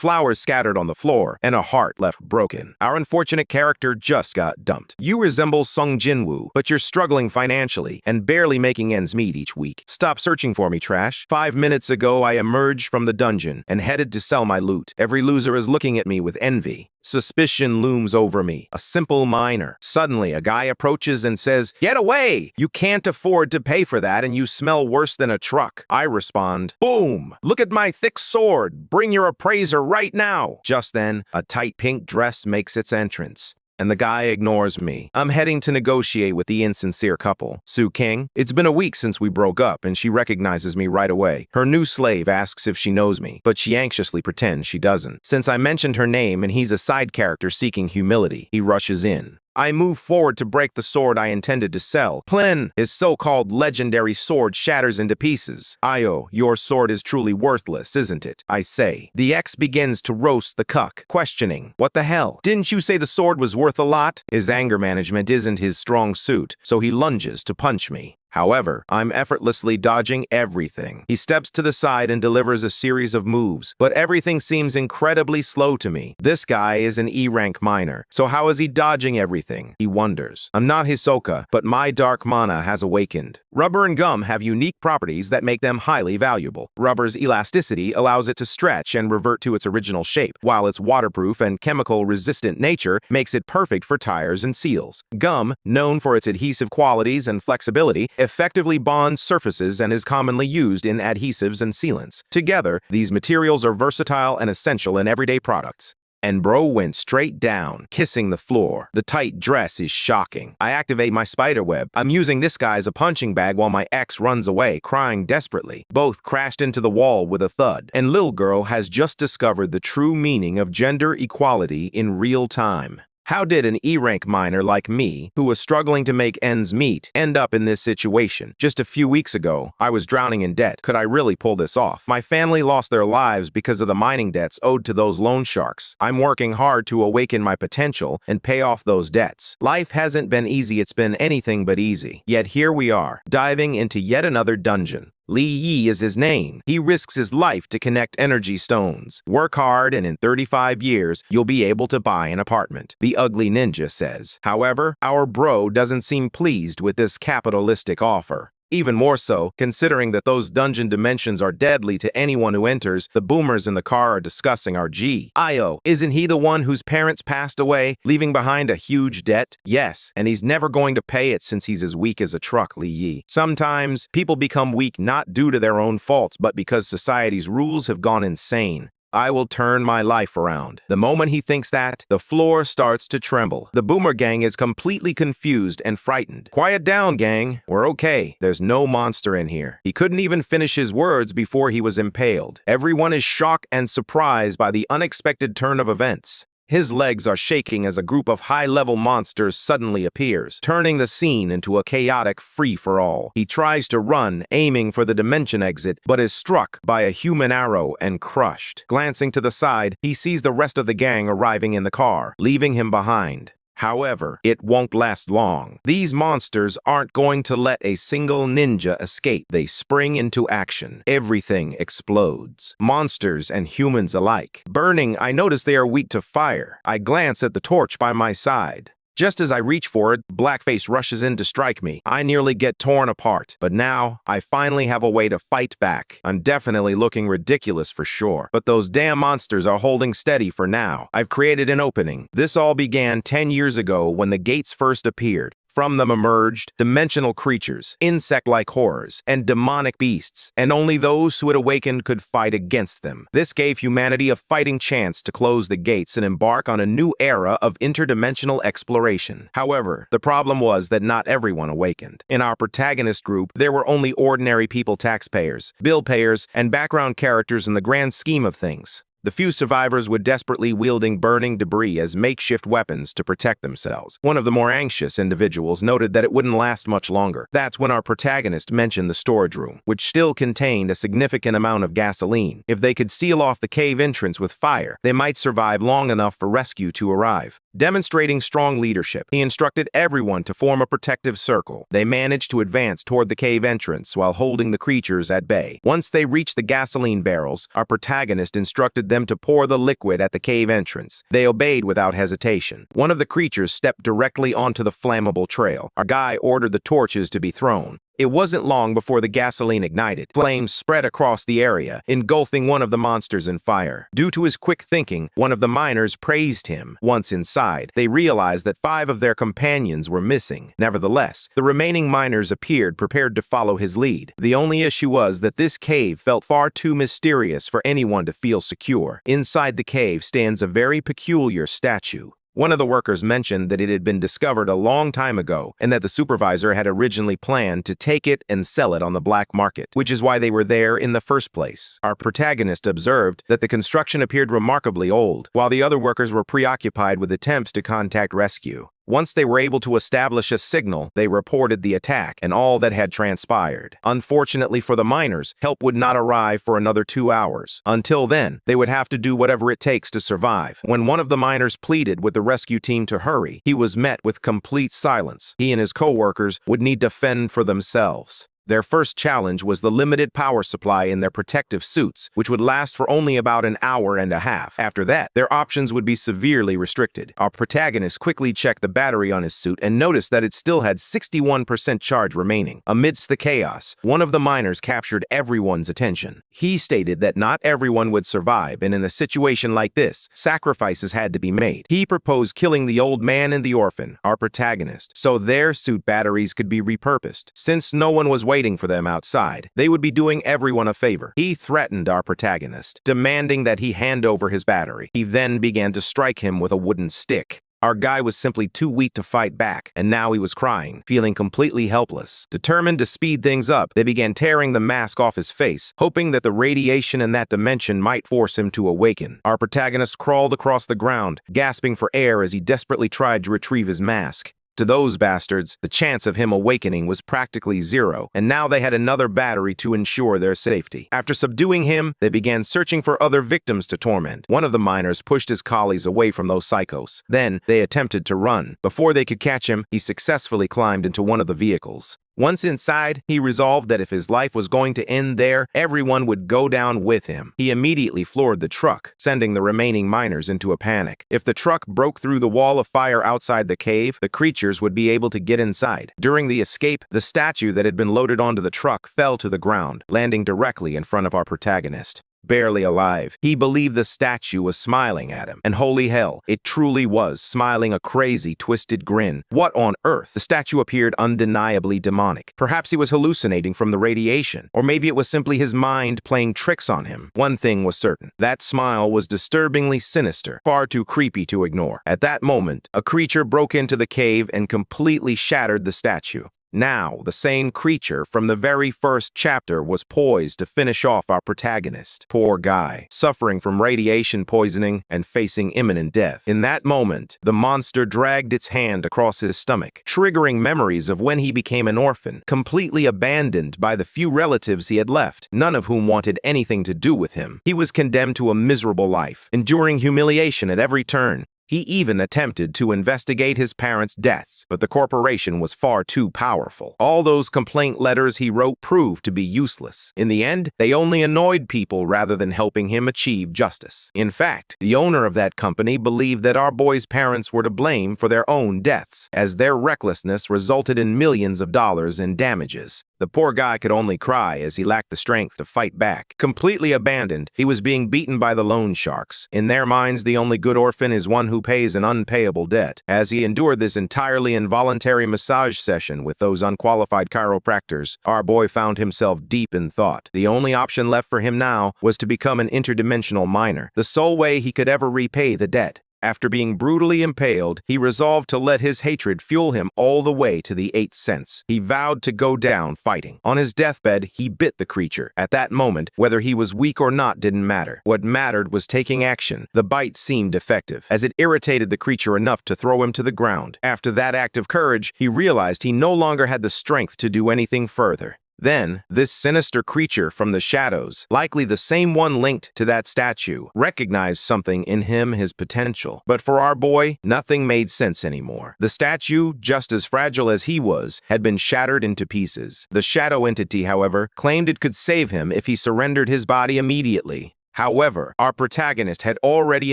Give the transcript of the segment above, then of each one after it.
flowers scattered on the floor, and a heart left broken. Our unfortunate character just got dumped. You resemble Sung Jinwoo, but you're struggling financially and barely making ends meet each week. Stop searching for me, trash. 5 minutes ago, I emerged from the dungeon and headed to sell my loot. Every loser is looking at me with envy. Suspicion looms over me. A simple miner. Suddenly, a guy approaches and says, "Get away! You can't afford to pay for that and you smell worse than a truck." I respond, "Boom! Look at my thick sword. Bring your appraiser right now." Just then, a tight pink dress makes its entrance, and the guy ignores me. I'm heading to negotiate with the insincere couple. Sue King, it's been a week since we broke up, and she recognizes me right away. Her new slave asks if she knows me, but she anxiously pretends she doesn't. Since I mentioned her name and he's a side character seeking humility, he rushes in. I move forward to break the sword I intended to sell. Plen, his so-called legendary sword shatters into pieces. Io, your sword is truly worthless, isn't it? I say. The ex begins to roast the cuck, questioning, "What the hell? Didn't you say the sword was worth a lot?" His anger management isn't his strong suit, so he lunges to punch me. However, I'm effortlessly dodging everything. He steps to the side and delivers a series of moves, but everything seems incredibly slow to me. This guy is an E-rank miner, so how is he dodging everything? He wonders. I'm not Hisoka, but my dark mana has awakened. Rubber and gum have unique properties that make them highly valuable. Rubber's elasticity allows it to stretch and revert to its original shape, while its waterproof and chemical-resistant nature makes it perfect for tires and seals. Gum, known for its adhesive qualities and flexibility, effectively bonds surfaces and is commonly used in adhesives and sealants. Together, these materials are versatile and essential in everyday products. And bro went straight down, kissing the floor. The tight dress is shocking. I activate my spiderweb. I'm using this guy as a punching bag while my ex runs away, crying desperately. Both crashed into the wall with a thud. And Lil Girl has just discovered the true meaning of gender equality in real time. How did an E-rank miner like me, who was struggling to make ends meet, end up in this situation? Just a few weeks ago, I was drowning in debt. Could I really pull this off? My family lost their lives because of the mining debts owed to those loan sharks. I'm working hard to awaken my potential and pay off those debts. Life hasn't been easy, it's been anything but easy. Yet here we are, diving into yet another dungeon. Li Yi is his name. He risks his life to connect energy stones. Work hard and in 35 years, you'll be able to buy an apartment, the ugly ninja says. However, our bro doesn't seem pleased with this capitalistic offer. Even more so, considering that those dungeon dimensions are deadly to anyone who enters. The boomers in the car are discussing our G. Io, isn't he the one whose parents passed away, leaving behind a huge debt? Yes, and he's never going to pay it since he's as weak as a truck, Li Yi. Sometimes, people become weak not due to their own faults, but because society's rules have gone insane. I will turn my life around. The moment he thinks that, the floor starts to tremble. The boomer gang is completely confused and frightened. Quiet down, gang. We're okay. There's no monster in here. He couldn't even finish his words before he was impaled. Everyone is shocked and surprised by the unexpected turn of events. His legs are shaking as a group of high-level monsters suddenly appears, turning the scene into a chaotic free-for-all. He tries to run, aiming for the dimension exit, but is struck by a human arrow and crushed. Glancing to the side, he sees the rest of the gang arriving in the car, leaving him behind. However, it won't last long. These monsters aren't going to let a single ninja escape. They spring into action. Everything explodes. Monsters and humans alike. Burning, I notice they are weak to fire. I glance at the torch by my side. Just as I reach for it, Blackface rushes in to strike me. I nearly get torn apart. But now, I finally have a way to fight back. I'm definitely looking ridiculous for sure. But those damn monsters are holding steady for now. I've created an opening. This all began 10 years ago when the gates first appeared. From them emerged dimensional creatures, insect-like horrors, and demonic beasts, and only those who had awakened could fight against them. This gave humanity a fighting chance to close the gates and embark on a new era of interdimensional exploration. However, the problem was that not everyone awakened. In our protagonist group, there were only ordinary people, taxpayers, bill payers, and background characters in the grand scheme of things. The few survivors were desperately wielding burning debris as makeshift weapons to protect themselves. One of the more anxious individuals noted that it wouldn't last much longer. That's when our protagonist mentioned the storage room, which still contained a significant amount of gasoline. If they could seal off the cave entrance with fire, they might survive long enough for rescue to arrive. Demonstrating strong leadership, he instructed everyone to form a protective circle. They managed to advance toward the cave entrance while holding the creatures at bay. Once they reached the gasoline barrels, our protagonist instructed them to pour the liquid at the cave entrance. They obeyed without hesitation. One of the creatures stepped directly onto the flammable trail. Our guy ordered the torches to be thrown. It wasn't long before the gasoline ignited. Flames spread across the area, engulfing one of the monsters in fire. Due to his quick thinking, one of the miners praised him. Once inside, they realized that 5 of their companions were missing. Nevertheless, the remaining miners appeared prepared to follow his lead. The only issue was that this cave felt far too mysterious for anyone to feel secure. Inside the cave stands a very peculiar statue. One of the workers mentioned that it had been discovered a long time ago and that the supervisor had originally planned to take it and sell it on the black market, which is why they were there in the first place. Our protagonist observed that the construction appeared remarkably old, while the other workers were preoccupied with attempts to contact rescue. Once they were able to establish a signal, they reported the attack and all that had transpired. Unfortunately for the miners, help would not arrive for another 2 hours. Until then, they would have to do whatever it takes to survive. When one of the miners pleaded with the rescue team to hurry, he was met with complete silence. He and his co-workers would need to fend for themselves. Their first challenge was the limited power supply in their protective suits, which would last for only about an hour and a half. After that, their options would be severely restricted. Our protagonist quickly checked the battery on his suit and noticed that it still had 61% charge remaining. Amidst the chaos, one of the miners captured everyone's attention. He stated that not everyone would survive, and in a situation like this, sacrifices had to be made. He proposed killing the old man and the orphan, our protagonist, so their suit batteries could be repurposed. Since no one was waiting for them outside, they would be doing everyone a favor. He threatened our protagonist, demanding that he hand over his battery. He then began to strike him with a wooden stick. Our guy was simply too weak to fight back, and now he was crying, feeling completely helpless. Determined to speed things up, they began tearing the mask off his face, hoping that the radiation in that dimension might force him to awaken. Our protagonist crawled across the ground, gasping for air as he desperately tried to retrieve his mask. To those bastards, the chance of him awakening was practically zero, and now they had another battery to ensure their safety. After subduing him, they began searching for other victims to torment. One of the miners pushed his colleagues away from those psychos. Then, they attempted to run. Before they could catch him, he successfully climbed into one of the vehicles. Once inside, he resolved that if his life was going to end there, everyone would go down with him. He immediately floored the truck, sending the remaining miners into a panic. If the truck broke through the wall of fire outside the cave, the creatures would be able to get inside. During the escape, the statue that had been loaded onto the truck fell to the ground, landing directly in front of our protagonist. Barely alive, he believed the statue was smiling at him. And holy hell, it truly was, smiling a crazy, twisted grin. What on earth? The statue appeared undeniably demonic. Perhaps he was hallucinating from the radiation, or maybe it was simply his mind playing tricks on him. One thing was certain. That smile was disturbingly sinister, far too creepy to ignore. At that moment, a creature broke into the cave and completely shattered the statue. Now, the same creature from the very first chapter was poised to finish off our protagonist. Poor guy, suffering from radiation poisoning and facing imminent death. In that moment, the monster dragged its hand across his stomach, triggering memories of when he became an orphan, completely abandoned by the few relatives he had left, none of whom wanted anything to do with him. He was condemned to a miserable life, enduring humiliation at every turn. He even attempted to investigate his parents' deaths, but the corporation was far too powerful. All those complaint letters he wrote proved to be useless. In the end, they only annoyed people rather than helping him achieve justice. In fact, the owner of that company believed that our boy's parents were to blame for their own deaths, as their recklessness resulted in millions of dollars in damages. The poor guy could only cry as he lacked the strength to fight back. Completely abandoned, he was being beaten by the loan sharks. In their minds, the only good orphan is one who pays an unpayable debt. As he endured this entirely involuntary massage session with those unqualified chiropractors, our boy found himself deep in thought. The only option left for him now was to become an interdimensional miner, the sole way he could ever repay the debt. After being brutally impaled, he resolved to let his hatred fuel him all the way to the 8th sense. He vowed to go down fighting. On his deathbed, he bit the creature. At that moment, whether he was weak or not didn't matter. What mattered was taking action. The bite seemed effective, as it irritated the creature enough to throw him to the ground. After that act of courage, he realized he no longer had the strength to do anything further. Then, this sinister creature from the shadows, likely the same one linked to that statue, recognized something in him, his potential. But for our boy, nothing made sense anymore. The statue, just as fragile as he was, had been shattered into pieces. The shadow entity, however, claimed it could save him if he surrendered his body immediately. However, our protagonist had already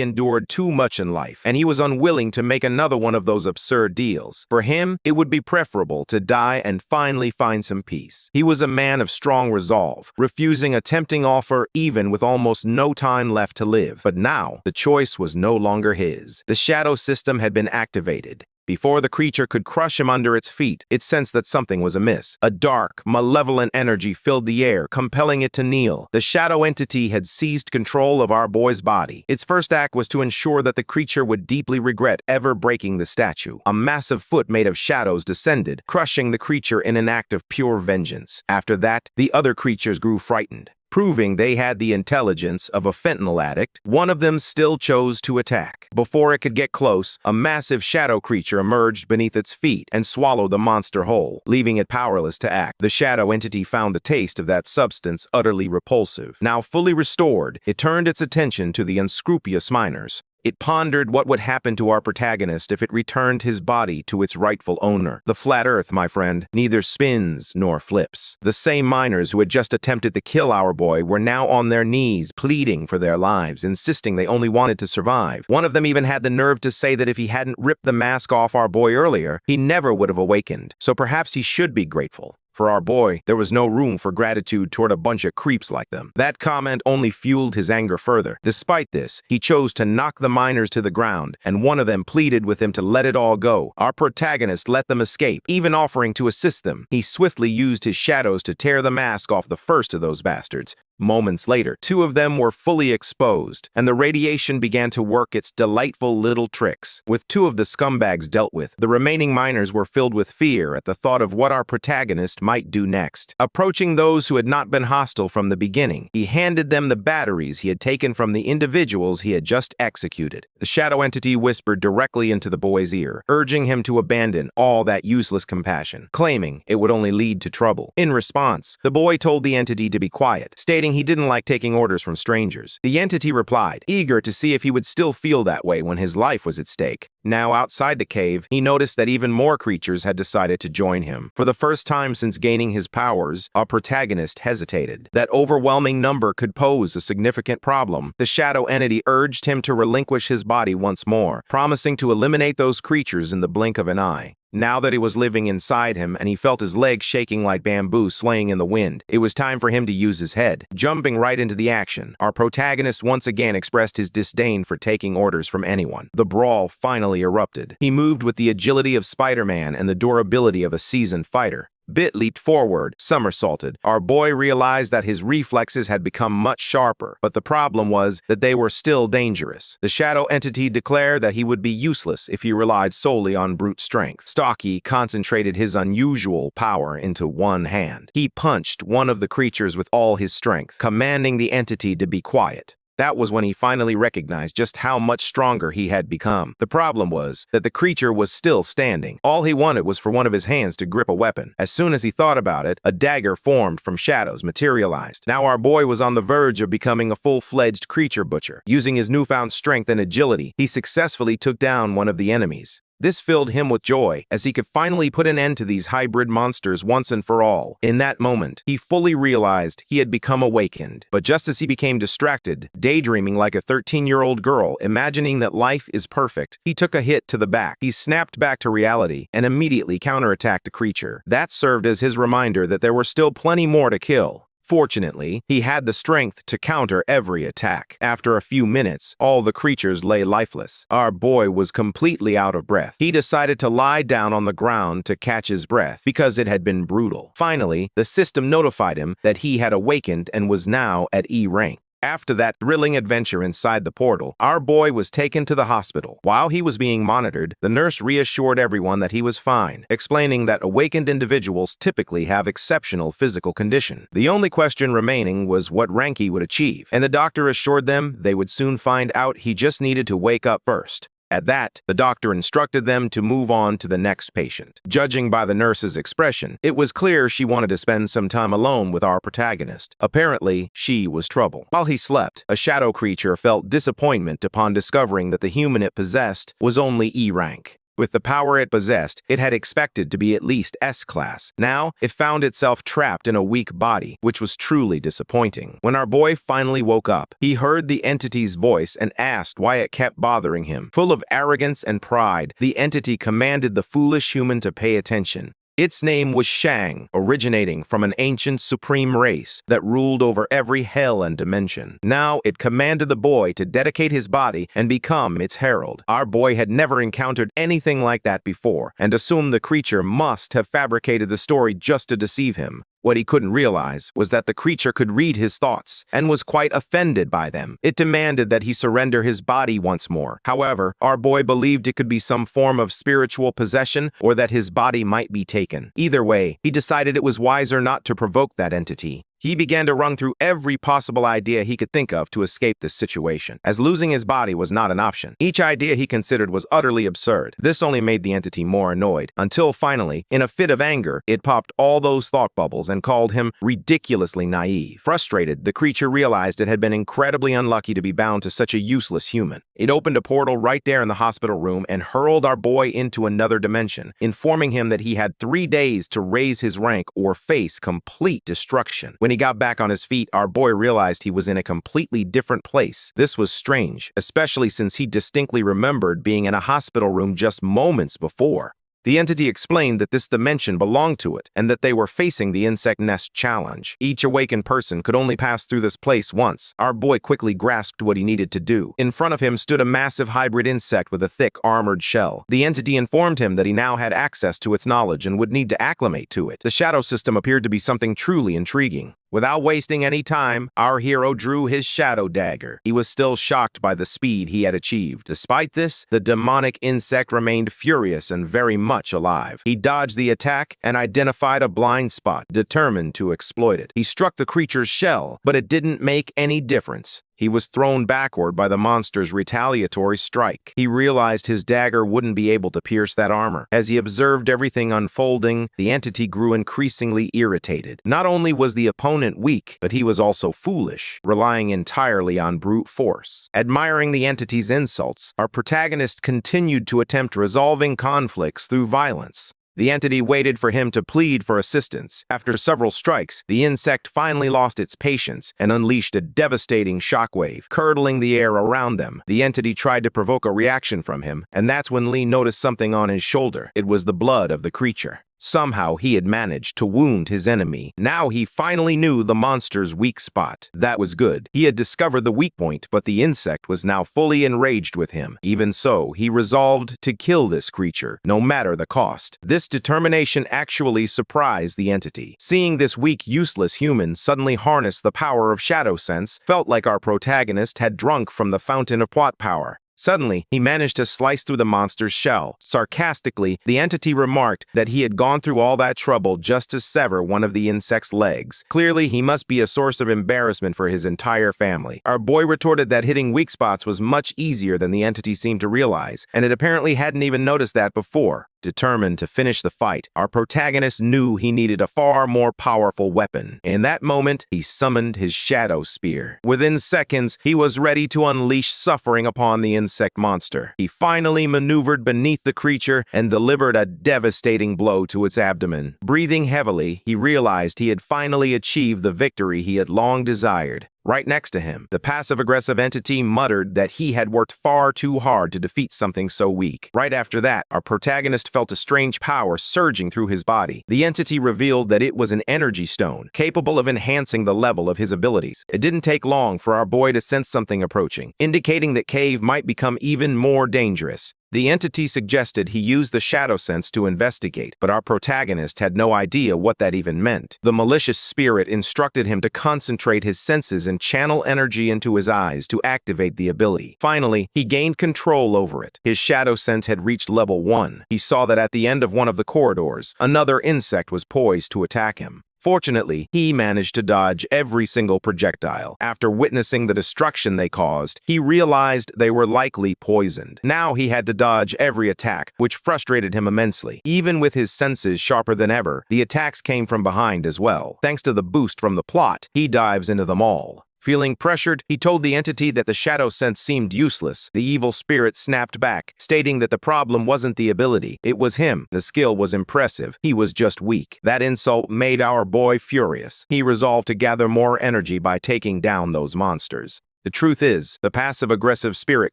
endured too much in life, and he was unwilling to make another one of those absurd deals. For him, it would be preferable to die and finally find some peace. He was a man of strong resolve, refusing a tempting offer even with almost no time left to live. But now, the choice was no longer his. The shadow system had been activated. Before the creature could crush him under its feet, it sensed that something was amiss. A dark, malevolent energy filled the air, compelling it to kneel. The shadow entity had seized control of our boy's body. Its first act was to ensure that the creature would deeply regret ever breaking the statue. A massive foot made of shadows descended, crushing the creature in an act of pure vengeance. After that, the other creatures grew frightened. Proving they had the intelligence of a fentanyl addict, one of them still chose to attack. Before it could get close, a massive shadow creature emerged beneath its feet and swallowed the monster whole, leaving it powerless to act. The shadow entity found the taste of that substance utterly repulsive. Now fully restored, it turned its attention to the unscrupulous miners. It pondered what would happen to our protagonist if it returned his body to its rightful owner. The flat earth, my friend, neither spins nor flips. The same miners who had just attempted to kill our boy were now on their knees, pleading for their lives, insisting they only wanted to survive. One of them even had the nerve to say that if he hadn't ripped the mask off our boy earlier, he never would have awakened. So perhaps he should be grateful. For our boy, there was no room for gratitude toward a bunch of creeps like them. That comment only fueled his anger further. Despite this, he chose to knock the miners to the ground, and one of them pleaded with him to let it all go. Our protagonist let them escape, even offering to assist them. He swiftly used his shadows to tear the mask off the first of those bastards. Moments later, two of them were fully exposed, and the radiation began to work its delightful little tricks. With two of the scumbags dealt with, the remaining miners were filled with fear at the thought of what our protagonist might do next. Approaching those who had not been hostile from the beginning, he handed them the batteries he had taken from the individuals he had just executed. The shadow entity whispered directly into the boy's ear, urging him to abandon all that useless compassion, claiming it would only lead to trouble. In response, the boy told the entity to be quiet, stating he didn't like taking orders from strangers. The entity replied, eager to see if he would still feel that way when his life was at stake. Now outside the cave, he noticed that even more creatures had decided to join him. For the first time since gaining his powers, our protagonist hesitated. That overwhelming number could pose a significant problem. The shadow entity urged him to relinquish his body once more, promising to eliminate those creatures in the blink of an eye. Now that he was living inside him and he felt his legs shaking like bamboo swaying in the wind, it was time for him to use his head. Jumping right into the action, our protagonist once again expressed his disdain for taking orders from anyone. The brawl finally erupted. He moved with the agility of Spider-Man and the durability of a seasoned fighter. Bit leaped forward, somersaulted. Our boy realized that his reflexes had become much sharper, but the problem was that they were still dangerous. The shadow entity declared that he would be useless if he relied solely on brute strength. Stocky concentrated his unusual power into one hand. He punched one of the creatures with all his strength, commanding the entity to be quiet. That was when he finally recognized just how much stronger he had become. The problem was that the creature was still standing. All he wanted was for one of his hands to grip a weapon. As soon as he thought about it, a dagger formed from shadows materialized. Now our boy was on the verge of becoming a full-fledged creature butcher. Using his newfound strength and agility, he successfully took down one of the enemies. This filled him with joy, as he could finally put an end to these hybrid monsters once and for all. In that moment, he fully realized he had become awakened. But just as he became distracted, daydreaming like a 13-year-old girl, imagining that life is perfect, he took a hit to the back. He snapped back to reality and immediately counterattacked the creature. That served as his reminder that there were still plenty more to kill. Fortunately, he had the strength to counter every attack. After a few minutes, all the creatures lay lifeless. Our boy was completely out of breath. He decided to lie down on the ground to catch his breath because it had been brutal. Finally, the system notified him that he had awakened and was now at E rank. After that thrilling adventure inside the portal, our boy was taken to the hospital. While he was being monitored, the nurse reassured everyone that he was fine, explaining that awakened individuals typically have exceptional physical condition. The only question remaining was what rank he would achieve, and the doctor assured them they would soon find out. He just needed to wake up first. At that, the doctor instructed them to move on to the next patient. Judging by the nurse's expression, it was clear she wanted to spend some time alone with our protagonist. Apparently, she was trouble. While he slept, a shadow creature felt disappointment upon discovering that the human it possessed was only E rank. With the power it possessed, it had expected to be at least S-class. Now, it found itself trapped in a weak body, which was truly disappointing. When our boy finally woke up, he heard the entity's voice and asked why it kept bothering him. Full of arrogance and pride, the entity commanded the foolish human to pay attention. Its name was Shang, originating from an ancient supreme race that ruled over every hell and dimension. Now, it commanded the boy to dedicate his body and become its herald. Our boy had never encountered anything like that before, and assumed the creature must have fabricated the story just to deceive him. What he couldn't realize was that the creature could read his thoughts and was quite offended by them. It demanded that he surrender his body once more. However, our boy believed it could be some form of spiritual possession or that his body might be taken. Either way, he decided it was wiser not to provoke that entity. He began to run through every possible idea he could think of to escape this situation, as losing his body was not an option. Each idea he considered was utterly absurd. This only made the entity more annoyed, until finally, in a fit of anger, it popped all those thought bubbles and called him ridiculously naive. Frustrated, the creature realized it had been incredibly unlucky to be bound to such a useless human. It opened a portal right there in the hospital room and hurled our boy into another dimension, informing him that he had 3 days to raise his rank or face complete destruction. When he got back on his feet, our boy realized he was in a completely different place. This was strange, especially since he distinctly remembered being in a hospital room just moments before. The entity explained that this dimension belonged to it, and that they were facing the insect nest challenge. Each awakened person could only pass through this place once. Our boy quickly grasped what he needed to do. In front of him stood a massive hybrid insect with a thick, armored shell. The entity informed him that he now had access to its knowledge and would need to acclimate to it. The shadow system appeared to be something truly intriguing. Without wasting any time, our hero drew his shadow dagger. He was still shocked by the speed he had achieved. Despite this, the demonic insect remained furious and very much alive. He dodged the attack and identified a blind spot, determined to exploit it. He struck the creature's shell, but it didn't make any difference. He was thrown backward by the monster's retaliatory strike. He realized his dagger wouldn't be able to pierce that armor. As he observed everything unfolding, the entity grew increasingly irritated. Not only was the opponent weak, but he was also foolish, relying entirely on brute force. Admiring the entity's insults, our protagonist continued to attempt resolving conflicts through violence. The entity waited for him to plead for assistance. After several strikes, the insect finally lost its patience and unleashed a devastating shockwave, curdling the air around them. The entity tried to provoke a reaction from him, and that's when Lee noticed something on his shoulder. It was the blood of the creature. Somehow he had managed to wound his enemy. Now he finally knew the monster's weak spot. That was good. He had discovered the weak point, but the insect was now fully enraged with him. Even so, he resolved to kill this creature, no matter the cost. This determination actually surprised the entity. Seeing this weak, useless human suddenly harness the power of shadow sense felt like our protagonist had drunk from the fountain of plot power. Suddenly, he managed to slice through the monster's shell. Sarcastically, the entity remarked that he had gone through all that trouble just to sever one of the insect's legs. Clearly, he must be a source of embarrassment for his entire family. Our boy retorted that hitting weak spots was much easier than the entity seemed to realize, and it apparently hadn't even noticed that before. Determined to finish the fight, our protagonist knew he needed a far more powerful weapon. In that moment, he summoned his shadow spear. Within seconds, he was ready to unleash suffering upon the insect monster. He finally maneuvered beneath the creature and delivered a devastating blow to its abdomen. Breathing heavily, he realized he had finally achieved the victory he had long desired. Right next to him, the passive-aggressive entity muttered that he had worked far too hard to defeat something so weak. Right after that, our protagonist felt a strange power surging through his body. The entity revealed that it was an energy stone, capable of enhancing the level of his abilities. It didn't take long for our boy to sense something approaching, indicating that Cave might become even more dangerous. The entity suggested he use the shadow sense to investigate, but our protagonist had no idea what that even meant. The malicious spirit instructed him to concentrate his senses and channel energy into his eyes to activate the ability. Finally, he gained control over it. His shadow sense had reached level 1. He saw that at the end of one of the corridors, another insect was poised to attack him. Fortunately, he managed to dodge every single projectile. After witnessing the destruction they caused, he realized they were likely poisoned. Now he had to dodge every attack, which frustrated him immensely. Even with his senses sharper than ever, the attacks came from behind as well. Thanks to the boost from the plot, he dives into them all. Feeling pressured, he told the entity that the shadow sense seemed useless. The evil spirit snapped back, stating that the problem wasn't the ability, it was him. The skill was impressive, he was just weak. That insult made our boy furious. He resolved to gather more energy by taking down those monsters. The truth is, the passive-aggressive spirit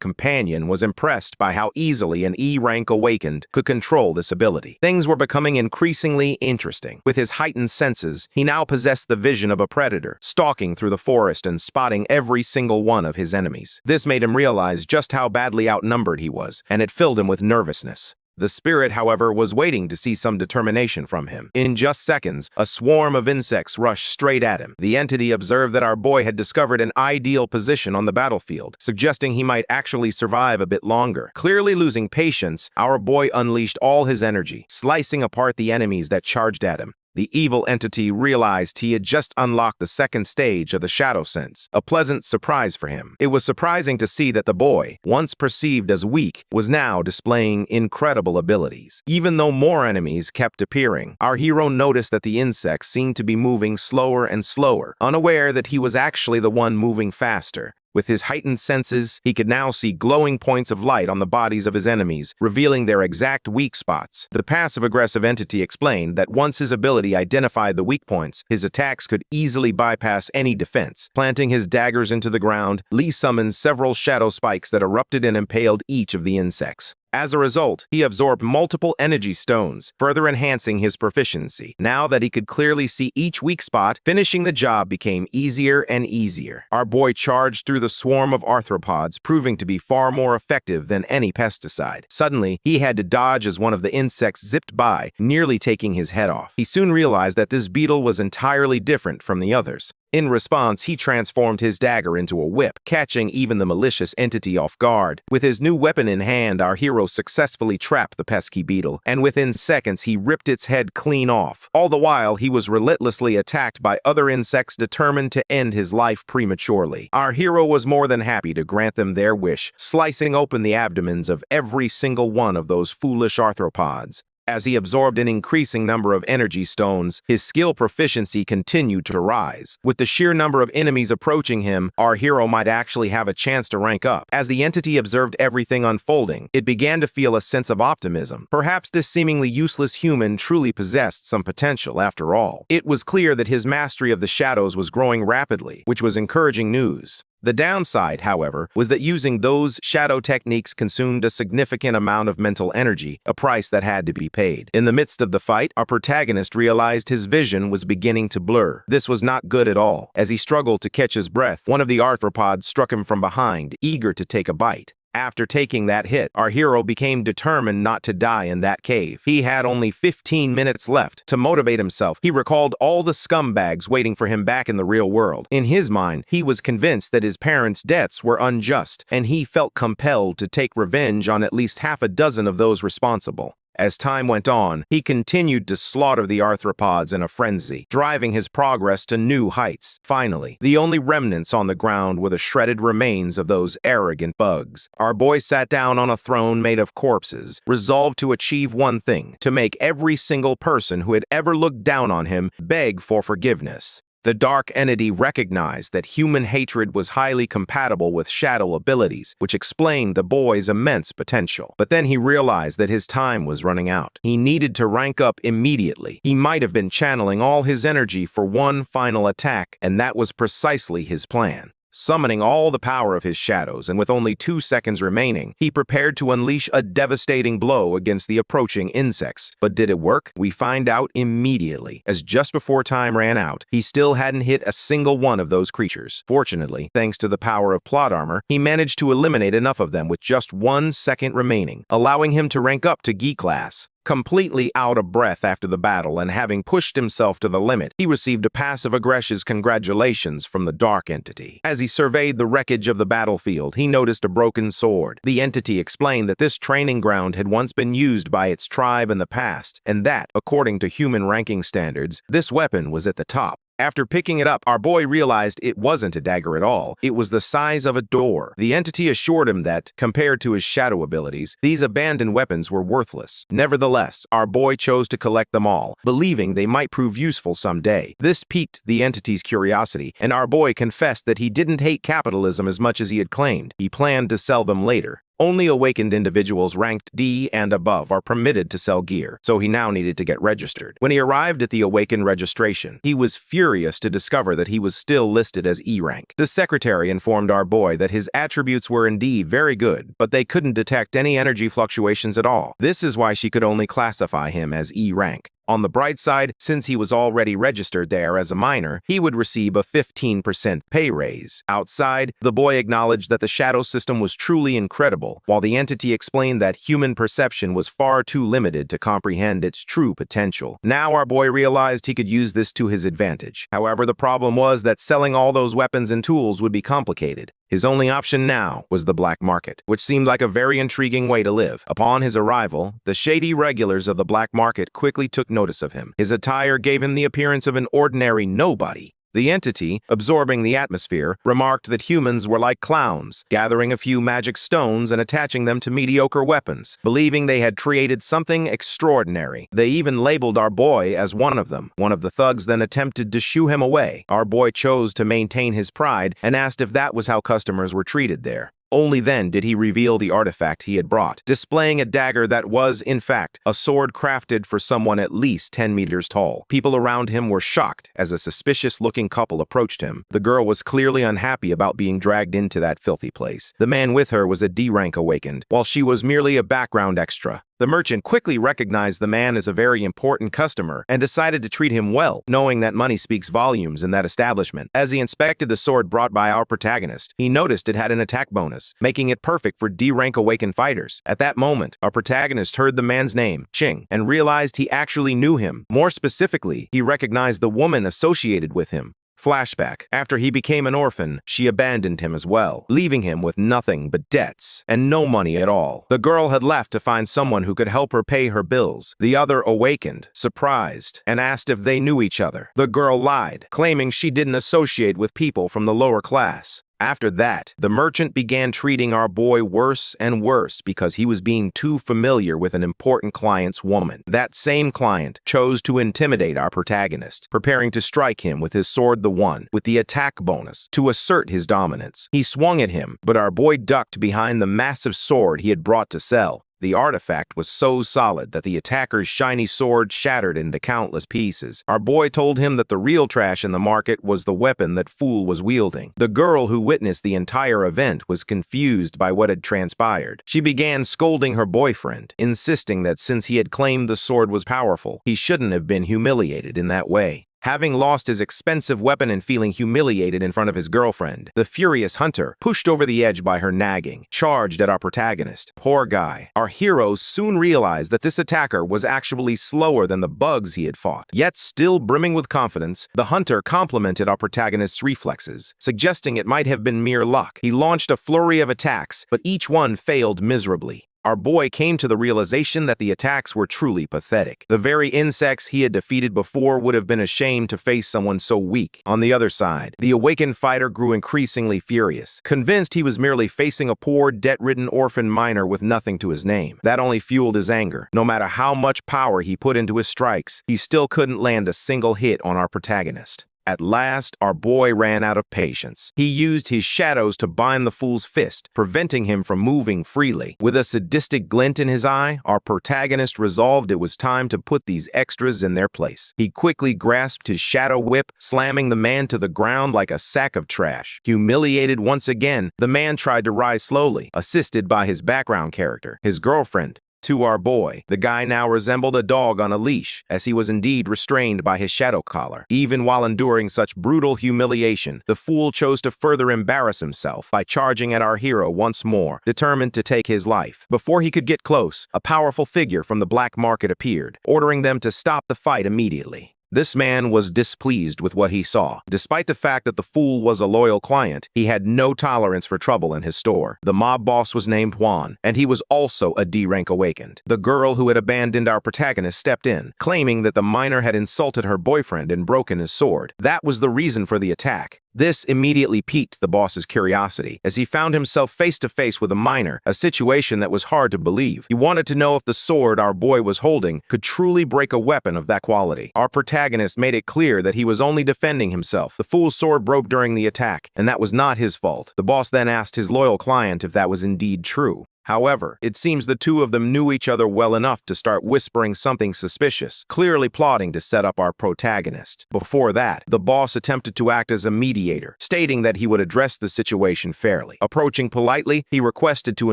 companion was impressed by how easily an E-rank awakened could control this ability. Things were becoming increasingly interesting. With his heightened senses, he now possessed the vision of a predator, stalking through the forest and spotting every single one of his enemies. This made him realize just how badly outnumbered he was, and it filled him with nervousness. The spirit, however, was waiting to see some determination from him. In just seconds, a swarm of insects rushed straight at him. The entity observed that our boy had discovered an ideal position on the battlefield, suggesting he might actually survive a bit longer. Clearly losing patience, our boy unleashed all his energy, slicing apart the enemies that charged at him. The evil entity realized he had just unlocked the second stage of the shadow sense, a pleasant surprise for him. It was surprising to see that the boy, once perceived as weak, was now displaying incredible abilities. Even though more enemies kept appearing, our hero noticed that the insects seemed to be moving slower and slower, unaware that he was actually the one moving faster. With his heightened senses, he could now see glowing points of light on the bodies of his enemies, revealing their exact weak spots. The passive-aggressive entity explained that once his ability identified the weak points, his attacks could easily bypass any defense. Planting his daggers into the ground, Lee summoned several shadow spikes that erupted and impaled each of the insects. As a result, he absorbed multiple energy stones, further enhancing his proficiency. Now that he could clearly see each weak spot, finishing the job became easier and easier. Our boy charged through the swarm of arthropods, proving to be far more effective than any pesticide. Suddenly, he had to dodge as one of the insects zipped by, nearly taking his head off. He soon realized that this beetle was entirely different from the others. In response, he transformed his dagger into a whip, catching even the malicious entity off guard. With his new weapon in hand, our hero successfully trapped the pesky beetle, and within seconds he ripped its head clean off. All the while, he was relentlessly attacked by other insects determined to end his life prematurely. Our hero was more than happy to grant them their wish, slicing open the abdomens of every single one of those foolish arthropods. As he absorbed an increasing number of energy stones, his skill proficiency continued to rise. With the sheer number of enemies approaching him, our hero might actually have a chance to rank up. As the entity observed everything unfolding, it began to feel a sense of optimism. Perhaps this seemingly useless human truly possessed some potential after all. It was clear that his mastery of the shadows was growing rapidly, which was encouraging news. The downside, however, was that using those shadow techniques consumed a significant amount of mental energy, a price that had to be paid. In the midst of the fight, our protagonist realized his vision was beginning to blur. This was not good at all. As he struggled to catch his breath, one of the arthropods struck him from behind, eager to take a bite. After taking that hit, our hero became determined not to die in that cave. He had only 15 minutes left. To motivate himself, he recalled all the scumbags waiting for him back in the real world. In his mind, he was convinced that his parents' deaths were unjust, and he felt compelled to take revenge on at least half a dozen of those responsible. As time went on, he continued to slaughter the arthropods in a frenzy, driving his progress to new heights. Finally, the only remnants on the ground were the shredded remains of those arrogant bugs. Our boy sat down on a throne made of corpses, resolved to achieve one thing: to make every single person who had ever looked down on him beg for forgiveness. The dark entity recognized that human hatred was highly compatible with shadow abilities, which explained the boy's immense potential. But then he realized that his time was running out. He needed to rank up immediately. He might have been channeling all his energy for one final attack, and that was precisely his plan. Summoning all the power of his shadows, and with only 2 seconds remaining, he prepared to unleash a devastating blow against the approaching insects. But did it work? We find out immediately, as just before time ran out, he still hadn't hit a single one of those creatures. Fortunately, thanks to the power of plot armor, he managed to eliminate enough of them with just 1 second remaining, allowing him to rank up to Gi class. Completely out of breath after the battle and having pushed himself to the limit, he received a passive-aggressive congratulations from the Dark Entity. As he surveyed the wreckage of the battlefield, he noticed a broken sword. The entity explained that this training ground had once been used by its tribe in the past, and that, according to human ranking standards, this weapon was at the top. After picking it up, our boy realized it wasn't a dagger at all. It was the size of a door. The entity assured him that, compared to his shadow abilities, these abandoned weapons were worthless. Nevertheless, our boy chose to collect them all, believing they might prove useful someday. This piqued the entity's curiosity, and our boy confessed that he didn't hate capitalism as much as he had claimed. He planned to sell them later. Only awakened individuals ranked D and above are permitted to sell gear, so he now needed to get registered. When he arrived at the awakened registration, he was furious to discover that he was still listed as E rank. The secretary informed our boy that his attributes were indeed very good, but they couldn't detect any energy fluctuations at all. This is why she could only classify him as E rank. On the bright side, since he was already registered there as a minor, he would receive a 15% pay raise. Outside, the boy acknowledged that the shadow system was truly incredible, while the entity explained that human perception was far too limited to comprehend its true potential. Now our boy realized he could use this to his advantage. However, the problem was that selling all those weapons and tools would be complicated. His only option now was the black market, which seemed like a very intriguing way to live. Upon his arrival, the shady regulars of the black market quickly took notice of him. His attire gave him the appearance of an ordinary nobody. The entity, absorbing the atmosphere, remarked that humans were like clowns, gathering a few magic stones and attaching them to mediocre weapons, believing they had created something extraordinary. They even labeled our boy as one of them. One of the thugs then attempted to shoo him away. Our boy chose to maintain his pride and asked if that was how customers were treated there. Only then did he reveal the artifact he had brought, displaying a dagger that was, in fact, a sword crafted for someone at least 10 meters tall. People around him were shocked as a suspicious-looking couple approached him. The girl was clearly unhappy about being dragged into that filthy place. The man with her was a D-rank awakened, while she was merely a background extra. The merchant quickly recognized the man as a very important customer and decided to treat him well, knowing that money speaks volumes in that establishment. As he inspected the sword brought by our protagonist, he noticed it had an attack bonus, making it perfect for D-rank awakened fighters. At that moment, our protagonist heard the man's name, Ching, and realized he actually knew him. More specifically, he recognized the woman associated with him. Flashback. After he became an orphan, she abandoned him as well, leaving him with nothing but debts and no money at all. The girl had left to find someone who could help her pay her bills. The other awakened, surprised, and asked if they knew each other. The girl lied, claiming she didn't associate with people from the lower class. After that, the merchant began treating our boy worse and worse because he was being too familiar with an important client's woman. That same client chose to intimidate our protagonist, preparing to strike him with his sword the one, with the attack bonus, to assert his dominance. He swung at him, but our boy ducked behind the massive sword he had brought to sell. The artifact was so solid that the attacker's shiny sword shattered into countless pieces. Our boy told him that the real trash in the market was the weapon that fool was wielding. The girl who witnessed the entire event was confused by what had transpired. She began scolding her boyfriend, insisting that since he had claimed the sword was powerful, he shouldn't have been humiliated in that way. Having lost his expensive weapon and feeling humiliated in front of his girlfriend, the furious hunter, pushed over the edge by her nagging, charged at our protagonist. Poor guy. Our heroes soon realized that this attacker was actually slower than the bugs he had fought. Yet, still brimming with confidence, the hunter complimented our protagonist's reflexes, suggesting it might have been mere luck. He launched a flurry of attacks, but each one failed miserably. Our boy came to the realization that the attacks were truly pathetic. The very insects he had defeated before would have been ashamed to face someone so weak. On the other side, the awakened fighter grew increasingly furious, convinced he was merely facing a poor, debt-ridden orphan miner with nothing to his name. That only fueled his anger. No matter how much power he put into his strikes, he still couldn't land a single hit on our protagonist. At last, our boy ran out of patience. He used his shadows to bind the fool's fist, preventing him from moving freely. With a sadistic glint in his eye, our protagonist resolved it was time to put these extras in their place. He quickly grasped his shadow whip, slamming the man to the ground like a sack of trash. Humiliated once again, the man tried to rise slowly, assisted by his background character, his girlfriend, To our boy, the guy now resembled a dog on a leash, as he was indeed restrained by his shadow collar. Even while enduring such brutal humiliation, the fool chose to further embarrass himself by charging at our hero once more, determined to take his life. Before he could get close, a powerful figure from the black market appeared, ordering them to stop the fight immediately. This man was displeased with what he saw. Despite the fact that the fool was a loyal client, he had no tolerance for trouble in his store. The mob boss was named Juan, and he was also a D-rank awakened. The girl who had abandoned our protagonist stepped in, claiming that the miner had insulted her boyfriend and broken his sword. That was the reason for the attack. This immediately piqued the boss's curiosity, as he found himself face-to-face with a miner, a situation that was hard to believe. He wanted to know if the sword our boy was holding could truly break a weapon of that quality. Our protagonist made it clear that he was only defending himself. The fool's sword broke during the attack, and that was not his fault. The boss then asked his loyal client if that was indeed true. However, it seems the two of them knew each other well enough to start whispering something suspicious, clearly plotting to set up our protagonist. Before that, the boss attempted to act as a mediator, stating that he would address the situation fairly. Approaching politely, he requested to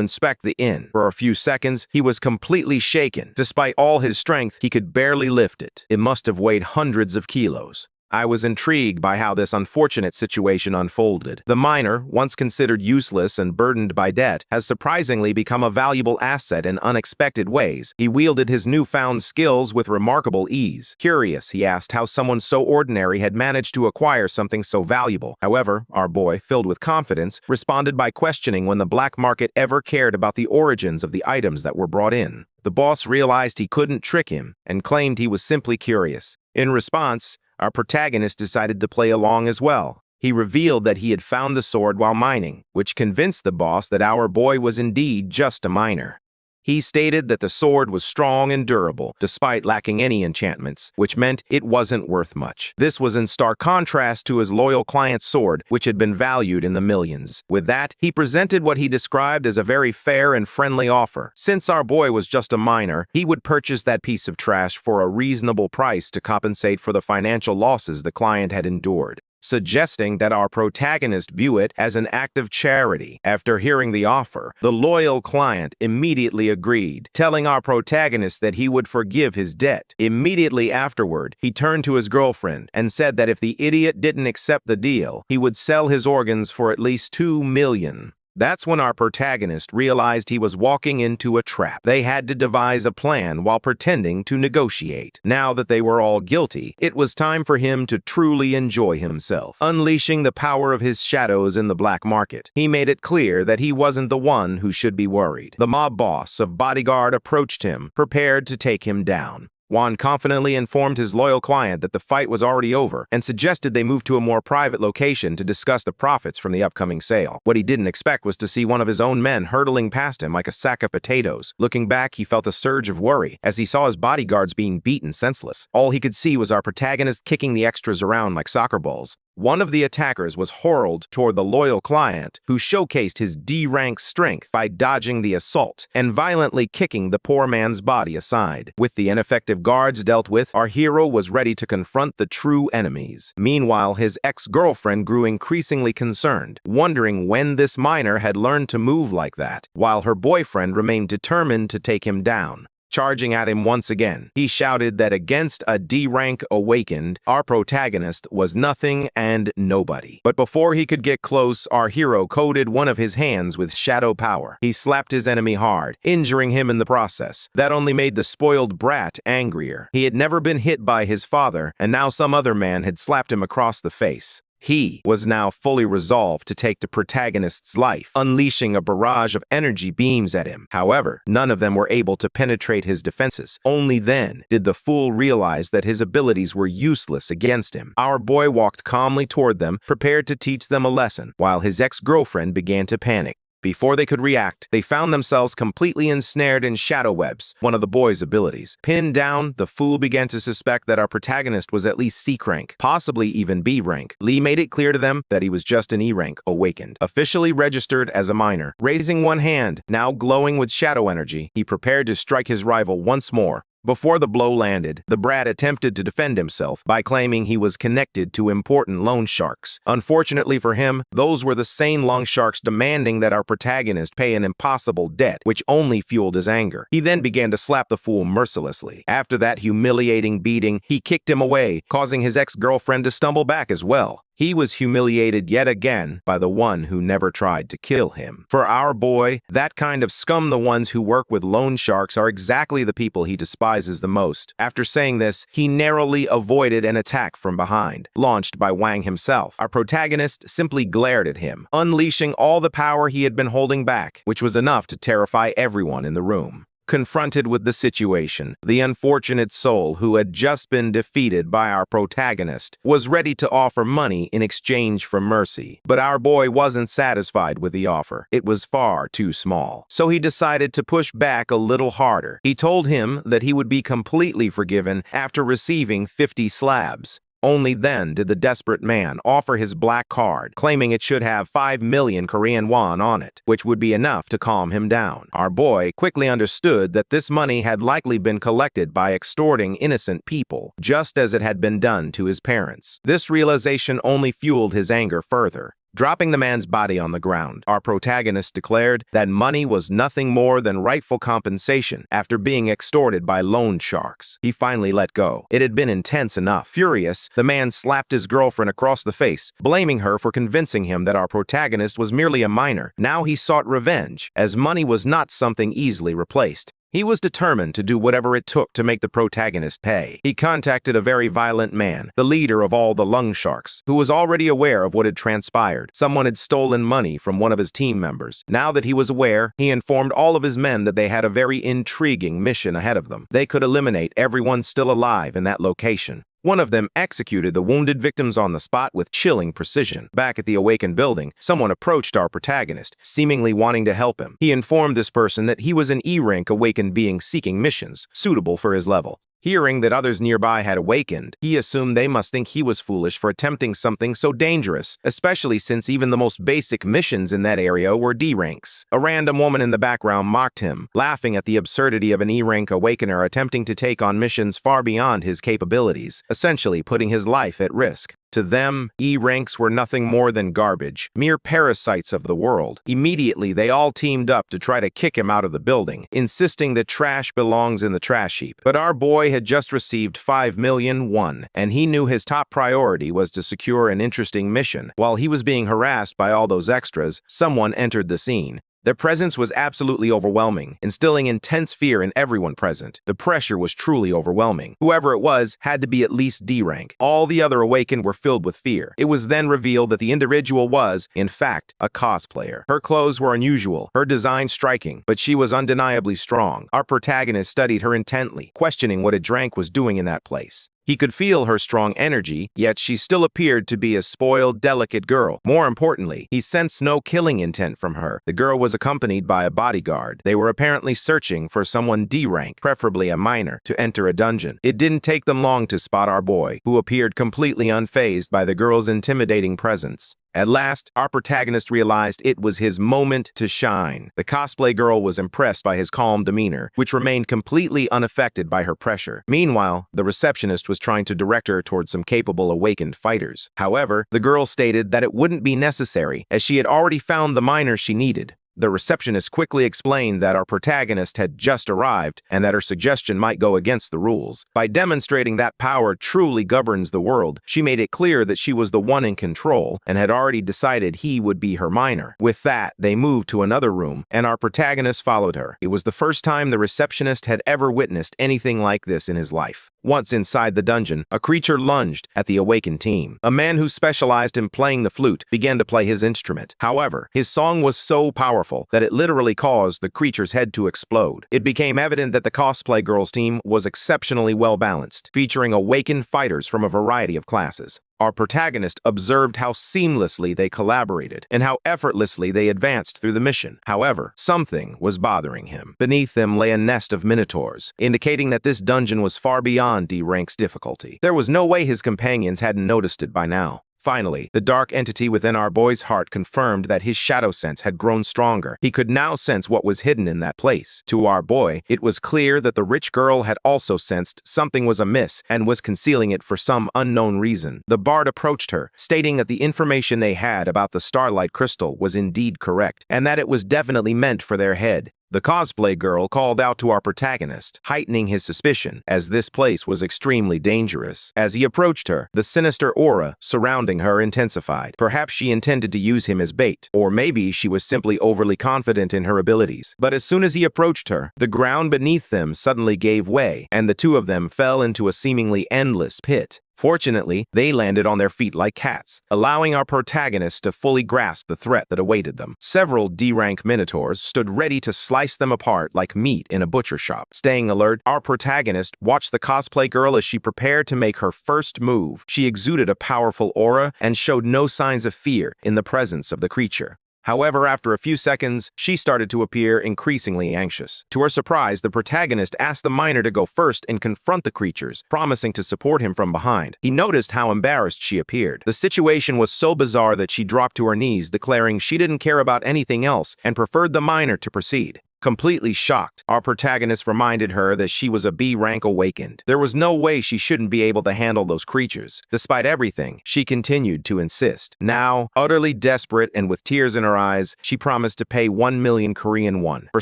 inspect the inn. For a few seconds, he was completely shaken. Despite all his strength, he could barely lift it. It must have weighed hundreds of kilos. I was intrigued by how this unfortunate situation unfolded. The miner, once considered useless and burdened by debt, has surprisingly become a valuable asset in unexpected ways. He wielded his newfound skills with remarkable ease. Curious, he asked how someone so ordinary had managed to acquire something so valuable. However, our boy, filled with confidence, responded by questioning when the black market ever cared about the origins of the items that were brought in. The boss realized he couldn't trick him and claimed he was simply curious. In response, our protagonist decided to play along as well. He revealed that he had found the sword while mining, which convinced the boss that our boy was indeed just a miner. He stated that the sword was strong and durable, despite lacking any enchantments, which meant it wasn't worth much. This was in stark contrast to his loyal client's sword, which had been valued in the millions. With that, he presented what he described as a very fair and friendly offer. Since our boy was just a miner, he would purchase that piece of trash for a reasonable price to compensate for the financial losses the client had endured, suggesting that our protagonist view it as an act of charity. After hearing the offer, the loyal client immediately agreed, telling our protagonist that he would forgive his debt. Immediately afterward, he turned to his girlfriend and said that if the idiot didn't accept the deal, he would sell his organs for at least $2 million. That's when our protagonist realized he was walking into a trap. They had to devise a plan while pretending to negotiate. Now that they were all guilty, it was time for him to truly enjoy himself, unleashing the power of his shadows in the black market. He made it clear that he wasn't the one who should be worried. The mob boss of bodyguard approached him, prepared to take him down. Juan confidently informed his loyal client that the fight was already over and suggested they move to a more private location to discuss the profits from the upcoming sale. What he didn't expect was to see one of his own men hurtling past him like a sack of potatoes. Looking back, he felt a surge of worry as he saw his bodyguards being beaten senseless. All he could see was our protagonist kicking the extras around like soccer balls. One of the attackers was hurled toward the loyal client, who showcased his D-rank strength by dodging the assault and violently kicking the poor man's body aside. With the ineffective guards dealt with, our hero was ready to confront the true enemies. Meanwhile, his ex-girlfriend grew increasingly concerned, wondering when this miner had learned to move like that, while her boyfriend remained determined to take him down. Charging at him once again, he shouted that against a D-rank awakened, our protagonist was nothing and nobody. But before he could get close, our hero coated one of his hands with shadow power. He slapped his enemy hard, injuring him in the process. That only made the spoiled brat angrier. He had never been hit by his father, and now some other man had slapped him across the face. He was now fully resolved to take the protagonist's life, unleashing a barrage of energy beams at him. However, none of them were able to penetrate his defenses. Only then did the fool realize that his abilities were useless against him. Our boy walked calmly toward them, prepared to teach them a lesson, while his ex-girlfriend began to panic. Before they could react, they found themselves completely ensnared in shadow webs, one of the boy's abilities. Pinned down, the fool began to suspect that our protagonist was at least C rank, possibly even B rank. Lee made it clear to them that he was just an E rank awakened, officially registered as a minor. Raising one hand, now glowing with shadow energy, he prepared to strike his rival once more. Before the blow landed, the brat attempted to defend himself by claiming he was connected to important loan sharks. Unfortunately for him, those were the same loan sharks demanding that our protagonist pay an impossible debt, which only fueled his anger. He then began to slap the fool mercilessly. After that humiliating beating, he kicked him away, causing his ex-girlfriend to stumble back as well. He was humiliated yet again by the one who never tried to kill him. For our boy, that kind of scum, the ones who work with loan sharks, are exactly the people he despises the most. After saying this, he narrowly avoided an attack from behind, launched by Wang himself. Our protagonist simply glared at him, unleashing all the power he had been holding back, which was enough to terrify everyone in the room. Confronted with the situation, the unfortunate soul who had just been defeated by our protagonist was ready to offer money in exchange for mercy. But our boy wasn't satisfied with the offer. It was far too small. So he decided to push back a little harder. He told him that he would be completely forgiven after receiving 50 slabs. Only then did the desperate man offer his black card, claiming it should have 5 million Korean won on it, which would be enough to calm him down. Our boy quickly understood that this money had likely been collected by extorting innocent people, just as it had been done to his parents. This realization only fueled his anger further. Dropping the man's body on the ground, our protagonist declared that money was nothing more than rightful compensation after being extorted by loan sharks. He finally let go. It had been intense enough. Furious, the man slapped his girlfriend across the face, blaming her for convincing him that our protagonist was merely a minor. Now he sought revenge, as money was not something easily replaced. He was determined to do whatever it took to make the protagonist pay. He contacted a very violent man, the leader of all the loan sharks, who was already aware of what had transpired. Someone had stolen money from one of his team members. Now that he was aware, he informed all of his men that they had a very intriguing mission ahead of them. They could eliminate everyone still alive in that location. One of them executed the wounded victims on the spot with chilling precision. Back at the awakened building, someone approached our protagonist, seemingly wanting to help him. He informed this person that he was an E-rank awakened being seeking missions suitable for his level. Hearing that others nearby had awakened, he assumed they must think he was foolish for attempting something so dangerous, especially since even the most basic missions in that area were D ranks. A random woman in the background mocked him, laughing at the absurdity of an E-rank awakener attempting to take on missions far beyond his capabilities, essentially putting his life at risk. To them, E-ranks were nothing more than garbage, mere parasites of the world. Immediately, they all teamed up to try to kick him out of the building, insisting that trash belongs in the trash heap. But our boy had just received 5 million won, and he knew his top priority was to secure an interesting mission. While he was being harassed by all those extras, someone entered the scene. Their presence was absolutely overwhelming, instilling intense fear in everyone present. The pressure was truly overwhelming. Whoever it was had to be at least D rank. All the other awakened were filled with fear. It was then revealed that the individual was, in fact, a cosplayer. Her clothes were unusual, her design striking, but she was undeniably strong. Our protagonist studied her intently, questioning what a drank was doing in that place. He could feel her strong energy, yet she still appeared to be a spoiled, delicate girl. More importantly, he sensed no killing intent from her. The girl was accompanied by a bodyguard. They were apparently searching for someone D-rank, preferably a minor, to enter a dungeon. It didn't take them long to spot our boy, who appeared completely unfazed by the girl's intimidating presence. At last, our protagonist realized it was his moment to shine. The cosplay girl was impressed by his calm demeanor, which remained completely unaffected by her pressure. Meanwhile, the receptionist was trying to direct her towards some capable awakened fighters. However, the girl stated that it wouldn't be necessary, as she had already found the minor she needed. The receptionist quickly explained that our protagonist had just arrived and that her suggestion might go against the rules. By demonstrating that power truly governs the world, she made it clear that she was the one in control and had already decided he would be her minor. With that, they moved to another room, and our protagonist followed her. It was the first time the receptionist had ever witnessed anything like this in his life. Once inside the dungeon, a creature lunged at the awakened team. A man who specialized in playing the flute began to play his instrument. However, his song was so powerful that it literally caused the creature's head to explode. It became evident that the cosplay girls team was exceptionally well balanced, featuring awakened fighters from a variety of classes. Our protagonist observed how seamlessly they collaborated and how effortlessly they advanced through the mission. However, something was bothering him. Beneath them lay a nest of minotaurs, indicating that this dungeon was far beyond D-rank's difficulty. There was no way his companions hadn't noticed it by now. Finally, the dark entity within our boy's heart confirmed that his shadow sense had grown stronger. He could now sense what was hidden in that place. To our boy, it was clear that the rich girl had also sensed something was amiss and was concealing it for some unknown reason. The bard approached her, stating that the information they had about the starlight crystal was indeed correct, and that it was definitely meant for their head. The cosplay girl called out to our protagonist, heightening his suspicion, as this place was extremely dangerous. As he approached her, the sinister aura surrounding her intensified. Perhaps she intended to use him as bait, or maybe she was simply overly confident in her abilities. But as soon as he approached her, the ground beneath them suddenly gave way, and the two of them fell into a seemingly endless pit. Fortunately, they landed on their feet like cats, allowing our protagonists to fully grasp the threat that awaited them. Several D-rank minotaurs stood ready to slice them apart like meat in a butcher shop. Staying alert, our protagonist watched the cosplay girl as she prepared to make her first move. She exuded a powerful aura and showed no signs of fear in the presence of the creature. However, after a few seconds, she started to appear increasingly anxious. To her surprise, the protagonist asked the miner to go first and confront the creatures, promising to support him from behind. He noticed how embarrassed she appeared. The situation was so bizarre that she dropped to her knees, declaring she didn't care about anything else and preferred the miner to proceed. Completely shocked, our protagonist reminded her that she was a B rank awakened. There was no way she shouldn't be able to handle those creatures. Despite everything, she continued to insist. Now, utterly desperate and with tears in her eyes, she promised to pay 1 million Korean won. For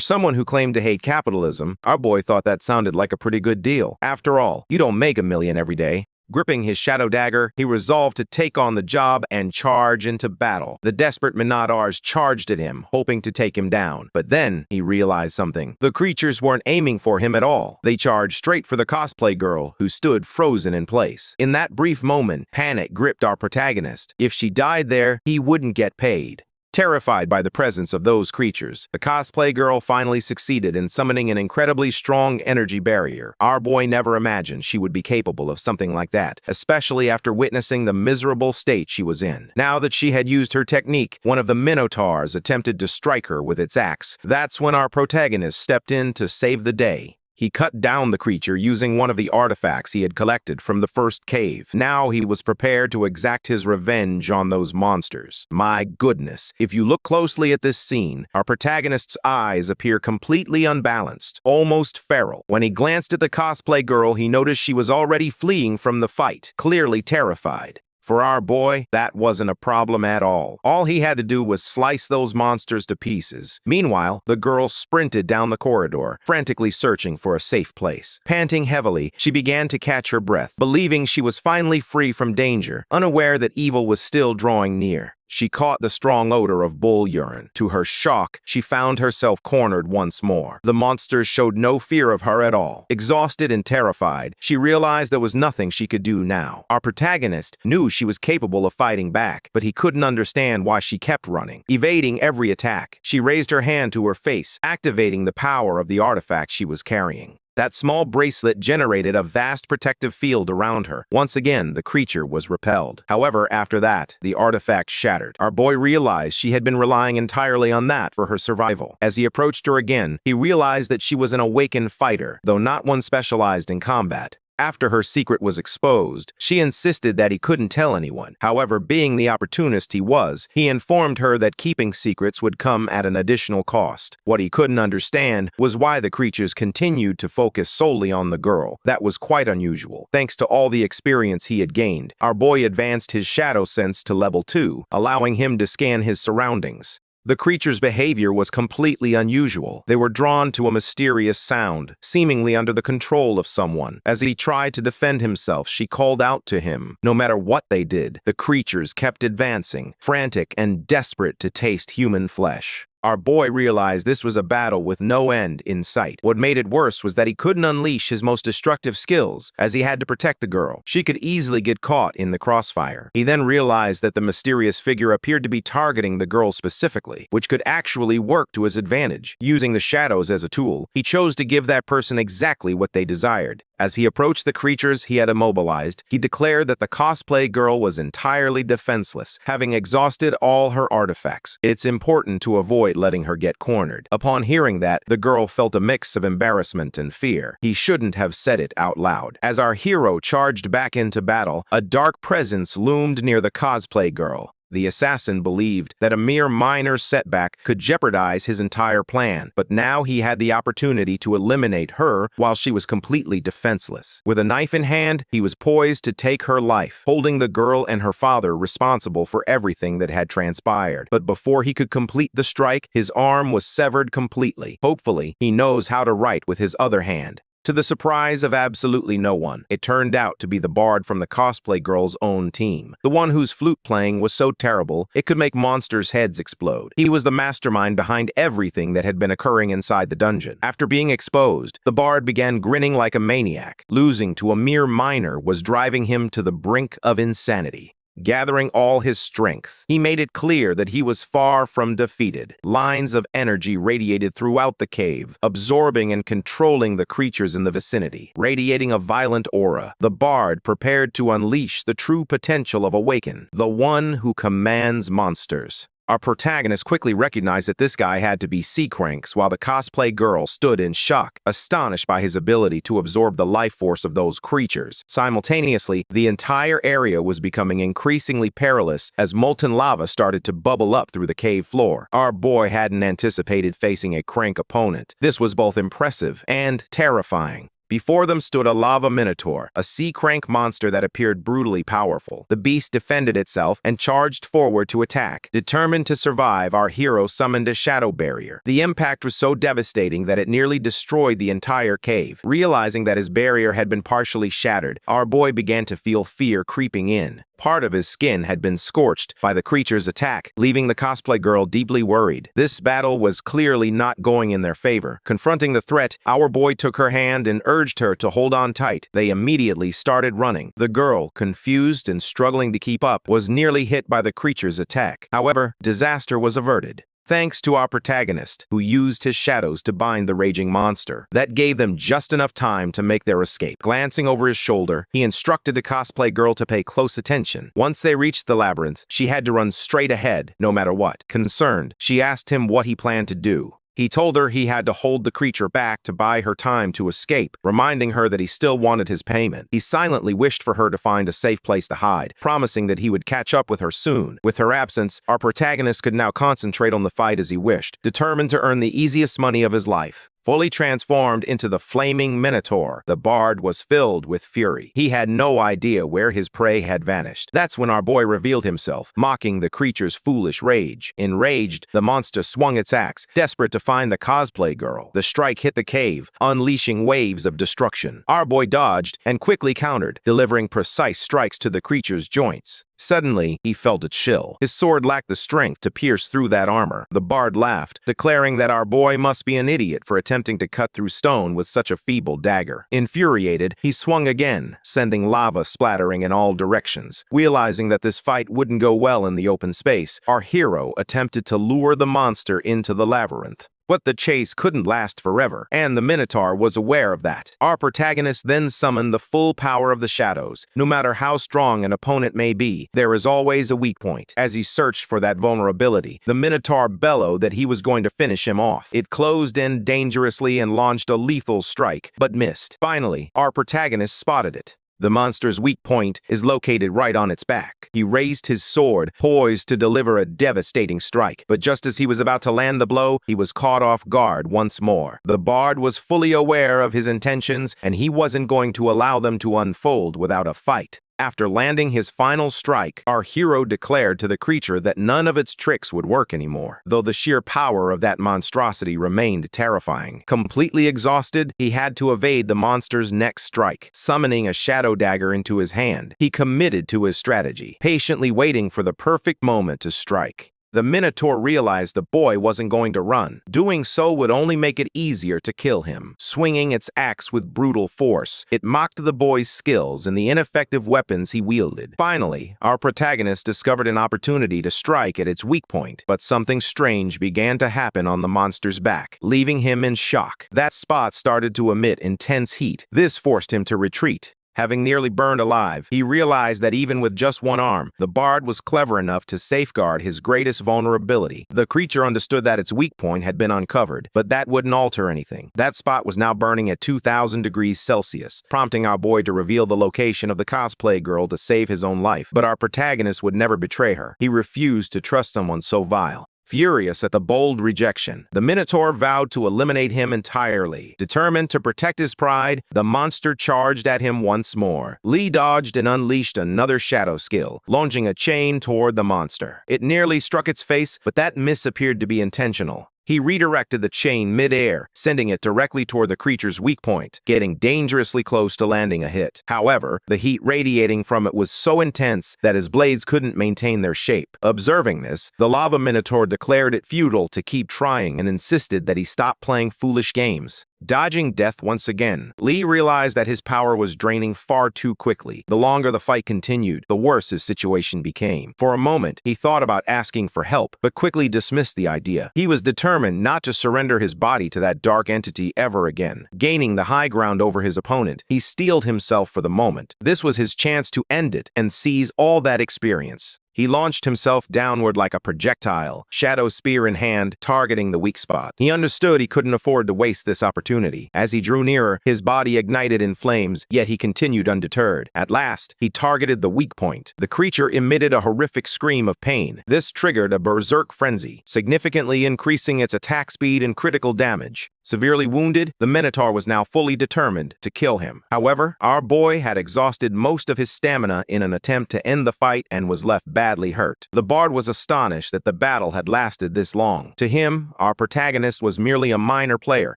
someone who claimed to hate capitalism, our boy thought that sounded like a pretty good deal. After all, you don't make 1 million every day. Gripping his shadow dagger, he resolved to take on the job and charge into battle. The desperate Minotaurs charged at him, hoping to take him down. But then he realized something. The creatures weren't aiming for him at all. They charged straight for the cosplay girl, who stood frozen in place. In that brief moment, panic gripped our protagonist. If she died there, he wouldn't get paid. Terrified by the presence of those creatures, the cosplay girl finally succeeded in summoning an incredibly strong energy barrier. Our boy never imagined she would be capable of something like that, especially after witnessing the miserable state she was in. Now that she had used her technique, one of the Minotaurs attempted to strike her with its axe. That's when our protagonist stepped in to save the day. He cut down the creature using one of the artifacts he had collected from the first cave. Now he was prepared to exact his revenge on those monsters. My goodness, if you look closely at this scene, our protagonist's eyes appear completely unbalanced, almost feral. When he glanced at the cosplay girl, he noticed she was already fleeing from the fight, clearly terrified. For our boy, that wasn't a problem at all. All he had to do was slice those monsters to pieces. Meanwhile, the girl sprinted down the corridor, frantically searching for a safe place. Panting heavily, she began to catch her breath, believing she was finally free from danger, unaware that evil was still drawing near. She caught the strong odor of bull urine. To her shock, she found herself cornered once more. The monsters showed no fear of her at all. Exhausted and terrified, she realized there was nothing she could do now. Our protagonist knew she was capable of fighting back, but he couldn't understand why she kept running, evading every attack. She raised her hand to her face, activating the power of the artifact she was carrying. That small bracelet generated a vast protective field around her. Once again, the creature was repelled. However, after that, the artifact shattered. Our boy realized she had been relying entirely on that for her survival. As he approached her again, he realized that she was an awakened fighter, though not one specialized in combat. After her secret was exposed, she insisted that he couldn't tell anyone. However, being the opportunist he was, he informed her that keeping secrets would come at an additional cost. What he couldn't understand was why the creatures continued to focus solely on the girl. That was quite unusual. Thanks to all the experience he had gained, our boy advanced his shadow sense to level 2, allowing him to scan his surroundings. The creature's behavior was completely unusual. They were drawn to a mysterious sound, seemingly under the control of someone. As he tried to defend himself, she called out to him. No matter what they did, the creatures kept advancing, frantic and desperate to taste human flesh. Our boy realized this was a battle with no end in sight. What made it worse was that he couldn't unleash his most destructive skills, as he had to protect the girl. She could easily get caught in the crossfire. He then realized that the mysterious figure appeared to be targeting the girl specifically, which could actually work to his advantage. Using the shadows as a tool, he chose to give that person exactly what they desired. As he approached the creatures he had immobilized, he declared that the cosplay girl was entirely defenseless, having exhausted all her artifacts. It's important to avoid letting her get cornered. Upon hearing that, the girl felt a mix of embarrassment and fear. He shouldn't have said it out loud. As our hero charged back into battle, a dark presence loomed near the cosplay girl. The assassin believed that a mere minor setback could jeopardize his entire plan, but now he had the opportunity to eliminate her while she was completely defenseless. With a knife in hand, he was poised to take her life, holding the girl and her father responsible for everything that had transpired. But before he could complete the strike, his arm was severed completely. Hopefully, he knows how to write with his other hand. To the surprise of absolutely no one, it turned out to be the bard from the cosplay girl's own team, the one whose flute playing was so terrible it could make monsters' heads explode. He was the mastermind behind everything that had been occurring inside the dungeon. After being exposed, the bard began grinning like a maniac. Losing to a mere minor was driving him to the brink of insanity. Gathering all his strength, he made it clear that he was far from defeated. Lines of energy radiated throughout the cave, absorbing and controlling the creatures in the vicinity. Radiating a violent aura, the bard prepared to unleash the true potential of Awaken, the one who commands monsters. Our protagonist quickly recognized that this guy had to be Seacranks, while the cosplay girl stood in shock, astonished by his ability to absorb the life force of those creatures. Simultaneously, the entire area was becoming increasingly perilous as molten lava started to bubble up through the cave floor. Our boy hadn't anticipated facing a crank opponent. This was both impressive and terrifying. Before them stood a lava minotaur, a sea-crank monster that appeared brutally powerful. The beast defended itself and charged forward to attack. Determined to survive, our hero summoned a shadow barrier. The impact was so devastating that it nearly destroyed the entire cave. Realizing that his barrier had been partially shattered, our boy began to feel fear creeping in. Part of his skin had been scorched by the creature's attack, leaving the cosplay girl deeply worried. This battle was clearly not going in their favor. Confronting the threat, our boy took her hand and urged her to hold on tight. They immediately started running. The girl, confused and struggling to keep up, was nearly hit by the creature's attack. However, disaster was averted, thanks to our protagonist, who used his shadows to bind the raging monster. That gave them just enough time to make their escape. Glancing over his shoulder, he instructed the cosplay girl to pay close attention. Once they reached the labyrinth, she had to run straight ahead, no matter what. Concerned, she asked him what he planned to do. He told her he had to hold the creature back to buy her time to escape, reminding her that he still wanted his payment. He silently wished for her to find a safe place to hide, promising that he would catch up with her soon. With her absence, our protagonist could now concentrate on the fight as he wished, determined to earn the easiest money of his life. Fully transformed into the flaming minotaur, the bard was filled with fury. He had no idea where his prey had vanished. That's when our boy revealed himself, mocking the creature's foolish rage. Enraged, the monster swung its axe, desperate to find the cosplay girl. The strike hit the cave, unleashing waves of destruction. Our boy dodged and quickly countered, delivering precise strikes to the creature's joints. Suddenly, he felt a chill. His sword lacked the strength to pierce through that armor. The bard laughed, declaring that our boy must be an idiot for attempting to cut through stone with such a feeble dagger. Infuriated, he swung again, sending lava splattering in all directions. Realizing that this fight wouldn't go well in the open space, our hero attempted to lure the monster into the labyrinth. But the chase couldn't last forever, and the Minotaur was aware of that. Our protagonist then summoned the full power of the shadows. No matter how strong an opponent may be, there is always a weak point. As he searched for that vulnerability, the Minotaur bellowed that he was going to finish him off. It closed in dangerously and launched a lethal strike, but missed. Finally, our protagonist spotted it. The monster's weak point is located right on its back. He raised his sword, poised to deliver a devastating strike. But just as he was about to land the blow, he was caught off guard once more. The bard was fully aware of his intentions, and he wasn't going to allow them to unfold without a fight. After landing his final strike, our hero declared to the creature that none of its tricks would work anymore, though the sheer power of that monstrosity remained terrifying. Completely exhausted, he had to evade the monster's next strike. Summoning a shadow dagger into his hand, he committed to his strategy, patiently waiting for the perfect moment to strike. The Minotaur realized the boy wasn't going to run. Doing so would only make it easier to kill him. Swinging its axe with brutal force, it mocked the boy's skills and the ineffective weapons he wielded. Finally, our protagonist discovered an opportunity to strike at its weak point, but something strange began to happen on the monster's back, leaving him in shock. That spot started to emit intense heat. This forced him to retreat. Having nearly burned alive, he realized that even with just one arm, the bard was clever enough to safeguard his greatest vulnerability. The creature understood that its weak point had been uncovered, but that wouldn't alter anything. That spot was now burning at 2,000 degrees Celsius, prompting our boy to reveal the location of the cosplay girl to save his own life. But our protagonist would never betray her. He refused to trust someone so vile. Furious at the bold rejection, the Minotaur vowed to eliminate him entirely. Determined to protect his pride, the monster charged at him once more. Lee dodged and unleashed another shadow skill, launching a chain toward the monster. It nearly struck its face, but that miss appeared to be intentional. He redirected the chain mid-air, sending it directly toward the creature's weak point, getting dangerously close to landing a hit. However, the heat radiating from it was so intense that his blades couldn't maintain their shape. Observing this, the lava minotaur declared it futile to keep trying and insisted that he stop playing foolish games. Dodging death once again, Lee realized that his power was draining far too quickly. The longer the fight continued, the worse his situation became. For a moment, he thought about asking for help, but quickly dismissed the idea. He was determined not to surrender his body to that dark entity ever again. Gaining the high ground over his opponent, he steeled himself for the moment. This was his chance to end it and seize all that experience. He launched himself downward like a projectile, shadow spear in hand, targeting the weak spot. He understood he couldn't afford to waste this opportunity. As he drew nearer, his body ignited in flames, yet he continued undeterred. At last, he targeted the weak point. The creature emitted a horrific scream of pain. This triggered a berserk frenzy, significantly increasing its attack speed and critical damage. Severely wounded, the Minotaur was now fully determined to kill him. However, our boy had exhausted most of his stamina in an attempt to end the fight and was left badly hurt. The bard was astonished that the battle had lasted this long. To him, our protagonist was merely a minor player.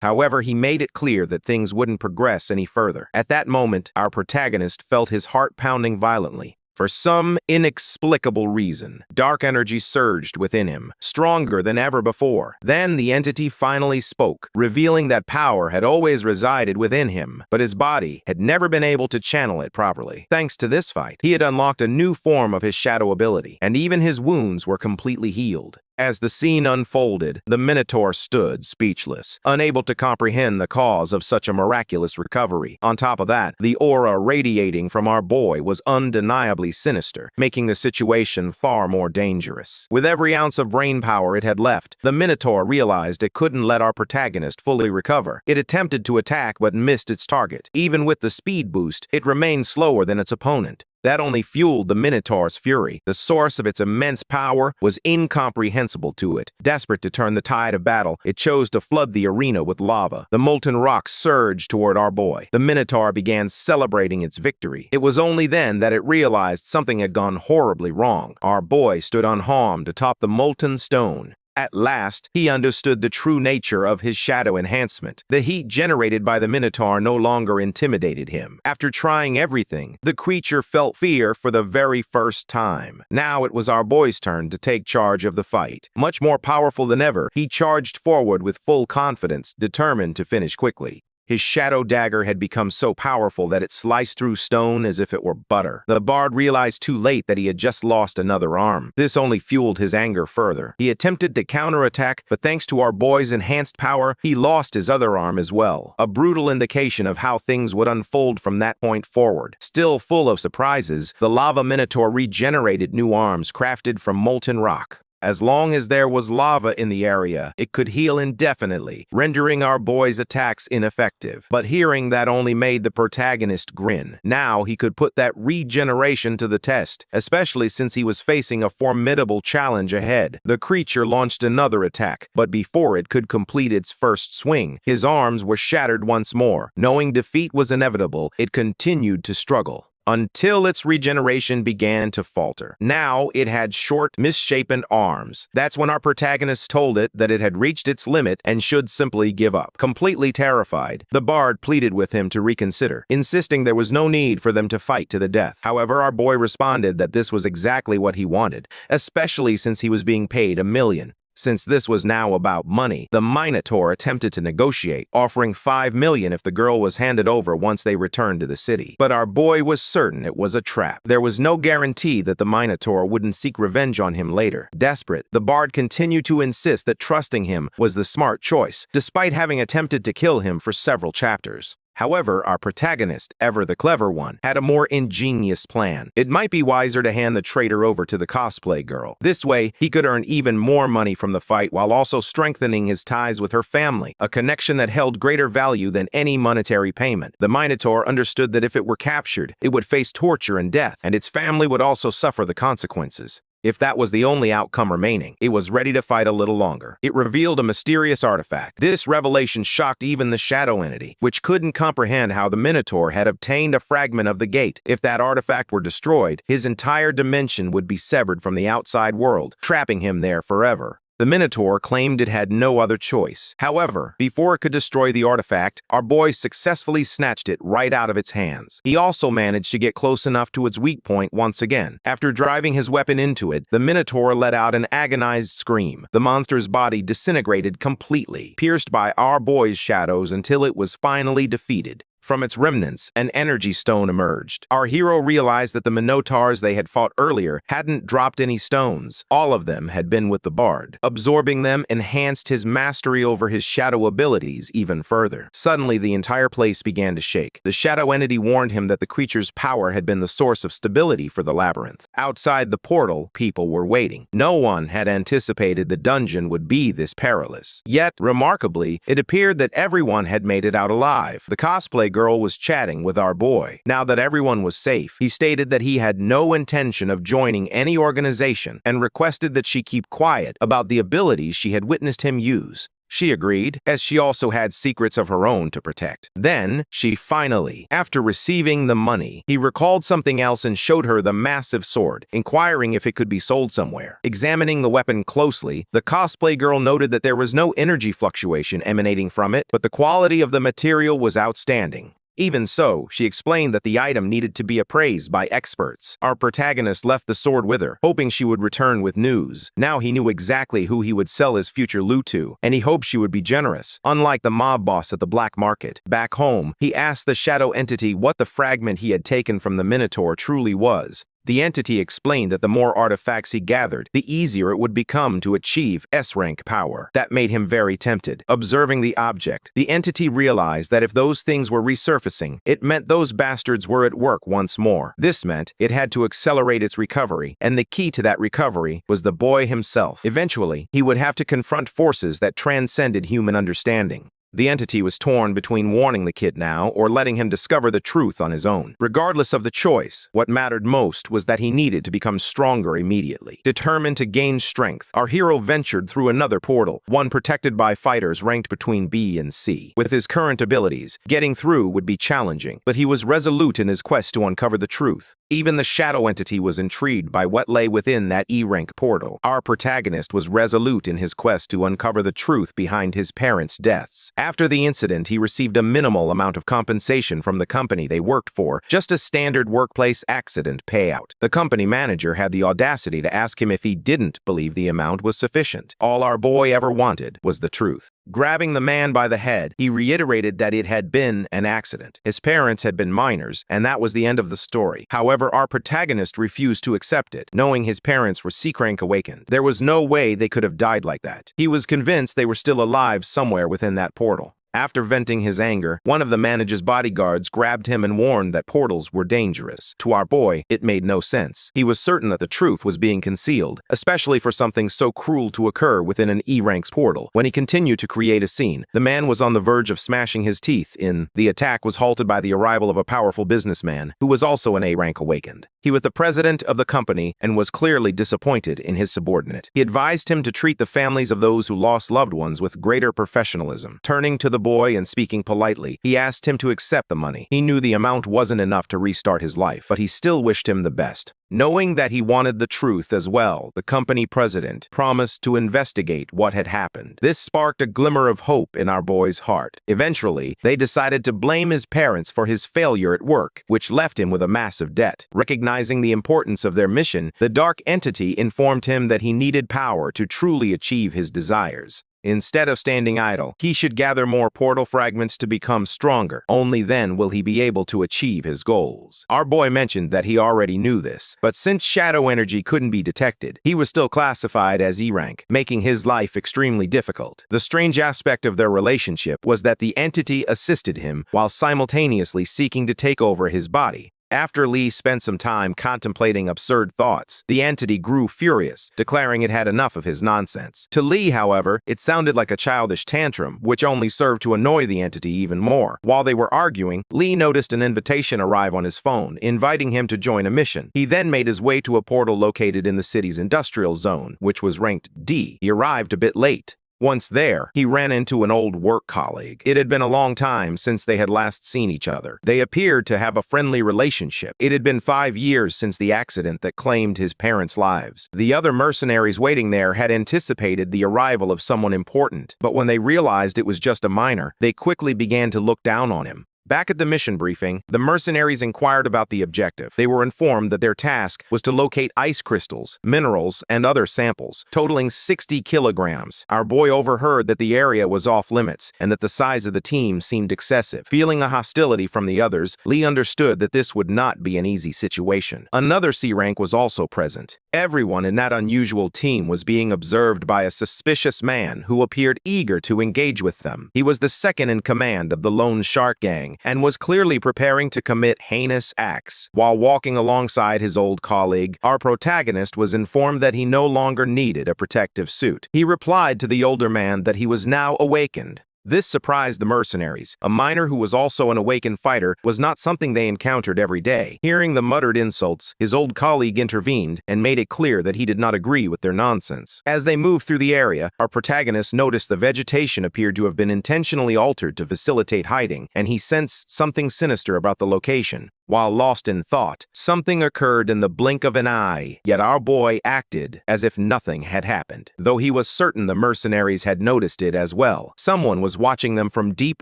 However, he made it clear that things wouldn't progress any further. At that moment, our protagonist felt his heart pounding violently. For some inexplicable reason, dark energy surged within him, stronger than ever before. Then the entity finally spoke, revealing that power had always resided within him, but his body had never been able to channel it properly. Thanks to this fight, he had unlocked a new form of his shadow ability, and even his wounds were completely healed. As the scene unfolded, the Minotaur stood speechless, unable to comprehend the cause of such a miraculous recovery. On top of that, the aura radiating from our boy was undeniably sinister, making the situation far more dangerous. With every ounce of brain power it had left, the Minotaur realized it couldn't let our protagonist fully recover. It attempted to attack but missed its target. Even with the speed boost, it remained slower than its opponent. That only fueled the Minotaur's fury. The source of its immense power was incomprehensible to it. Desperate to turn the tide of battle, it chose to flood the arena with lava. The molten rock surged toward our boy. The Minotaur began celebrating its victory. It was only then that it realized something had gone horribly wrong. Our boy stood unharmed atop the molten stone. At last, he understood the true nature of his shadow enhancement. The heat generated by the Minotaur no longer intimidated him. After trying everything, the creature felt fear for the very first time. Now it was our boy's turn to take charge of the fight. Much more powerful than ever, he charged forward with full confidence, determined to finish quickly. His shadow dagger had become so powerful that it sliced through stone as if it were butter. The bard realized too late that he had just lost another arm. This only fueled his anger further. He attempted to counterattack, but thanks to our boy's enhanced power, he lost his other arm as well. A brutal indication of how things would unfold from that point forward. Still full of surprises, the lava minotaur regenerated new arms crafted from molten rock. As long as there was lava in the area, it could heal indefinitely, rendering our boy's attacks ineffective. But hearing that only made the protagonist grin. Now he could put that regeneration to the test, especially since he was facing a formidable challenge ahead. The creature launched another attack, but before it could complete its first swing, his arms were shattered once more. Knowing defeat was inevitable, it continued to struggle. until its regeneration began to falter. Now it had short, misshapen arms. That's when our protagonist told it that it had reached its limit and should simply give up. Completely terrified, the bard pleaded with him to reconsider, insisting there was no need for them to fight to the death. However, our boy responded that this was exactly what he wanted, especially since he was being paid $1 million. Since this was now about money, the Minotaur attempted to negotiate, offering $5 million if the girl was handed over once they returned to the city. But our boy was certain it was a trap. There was no guarantee that the Minotaur wouldn't seek revenge on him later. Desperate, the bard continued to insist that trusting him was the smart choice, despite having attempted to kill him for several chapters. However, our protagonist, ever the clever one, had a more ingenious plan. It might be wiser to hand the traitor over to the cosplay girl. This way, he could earn even more money from the fight while also strengthening his ties with her family, a connection that held greater value than any monetary payment. The Minotaur understood that if it were captured, it would face torture and death, and its family would also suffer the consequences. If that was the only outcome remaining, it was ready to fight a little longer. It revealed a mysterious artifact. This revelation shocked even the shadow entity, which couldn't comprehend how the Minotaur had obtained a fragment of the gate. If that artifact were destroyed, his entire dimension would be severed from the outside world, trapping him there forever. The Minotaur claimed it had no other choice. However, before it could destroy the artifact, our boy successfully snatched it right out of its hands. He also managed to get close enough to its weak point once again. After driving his weapon into it, the Minotaur let out an agonized scream. The monster's body disintegrated completely, pierced by our boy's shadows until it was finally defeated. From its remnants, an energy stone emerged. Our hero realized that the Minotaurs they had fought earlier hadn't dropped any stones. All of them had been with the bard. Absorbing them enhanced his mastery over his shadow abilities even further. Suddenly, the entire place began to shake. The shadow entity warned him that the creature's power had been the source of stability for the labyrinth. Outside the portal, people were waiting. No one had anticipated the dungeon would be this perilous. Yet, remarkably, it appeared that everyone had made it out alive. The cosplay girl was chatting with our boy. Now that everyone was safe, he stated that he had no intention of joining any organization and requested that she keep quiet about the abilities she had witnessed him use. She agreed, as she also had secrets of her own to protect. Then, she finally, after receiving the money, he recalled something else and showed her the massive sword, inquiring if it could be sold somewhere. Examining the weapon closely, the cosplay girl noted that there was no energy fluctuation emanating from it, but the quality of the material was outstanding. Even so, she explained that the item needed to be appraised by experts. Our protagonist left the sword with her, hoping she would return with news. Now he knew exactly who he would sell his future loot to, and he hoped she would be generous. Unlike the mob boss at the black market, back home, he asked the shadow entity what the fragment he had taken from the Minotaur truly was. The entity explained that the more artifacts he gathered, the easier it would become to achieve S-rank power. That made him very tempted. Observing the object, the entity realized that if those things were resurfacing, it meant those bastards were at work once more. This meant it had to accelerate its recovery, and the key to that recovery was the boy himself. Eventually, he would have to confront forces that transcended human understanding. The entity was torn between warning the kid now or letting him discover the truth on his own. Regardless of the choice, what mattered most was that he needed to become stronger immediately. Determined to gain strength, our hero ventured through another portal, one protected by fighters ranked between B and C. With his current abilities, getting through would be challenging, but he was resolute in his quest to uncover the truth. Even the shadow entity was intrigued by what lay within that E-rank portal. Our protagonist was resolute in his quest to uncover the truth behind his parents' deaths. After the incident, he received a minimal amount of compensation from the company they worked for, just a standard workplace accident payout. The company manager had the audacity to ask him if he didn't believe the amount was sufficient. All our boy ever wanted was the truth. Grabbing the man by the head, he reiterated that it had been an accident. His parents had been minors, and that was the end of the story. However, our protagonist refused to accept it, knowing his parents were C-rank awakened. There was no way they could have died like that. He was convinced they were still alive somewhere within that portal. After venting his anger, one of the manager's bodyguards grabbed him and warned that portals were dangerous. To our boy, it made no sense. He was certain that the truth was being concealed, especially for something so cruel to occur within an E-rank's portal. When he continued to create a scene, the man was on the verge of smashing his teeth in. The attack was halted by the arrival of a powerful businessman, who was also an A-rank awakened. He was the president of the company and was clearly disappointed in his subordinate. He advised him to treat the families of those who lost loved ones with greater professionalism. Turning to the boy and speaking politely, he asked him to accept the money. He knew the amount wasn't enough to restart his life, but he still wished him the best. Knowing that he wanted the truth as well, the company president promised to investigate what had happened. This sparked a glimmer of hope in our boy's heart. Eventually, they decided to blame his parents for his failure at work, which left him with a massive debt. Recognizing the importance of their mission, the dark entity informed him that he needed power to truly achieve his desires. Instead of standing idle, he should gather more portal fragments to become stronger. Only then will he be able to achieve his goals. Our boy mentioned that he already knew this, but since shadow energy couldn't be detected, he was still classified as E rank, making his life extremely difficult. The strange aspect of their relationship was that the entity assisted him while simultaneously seeking to take over his body. After Lee spent some time contemplating absurd thoughts, the entity grew furious, declaring it had enough of his nonsense. To Lee, however, it sounded like a childish tantrum, which only served to annoy the entity even more. While they were arguing, Lee noticed an invitation arrive on his phone, inviting him to join a mission. He then made his way to a portal located in the city's industrial zone, which was ranked D. He arrived a bit late. Once there, he ran into an old work colleague. It had been a long time since they had last seen each other. They appeared to have a friendly relationship. It had been 5 years since the accident that claimed his parents' lives. The other mercenaries waiting there had anticipated the arrival of someone important, but when they realized it was just a miner, they quickly began to look down on him. Back at the mission briefing, the mercenaries inquired about the objective. They were informed that their task was to locate ice crystals, minerals, and other samples, totaling 60 kilograms. Our boy overheard that the area was off limits and that the size of the team seemed excessive. Feeling the hostility from the others, Lee understood that this would not be an easy situation. Another C rank was also present. Everyone in that unusual team was being observed by a suspicious man who appeared eager to engage with them. He was the second in command of the Lone Shark Gang and was clearly preparing to commit heinous acts. While walking alongside his old colleague, our protagonist was informed that he no longer needed a protective suit. He replied to the older man that he was now awakened. This surprised the mercenaries. A miner who was also an awakened fighter was not something they encountered every day. Hearing the muttered insults, his old colleague intervened and made it clear that he did not agree with their nonsense. As they moved through the area, our protagonist noticed the vegetation appeared to have been intentionally altered to facilitate hiding, and he sensed something sinister about the location. While lost in thought, something occurred in the blink of an eye, yet our boy acted as if nothing had happened. Though he was certain the mercenaries had noticed it as well, someone was watching them from deep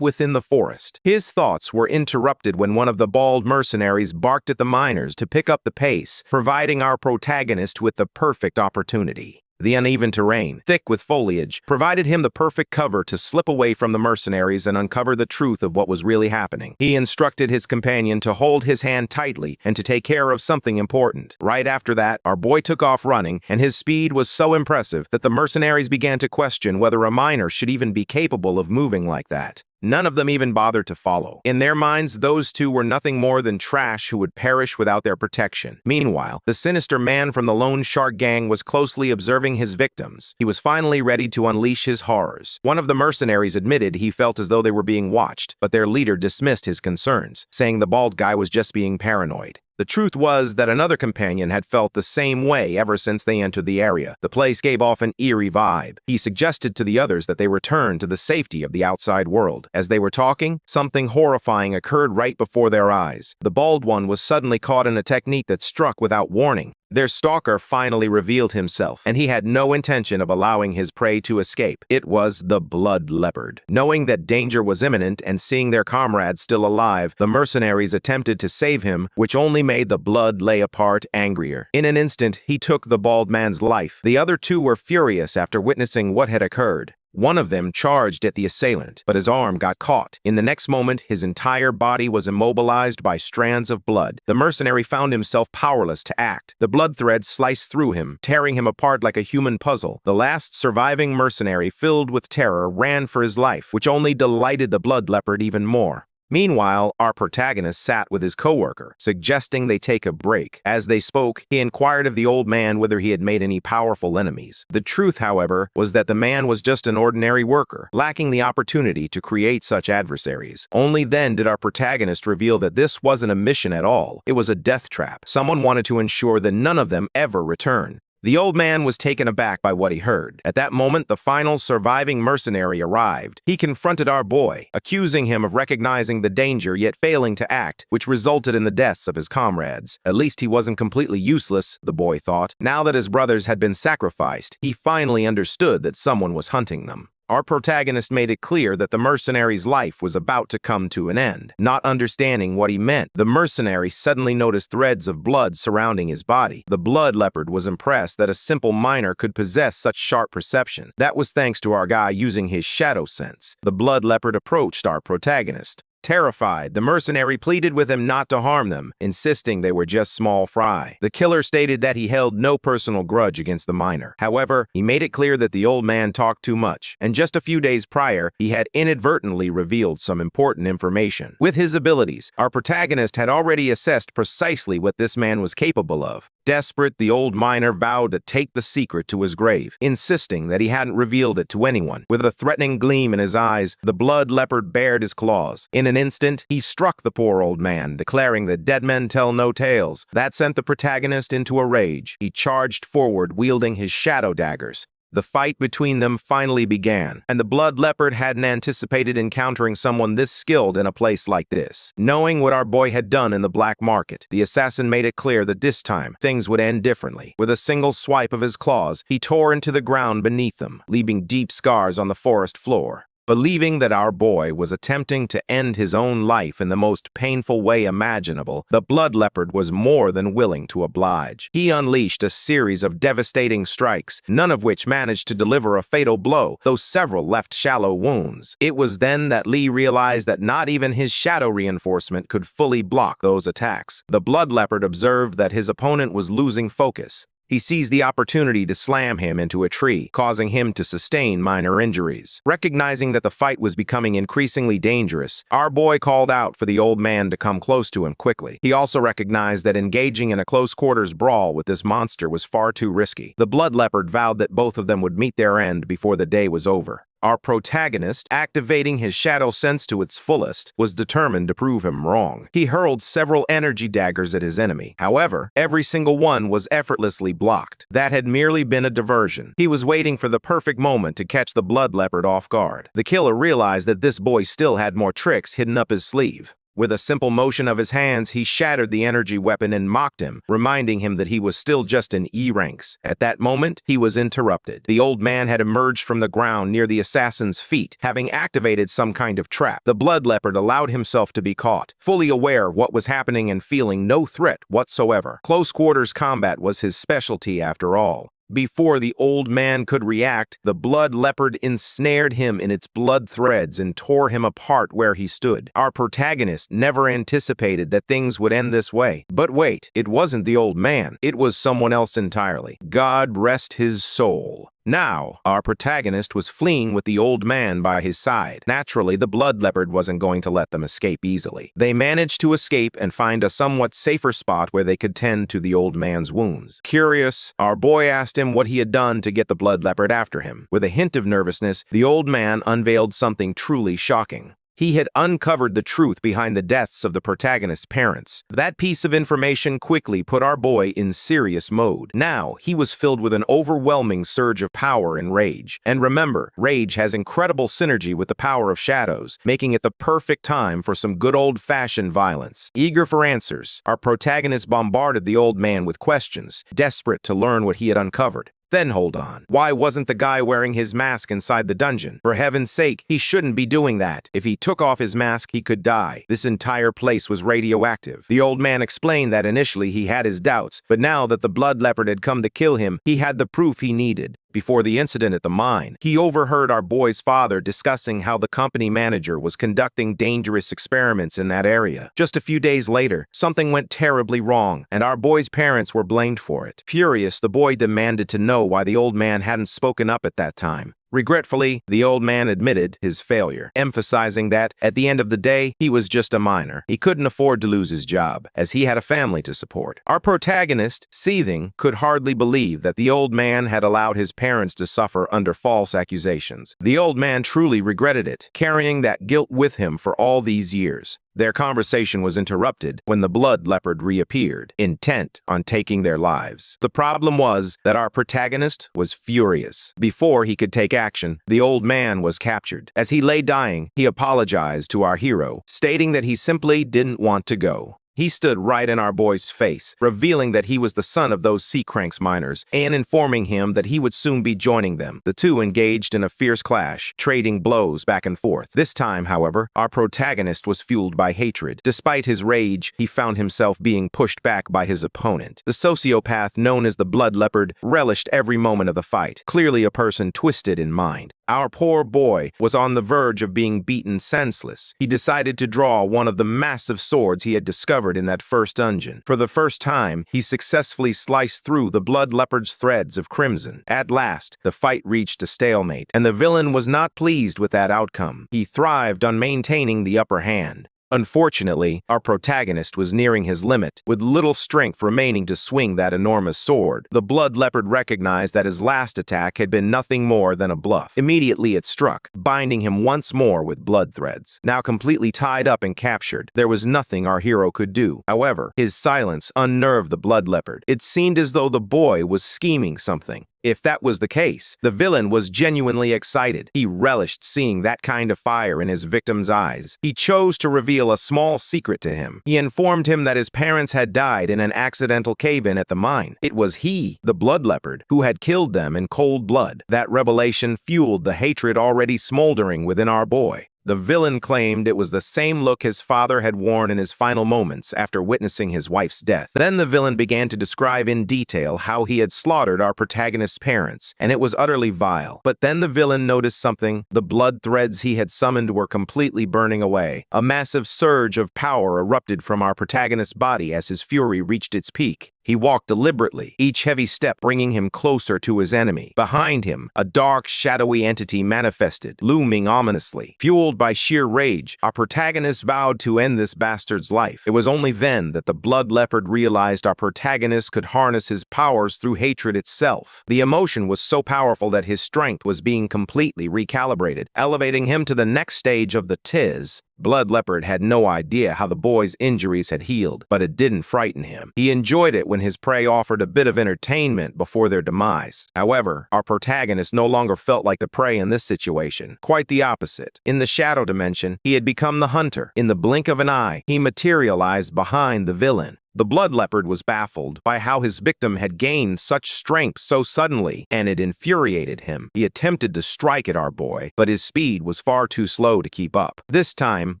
within the forest. His thoughts were interrupted when one of the bald mercenaries barked at the miners to pick up the pace, providing our protagonist with the perfect opportunity. The uneven terrain, thick with foliage, provided him the perfect cover to slip away from the mercenaries and uncover the truth of what was really happening. He instructed his companion to hold his hand tightly and to take care of something important. Right after that, our boy took off running, and his speed was so impressive that the mercenaries began to question whether a miner should even be capable of moving like that. None of them even bothered to follow. In their minds, those two were nothing more than trash who would perish without their protection. Meanwhile, the sinister man from the Lone Shark Gang was closely observing his victims. He was finally ready to unleash his horrors. One of the mercenaries admitted he felt as though they were being watched, but their leader dismissed his concerns, saying the bald guy was just being paranoid. The truth was that another companion had felt the same way ever since they entered the area. The place gave off an eerie vibe. He suggested to the others that they return to the safety of the outside world. As they were talking, something horrifying occurred right before their eyes. The bald one was suddenly caught in a technique that struck without warning. Their stalker finally revealed himself, and he had no intention of allowing his prey to escape. It was the blood leopard. Knowing that danger was imminent and seeing their comrade still alive, the mercenaries attempted to save him, which only made the blood lay apart angrier. In an instant, he took the bald man's life. The other two were furious after witnessing what had occurred. One of them charged at the assailant, but his arm got caught. In the next moment, his entire body was immobilized by strands of blood. The mercenary found himself powerless to act. The blood threads sliced through him, tearing him apart like a human puzzle. The last surviving mercenary, filled with terror, ran for his life, which only delighted the blood leopard even more. Meanwhile, our protagonist sat with his coworker, suggesting they take a break. As they spoke, he inquired of the old man whether he had made any powerful enemies. The truth, however, was that the man was just an ordinary worker, lacking the opportunity to create such adversaries. Only then did our protagonist reveal that this wasn't a mission at all. It was a death trap. Someone wanted to ensure that none of them ever return. The old man was taken aback by what he heard. At that moment, the final surviving mercenary arrived. He confronted our boy, accusing him of recognizing the danger yet failing to act, which resulted in the deaths of his comrades. At least he wasn't completely useless, the boy thought. Now that his brothers had been sacrificed, he finally understood that someone was hunting them. Our protagonist made it clear that the mercenary's life was about to come to an end. Not understanding what he meant, the mercenary suddenly noticed threads of blood surrounding his body. The blood leopard was impressed that a simple miner could possess such sharp perception. That was thanks to our guy using his shadow sense. The blood leopard approached our protagonist. Terrified, the mercenary pleaded with him not to harm them, insisting they were just small fry. The killer stated that he held no personal grudge against the miner. However, he made it clear that the old man talked too much, and just a few days prior, he had inadvertently revealed some important information. With his abilities, our protagonist had already assessed precisely what this man was capable of. Desperate, the old miner vowed to take the secret to his grave, insisting that he hadn't revealed it to anyone. With a threatening gleam in his eyes, the blood leopard bared his claws. In an instant, he struck the poor old man, declaring that dead men tell no tales. That sent the protagonist into a rage. He charged forward, wielding his shadow daggers. The fight between them finally began, and the blood leopard hadn't anticipated encountering someone this skilled in a place like this. Knowing what our boy had done in the black market, the assassin made it clear that this time, things would end differently. With a single swipe of his claws, he tore into the ground beneath them, leaving deep scars on the forest floor. Believing that our boy was attempting to end his own life in the most painful way imaginable, the blood leopard was more than willing to oblige. He unleashed a series of devastating strikes, none of which managed to deliver a fatal blow, though several left shallow wounds. It was then that Lee realized that not even his shadow reinforcement could fully block those attacks. The blood leopard observed that his opponent was losing focus. He seized the opportunity to slam him into a tree, causing him to sustain minor injuries. Recognizing that the fight was becoming increasingly dangerous, our boy called out for the old man to come close to him quickly. He also recognized that engaging in a close-quarters brawl with this monster was far too risky. The blood leopard vowed that both of them would meet their end before the day was over. Our protagonist, activating his shadow sense to its fullest, was determined to prove him wrong. He hurled several energy daggers at his enemy. However, every single one was effortlessly blocked. That had merely been a diversion. He was waiting for the perfect moment to catch the blood leopard off guard. The killer realized that this boy still had more tricks hidden up his sleeve. With a simple motion of his hands, he shattered the energy weapon and mocked him, reminding him that he was still just in E ranks. At that moment, he was interrupted. The old man had emerged from the ground near the assassin's feet, having activated some kind of trap. The blood leopard allowed himself to be caught, fully aware of what was happening and feeling no threat whatsoever. Close-quarters combat was his specialty after all. Before the old man could react, the blood leopard ensnared him in its blood threads and tore him apart where he stood. Our protagonist never anticipated that things would end this way. But wait, it wasn't the old man. It was someone else entirely. God rest his soul. Now, our protagonist was fleeing with the old man by his side. Naturally, the blood leopard wasn't going to let them escape easily. They managed to escape and find a somewhat safer spot where they could tend to the old man's wounds. Curious, our boy asked him what he had done to get the blood leopard after him. With a hint of nervousness, the old man unveiled something truly shocking. He had uncovered the truth behind the deaths of the protagonist's parents. That piece of information quickly put our boy in serious mode. Now, he was filled with an overwhelming surge of power and rage. And remember, rage has incredible synergy with the power of shadows, making it the perfect time for some good old-fashioned violence. Eager for answers, our protagonist bombarded the old man with questions, desperate to learn what he had uncovered. Then hold on. Why wasn't the guy wearing his mask inside the dungeon? For heaven's sake, he shouldn't be doing that. If he took off his mask, he could die. This entire place was radioactive. The old man explained that initially he had his doubts, but now that the blood leopard had come to kill him, he had the proof he needed. Before the incident at the mine, he overheard our boy's father discussing how the company manager was conducting dangerous experiments in that area. Just a few days later, something went terribly wrong, and our boy's parents were blamed for it. Furious, the boy demanded to know why the old man hadn't spoken up at that time. Regretfully, the old man admitted his failure, emphasizing that, at the end of the day, he was just a miner. He couldn't afford to lose his job, as he had a family to support. Our protagonist, seething, could hardly believe that the old man had allowed his parents to suffer under false accusations. The old man truly regretted it, carrying that guilt with him for all these years. Their conversation was interrupted when the blood leopard reappeared, intent on taking their lives. The problem was that our protagonist was furious. Before he could take action, the old man was captured. As he lay dying, he apologized to our hero, stating that he simply didn't want to go. He stood right in our boy's face, revealing that he was the son of those Sea Cranks miners, and informing him that he would soon be joining them. The two engaged in a fierce clash, trading blows back and forth. This time, however, our protagonist was fueled by hatred. Despite his rage, he found himself being pushed back by his opponent. The sociopath known as the Blood Leopard relished every moment of the fight, clearly a person twisted in mind. Our poor boy was on the verge of being beaten senseless. He decided to draw one of the massive swords he had discovered in that first dungeon. For the first time, he successfully sliced through the blood leopard's threads of crimson. At last, the fight reached a stalemate, and the villain was not pleased with that outcome. He thrived on maintaining the upper hand. Unfortunately, our protagonist was nearing his limit, with little strength remaining to swing that enormous sword. The blood leopard recognized that his last attack had been nothing more than a bluff. Immediately it struck, binding him once more with blood threads. Now completely tied up and captured, there was nothing our hero could do. However, his silence unnerved the blood leopard. It seemed as though the boy was scheming something. If that was the case, the villain was genuinely excited. He relished seeing that kind of fire in his victim's eyes. He chose to reveal a small secret to him. He informed him that his parents had died in an accidental cave-in at the mine. It was he, the blood leopard, who had killed them in cold blood. That revelation fueled the hatred already smoldering within our boy. The villain claimed it was the same look his father had worn in his final moments after witnessing his wife's death. Then the villain began to describe in detail how he had slaughtered our protagonist's parents, and it was utterly vile. But then the villain noticed something. The blood threads he had summoned were completely burning away. A massive surge of power erupted from our protagonist's body as his fury reached its peak. He walked deliberately, each heavy step bringing him closer to his enemy. Behind him, a dark, shadowy entity manifested, looming ominously. Fueled by sheer rage, our protagonist vowed to end this bastard's life. It was only then that the blood leopard realized our protagonist could harness his powers through hatred itself. The emotion was so powerful that his strength was being completely recalibrated, elevating him to the next stage of the Tiz. Blood Leopard had no idea how the boy's injuries had healed, but it didn't frighten him. He enjoyed it when his prey offered a bit of entertainment before their demise. However, our protagonist no longer felt like the prey in this situation. Quite the opposite. In the shadow dimension, he had become the hunter. In the blink of an eye, he materialized behind the villain. The blood leopard was baffled by how his victim had gained such strength so suddenly, and it infuriated him. He attempted to strike at our boy, but his speed was far too slow to keep up. This time,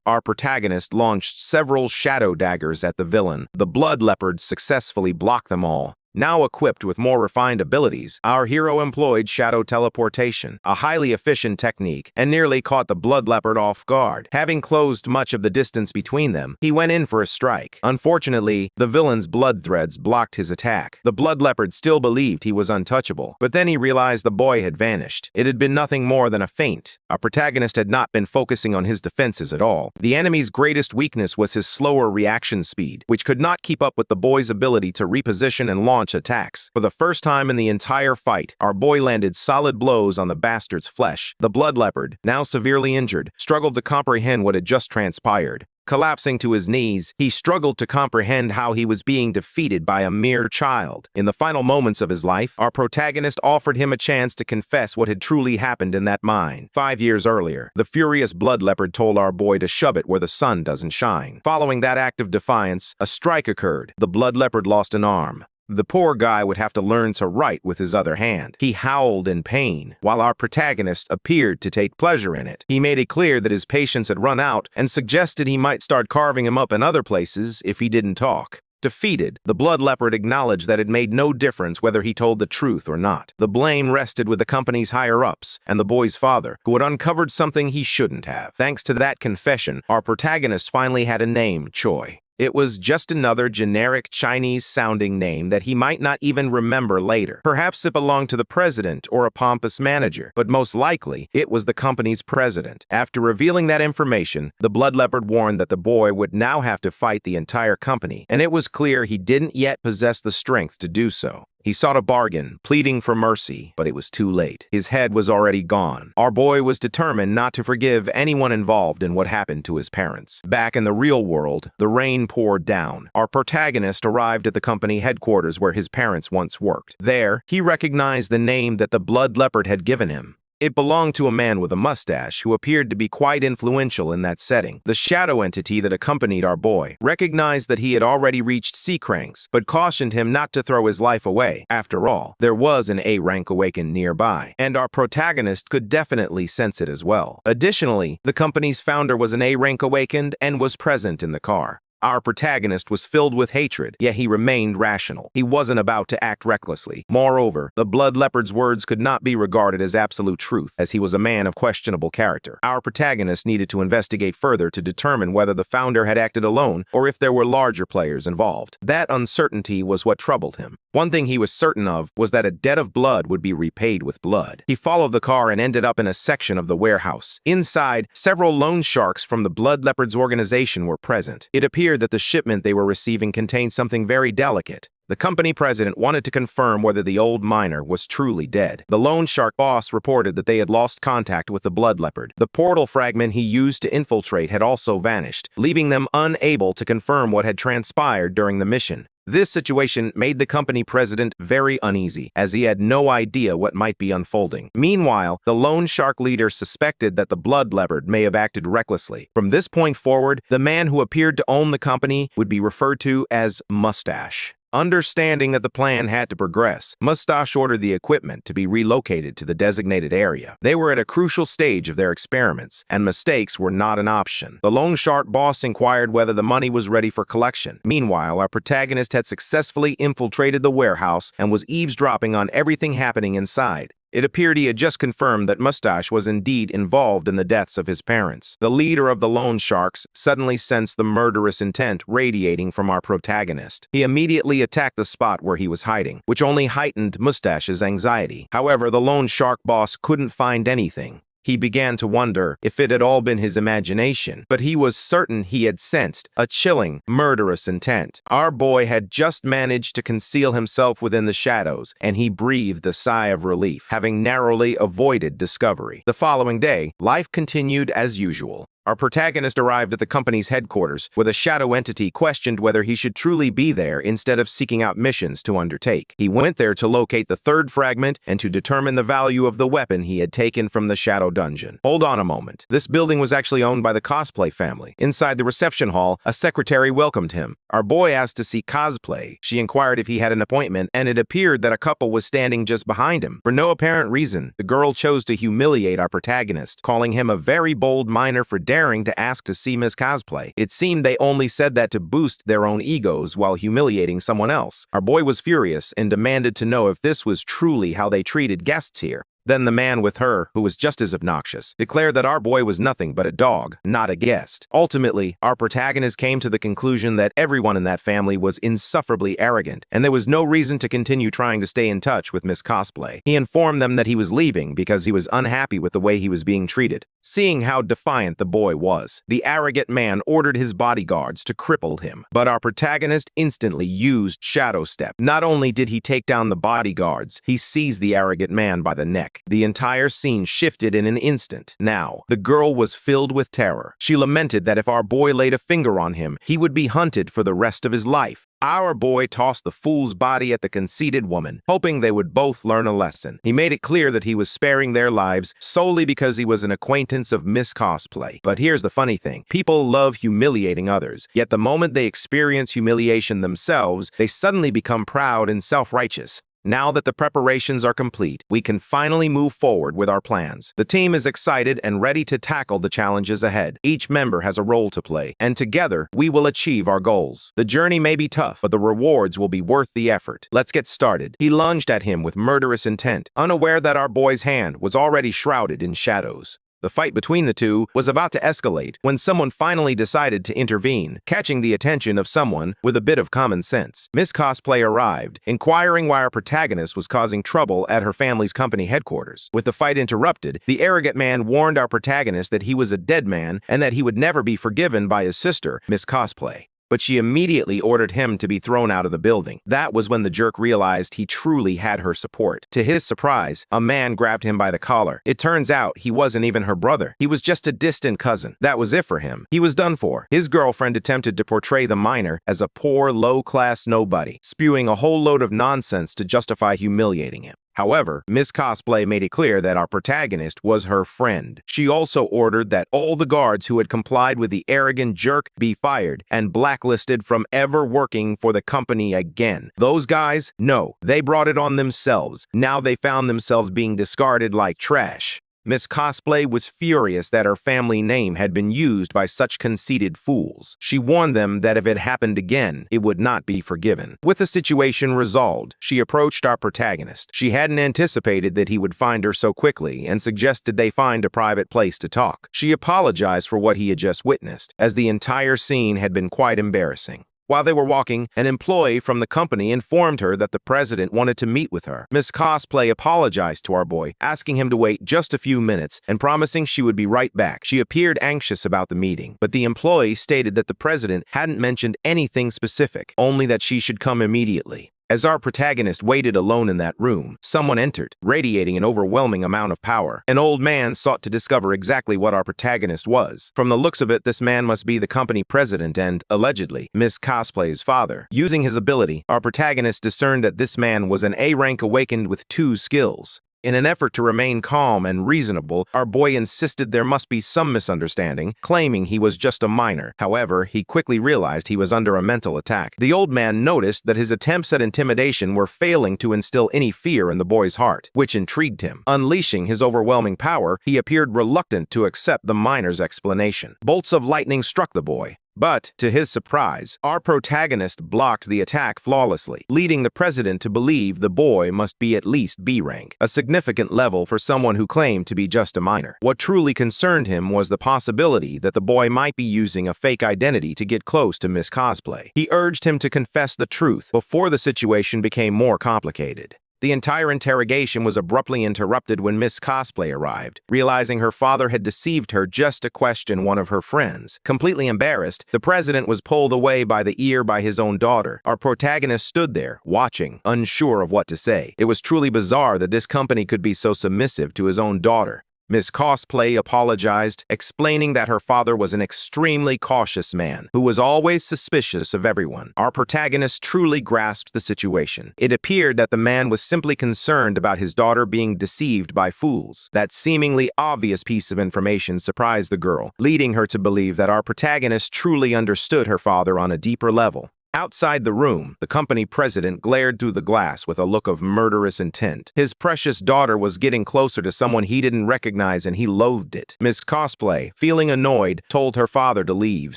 our protagonist launched several shadow daggers at the villain. The blood leopard successfully blocked them all. Now equipped with more refined abilities, our hero employed shadow teleportation, a highly efficient technique, and nearly caught the blood leopard off guard. Having closed much of the distance between them, he went in for a strike. Unfortunately, the villain's blood threads blocked his attack. The blood leopard still believed he was untouchable, but then he realized the boy had vanished. It had been nothing more than a feint. Our protagonist had not been focusing on his defenses at all. The enemy's greatest weakness was his slower reaction speed, which could not keep up with the boy's ability to reposition and launch attacks. For the first time in the entire fight, our boy landed solid blows on the bastard's flesh. The blood leopard, now severely injured, struggled to comprehend what had just transpired. Collapsing to his knees, he struggled to comprehend how he was being defeated by a mere child. In the final moments of his life, our protagonist offered him a chance to confess what had truly happened in that mine. 5 years earlier, the furious blood leopard told our boy to shove it where the sun doesn't shine. Following that act of defiance, a strike occurred. The blood leopard lost an arm. The poor guy would have to learn to write with his other hand. He howled in pain, while our protagonist appeared to take pleasure in it. He made it clear that his patience had run out and suggested he might start carving him up in other places if he didn't talk. Defeated, the blood leopard acknowledged that it made no difference whether he told the truth or not. The blame rested with the company's higher-ups and the boy's father, who had uncovered something he shouldn't have. Thanks to that confession, our protagonist finally had a name, Choi. It was just another generic Chinese-sounding name that he might not even remember later. Perhaps it belonged to the president or a pompous manager, but most likely, it was the company's president. After revealing that information, the blood leopard warned that the boy would now have to fight the entire company, and it was clear he didn't yet possess the strength to do so. He sought a bargain, pleading for mercy, but it was too late. His head was already gone. Our boy was determined not to forgive anyone involved in what happened to his parents. Back in the real world, the rain poured down. Our protagonist arrived at the company headquarters where his parents once worked. There, he recognized the name that the blood leopard had given him. It belonged to a man with a mustache who appeared to be quite influential in that setting. The shadow entity that accompanied our boy recognized that he had already reached C-Cranks, but cautioned him not to throw his life away. After all, there was an A-rank awakened nearby, and our protagonist could definitely sense it as well. Additionally, the company's founder was an A-rank awakened and was present in the car. Our protagonist was filled with hatred, yet he remained rational. He wasn't about to act recklessly. Moreover, the blood leopard's words could not be regarded as absolute truth, as he was a man of questionable character. Our protagonist needed to investigate further to determine whether the founder had acted alone or if there were larger players involved. That uncertainty was what troubled him. One thing he was certain of was that a debt of blood would be repaid with blood. He followed the car and ended up in a section of the warehouse. Inside, several loan sharks from the blood leopard's organization were present. It appeared that the shipment they were receiving contained something very delicate. The company president wanted to confirm whether the old miner was truly dead. The loan shark boss reported that they had lost contact with the blood leopard. The portal fragment he used to infiltrate had also vanished, leaving them unable to confirm what had transpired during the mission. This situation made the company president very uneasy, as he had no idea what might be unfolding. Meanwhile, the loan shark leader suspected that the blood leopard may have acted recklessly. From this point forward, the man who appeared to own the company would be referred to as Mustache. Understanding that the plan had to progress, Mustache ordered the equipment to be relocated to the designated area. They were at a crucial stage of their experiments, and mistakes were not an option. The loan shark boss inquired whether the money was ready for collection. Meanwhile, our protagonist had successfully infiltrated the warehouse and was eavesdropping on everything happening inside. It appeared he had just confirmed that Mustache was indeed involved in the deaths of his parents. The leader of the loan sharks suddenly sensed the murderous intent radiating from our protagonist. He immediately attacked the spot where he was hiding, which only heightened Mustache's anxiety. However, the loan shark boss couldn't find anything. He began to wonder if it had all been his imagination, but he was certain he had sensed a chilling, murderous intent. Our boy had just managed to conceal himself within the shadows, and he breathed a sigh of relief, having narrowly avoided discovery. The following day, life continued as usual. Our protagonist arrived at the company's headquarters, where the shadow entity questioned whether he should truly be there instead of seeking out missions to undertake. He went there to locate the third fragment and to determine the value of the weapon he had taken from the shadow dungeon. Hold on a moment. This building was actually owned by the Cosplay family. Inside the reception hall, a secretary welcomed him. Our boy asked to see Cosplay. She inquired if he had an appointment, and it appeared that a couple was standing just behind him. For no apparent reason, the girl chose to humiliate our protagonist, calling him a very bold miner for daring to ask to see Miss Cosplay. It seemed they only said that to boost their own egos while humiliating someone else. Our boy was furious and demanded to know if this was truly how they treated guests here. Then the man with her, who was just as obnoxious, declared that our boy was nothing but a dog, not a guest. Ultimately, our protagonist came to the conclusion that everyone in that family was insufferably arrogant, and there was no reason to continue trying to stay in touch with Miss Cosplay. He informed them that he was leaving because he was unhappy with the way he was being treated. Seeing how defiant the boy was, the arrogant man ordered his bodyguards to cripple him, but our protagonist instantly used Shadow Step. Not only did he take down the bodyguards, he seized the arrogant man by the neck. The entire scene shifted in an instant. Now, the girl was filled with terror. She lamented that if our boy laid a finger on him, he would be hunted for the rest of his life. Our boy tossed the fool's body at the conceited woman, hoping they would both learn a lesson. He made it clear that he was sparing their lives solely because he was an acquaintance of Miss Cosplay. But here's the funny thing. People love humiliating others, yet the moment they experience humiliation themselves, they suddenly become proud and self-righteous. Now that the preparations are complete, we can finally move forward with our plans. The team is excited and ready to tackle the challenges ahead. Each member has a role to play, and together, we will achieve our goals. The journey may be tough, but the rewards will be worth the effort. Let's get started. He lunged at him with murderous intent, unaware that our boy's hand was already shrouded in shadows. The fight between the two was about to escalate when someone finally decided to intervene, catching the attention of someone with a bit of common sense. Miss Cosplay arrived, inquiring why our protagonist was causing trouble at her family's company headquarters. With the fight interrupted, the arrogant man warned our protagonist that he was a dead man and that he would never be forgiven by his sister, Miss Cosplay. but she immediately ordered him to be thrown out of the building. That was when the jerk realized he truly had her support. To his surprise, a man grabbed him by the collar. It turns out he wasn't even her brother. He was just a distant cousin. That was it for him. He was done for. His girlfriend attempted to portray the minor as a poor, low-class nobody, spewing a whole load of nonsense to justify humiliating him. However, Miss Cosplay made it clear that our protagonist was her friend. She also ordered that all the guards who had complied with the arrogant jerk be fired and blacklisted from ever working for the company again. Those guys? No, they brought it on themselves. Now they found themselves being discarded like trash. Miss Cosplay was furious that her family name had been used by such conceited fools. She warned them that if it happened again, it would not be forgiven. With the situation resolved, she approached our protagonist. She hadn't anticipated that he would find her so quickly and suggested they find a private place to talk. She apologized for what he had just witnessed, as the entire scene had been quite embarrassing. While they were walking, an employee from the company informed her that the president wanted to meet with her. Miss Cosplay apologized to our boy, asking him to wait just a few minutes and promising she would be right back. She appeared anxious about the meeting, but the employee stated that the president hadn't mentioned anything specific, only that she should come immediately. As our protagonist waited alone in that room, someone entered, radiating an overwhelming amount of power. An old man sought to discover exactly what our protagonist was. From the looks of it, this man must be the company president and, allegedly, Miss Cosplay's father. Using his ability, our protagonist discerned that this man was an A-rank awakened with 2 skills. In an effort to remain calm and reasonable, our boy insisted there must be some misunderstanding, claiming he was just a minor. However, he quickly realized he was under a mental attack. The old man noticed that his attempts at intimidation were failing to instill any fear in the boy's heart, which intrigued him. Unleashing his overwhelming power, he appeared reluctant to accept the minor's explanation. Bolts of lightning struck the boy. But, to his surprise, our protagonist blocked the attack flawlessly, leading the president to believe the boy must be at least B rank, a significant level for someone who claimed to be just a minor. What truly concerned him was the possibility that the boy might be using a fake identity to get close to Miss Cosplay. He urged him to confess the truth before the situation became more complicated. The entire interrogation was abruptly interrupted when Miss Cosplay arrived, realizing her father had deceived her just to question one of her friends. Completely embarrassed, the president was pulled away by the ear by his own daughter. Our protagonist stood there, watching, unsure of what to say. It was truly bizarre that this company could be so submissive to his own daughter. Miss Cosplay apologized, explaining that her father was an extremely cautious man who was always suspicious of everyone. Our protagonist truly grasped the situation. It appeared that the man was simply concerned about his daughter being deceived by fools. That seemingly obvious piece of information surprised the girl, leading her to believe that our protagonist truly understood her father on a deeper level. Outside the room, the company president glared through the glass with a look of murderous intent. His precious daughter was getting closer to someone he didn't recognize and he loathed it. Miss Cosplay, feeling annoyed, told her father to leave,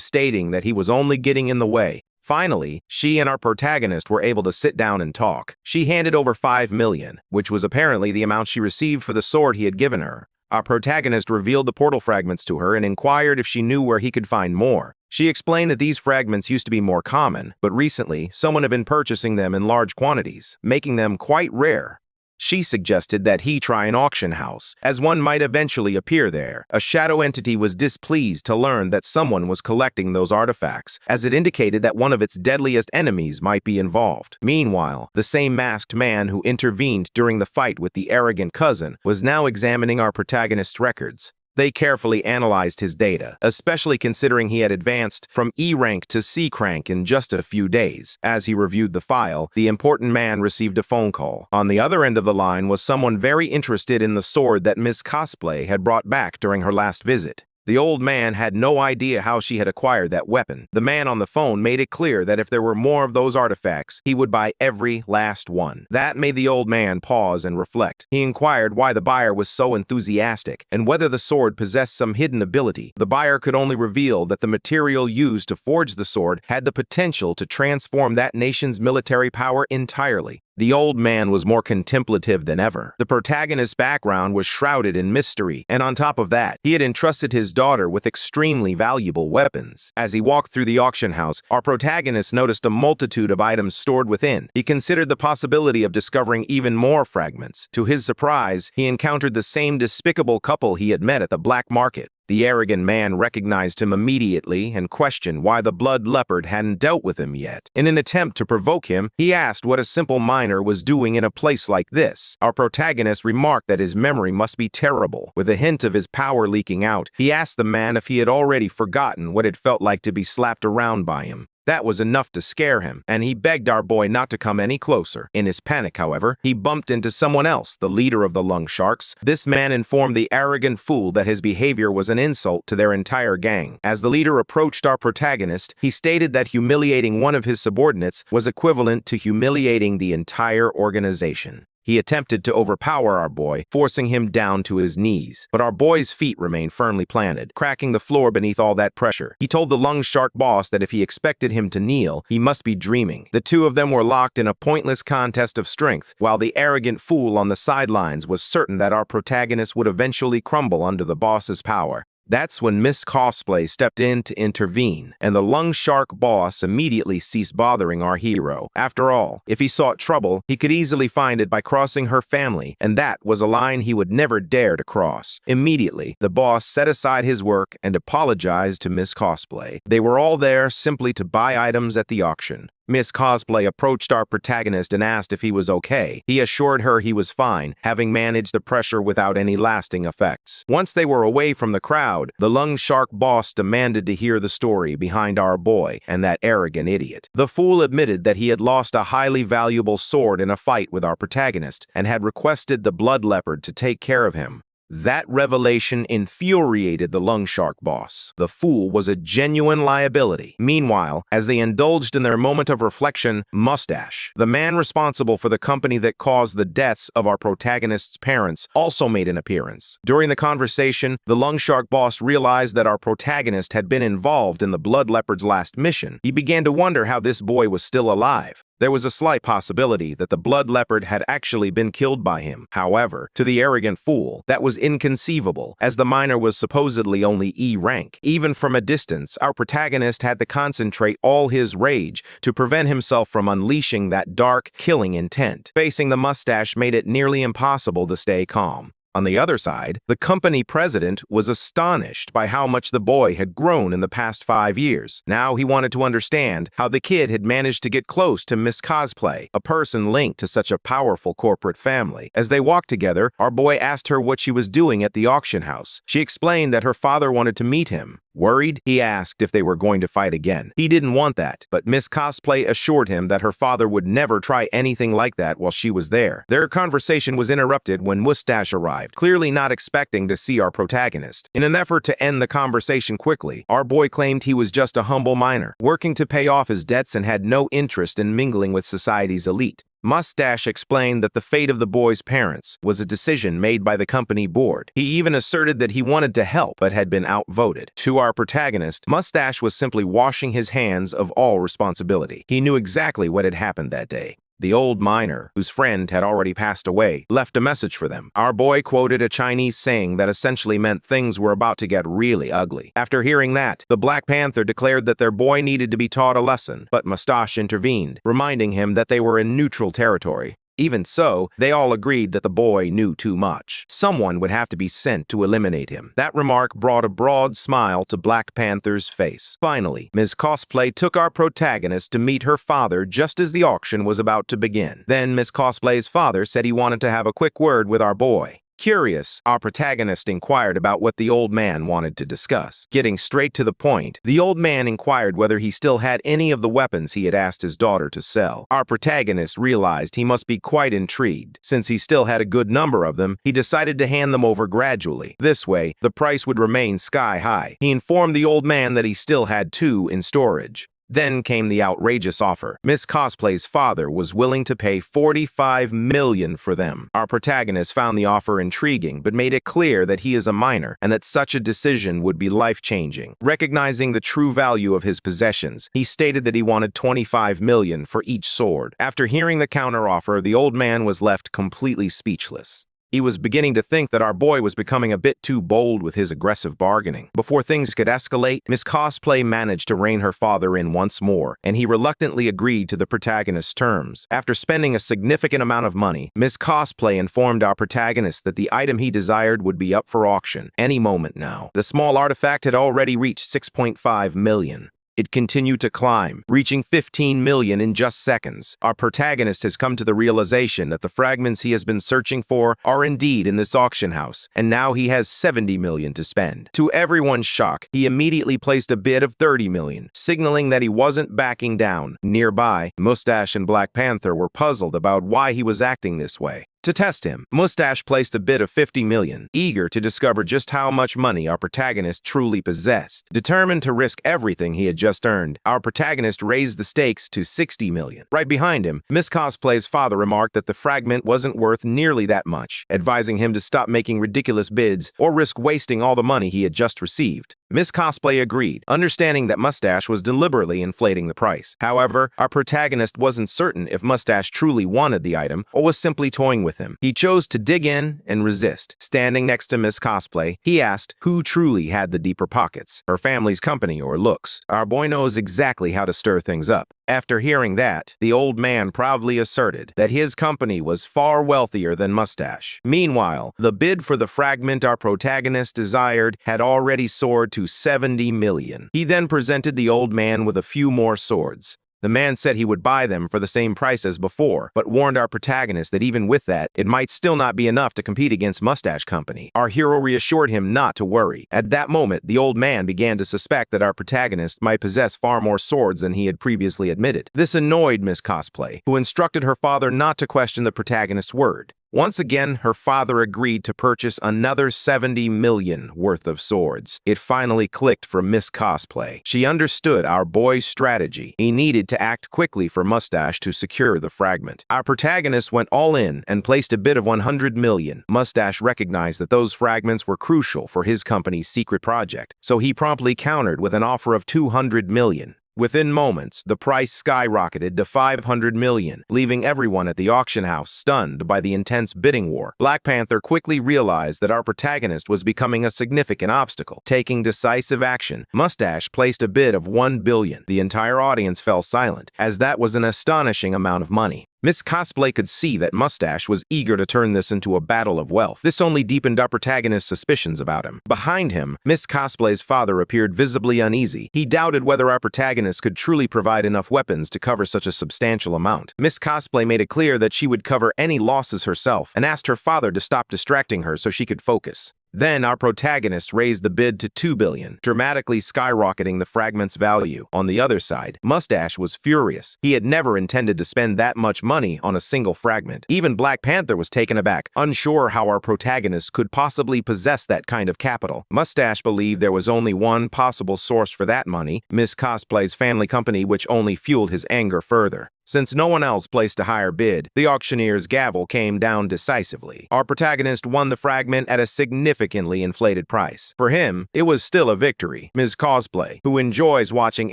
stating that he was only getting in the way. Finally, she and our protagonist were able to sit down and talk. She handed over 5 million, which was apparently the amount she received for the sword he had given her. Our protagonist revealed the portal fragments to her and inquired if she knew where he could find more. She explained that these fragments used to be more common, but recently, someone had been purchasing them in large quantities, making them quite rare. She suggested that he try an auction house, as one might eventually appear there. A shadow entity was displeased to learn that someone was collecting those artifacts, as it indicated that one of its deadliest enemies might be involved. Meanwhile, the same masked man who intervened during the fight with the arrogant cousin was now examining our protagonist's records. They carefully analyzed his data, especially considering he had advanced from E-rank to C-rank in just a few days. As he reviewed the file, the important man received a phone call. On the other end of the line was someone very interested in the sword that Miss Cosplay had brought back during her last visit. The old man had no idea how she had acquired that weapon. The man on the phone made it clear that if there were more of those artifacts, he would buy every last one. That made the old man pause and reflect. He inquired why the buyer was so enthusiastic and whether the sword possessed some hidden ability. The buyer could only reveal that the material used to forge the sword had the potential to transform that nation's military power entirely. The old man was more contemplative than ever. The protagonist's background was shrouded in mystery, and on top of that, he had entrusted his daughter with extremely valuable weapons. As he walked through the auction house, our protagonist noticed a multitude of items stored within. He considered the possibility of discovering even more fragments. To his surprise, he encountered the same despicable couple he had met at the black market. The arrogant man recognized him immediately and questioned why the blood leopard hadn't dealt with him yet. In an attempt to provoke him, he asked what a simple miner was doing in a place like this. Our protagonist remarked that his memory must be terrible. With a hint of his power leaking out, he asked the man if he had already forgotten what it felt like to be slapped around by him. That was enough to scare him, and he begged our boy not to come any closer. In his panic, however, he bumped into someone else, the leader of the Lung Sharks. This man informed the arrogant fool that his behavior was an insult to their entire gang. As the leader approached our protagonist, he stated that humiliating one of his subordinates was equivalent to humiliating the entire organization. He attempted to overpower our boy, forcing him down to his knees. But our boy's feet remained firmly planted, cracking the floor beneath all that pressure. He told the Lung Shark boss that if he expected him to kneel, he must be dreaming. The two of them were locked in a pointless contest of strength, while the arrogant fool on the sidelines was certain that our protagonist would eventually crumble under the boss's power. That's when Miss Cosplay stepped in to intervene, and the Lung Shark boss immediately ceased bothering our hero. After all, if he sought trouble, he could easily find it by crossing her family, and that was a line he would never dare to cross. Immediately, the boss set aside his work and apologized to Miss Cosplay. They were all there simply to buy items at the auction. Miss Cosplay approached our protagonist and asked if he was okay. He assured her he was fine, having managed the pressure without any lasting effects. Once they were away from the crowd, the Lung Shark boss demanded to hear the story behind our boy and that arrogant idiot. The fool admitted that he had lost a highly valuable sword in a fight with our protagonist and had requested the blood leopard to take care of him. That revelation infuriated the Lung Shark boss. The fool was a genuine liability. Meanwhile, as they indulged in their moment of reflection, Mustache, the man responsible for the company that caused the deaths of our protagonist's parents, also made an appearance. During the conversation, the Lung Shark boss realized that our protagonist had been involved in the Blood Leopard's last mission. He began to wonder how this boy was still alive. There was a slight possibility that the Blood Leopard had actually been killed by him. However, to the arrogant fool, that was inconceivable, as the miner was supposedly only E rank. Even from a distance, our protagonist had to concentrate all his rage to prevent himself from unleashing that dark, killing intent. Facing the mustache made it nearly impossible to stay calm. On the other side, the company president was astonished by how much the boy had grown in the past 5 years. Now he wanted to understand how the kid had managed to get close to Miss Cosplay, a person linked to such a powerful corporate family. As they walked together, our boy asked her what she was doing at the auction house. She explained that her father wanted to meet him. Worried, he asked if they were going to fight again. He didn't want that, but Miss Cosplay assured him that her father would never try anything like that while she was there. Their conversation was interrupted when Mustache arrived, clearly not expecting to see our protagonist. In an effort to end the conversation quickly, our boy claimed he was just a humble miner, working to pay off his debts and had no interest in mingling with society's elite. Mustache explained that the fate of the boy's parents was a decision made by the company board. He even asserted that he wanted to help but had been outvoted. To our protagonist, Mustache was simply washing his hands of all responsibility. He knew exactly what had happened that day. The old miner, whose friend had already passed away, left a message for them. Our boy quoted a Chinese saying that essentially meant things were about to get really ugly. After hearing that, the Black Panther declared that their boy needed to be taught a lesson, but Mustache intervened, reminding him that they were in neutral territory. Even so, they all agreed that the boy knew too much. Someone would have to be sent to eliminate him. That remark brought a broad smile to Black Panther's face. Finally, Ms. Cosplay took our protagonist to meet her father just as the auction was about to begin. Then Ms. Cosplay's father said he wanted to have a quick word with our boy. Curious, our protagonist inquired about what the old man wanted to discuss. Getting straight to the point, the old man inquired whether he still had any of the weapons he had asked his daughter to sell. Our protagonist realized he must be quite intrigued. Since he still had a good number of them, he decided to hand them over gradually. This way, the price would remain sky high. He informed the old man that he still had 2 in storage. Then came the outrageous offer. Miss Cosplay's father was willing to pay $45 million for them. Our protagonist found the offer intriguing, but made it clear that he is a minor and that such a decision would be life-changing. Recognizing the true value of his possessions, he stated that he wanted $25 million for each sword. After hearing the counteroffer, the old man was left completely speechless. He was beginning to think that our boy was becoming a bit too bold with his aggressive bargaining. Before things could escalate, Miss Cosplay managed to rein her father in once more, and he reluctantly agreed to the protagonist's terms. After spending a significant amount of money, Miss Cosplay informed our protagonist that the item he desired would be up for auction any moment now. The small artifact had already reached 6.5 million. It continued to climb, reaching 15 million in just seconds. Our protagonist has come to the realization that the fragments he has been searching for are indeed in this auction house, and now he has 70 million to spend. To everyone's shock, he immediately placed a bid of 30 million, signaling that he wasn't backing down. Nearby, Mustache and Black Panther were puzzled about why he was acting this way. To test him, Mustache placed a bid of 50 million, eager to discover just how much money our protagonist truly possessed. Determined to risk everything he had just earned, our protagonist raised the stakes to 60 million. Right behind him, Miss Cosplay's father remarked that the fragment wasn't worth nearly that much, advising him to stop making ridiculous bids or risk wasting all the money he had just received. Miss Cosplay agreed, understanding that Mustache was deliberately inflating the price. However, our protagonist wasn't certain if Mustache truly wanted the item or was simply toying with him. He chose to dig in and resist. Standing next to Miss Cosplay, he asked who truly had the deeper pockets, her family's company or looks. Our boy knows exactly how to stir things up. After hearing that, the old man proudly asserted that his company was far wealthier than Mustache. Meanwhile, the bid for the fragment our protagonist desired had already soared to 70 million. He then presented the old man with a few more swords. The man said he would buy them for the same price as before, but warned our protagonist that even with that, it might still not be enough to compete against Mustache Company. Our hero reassured him not to worry. At that moment, the old man began to suspect that our protagonist might possess far more swords than he had previously admitted. This annoyed Miss Cosplay, who instructed her father not to question the protagonist's word. Once again, her father agreed to purchase another 70 million worth of swords. It finally clicked for Miss Cosplay. She understood our boy's strategy. He needed to act quickly for Mustache to secure the fragment. Our protagonist went all in and placed a bid of 100 million. Mustache recognized that those fragments were crucial for his company's secret project, so he promptly countered with an offer of 200 million. Within moments, the price skyrocketed to 500 million, leaving everyone at the auction house stunned by the intense bidding war. Black Panther quickly realized that our protagonist was becoming a significant obstacle. Taking decisive action, Mustache placed a bid of 1 billion. The entire audience fell silent, as that was an astonishing amount of money. Miss Cosplay could see that Mustache was eager to turn this into a battle of wealth. This only deepened our protagonist's suspicions about him. Behind him, Miss Cosplay's father appeared visibly uneasy. He doubted whether our protagonist could truly provide enough weapons to cover such a substantial amount. Miss Cosplay made it clear that she would cover any losses herself and asked her father to stop distracting her so she could focus. Then our protagonist raised the bid to 2 billion, dramatically skyrocketing the fragment's value. On the other side, Mustache was furious. He had never intended to spend that much money on a single fragment. Even Black Panther was taken aback, unsure how our protagonist could possibly possess that kind of capital. Mustache believed there was only one possible source for that money, Miss Cosplay's family company, which only fueled his anger further. Since no one else placed a higher bid, the auctioneer's gavel came down decisively. Our protagonist won the fragment at a significantly inflated price. For him, it was still a victory. Ms. Cosplay, who enjoys watching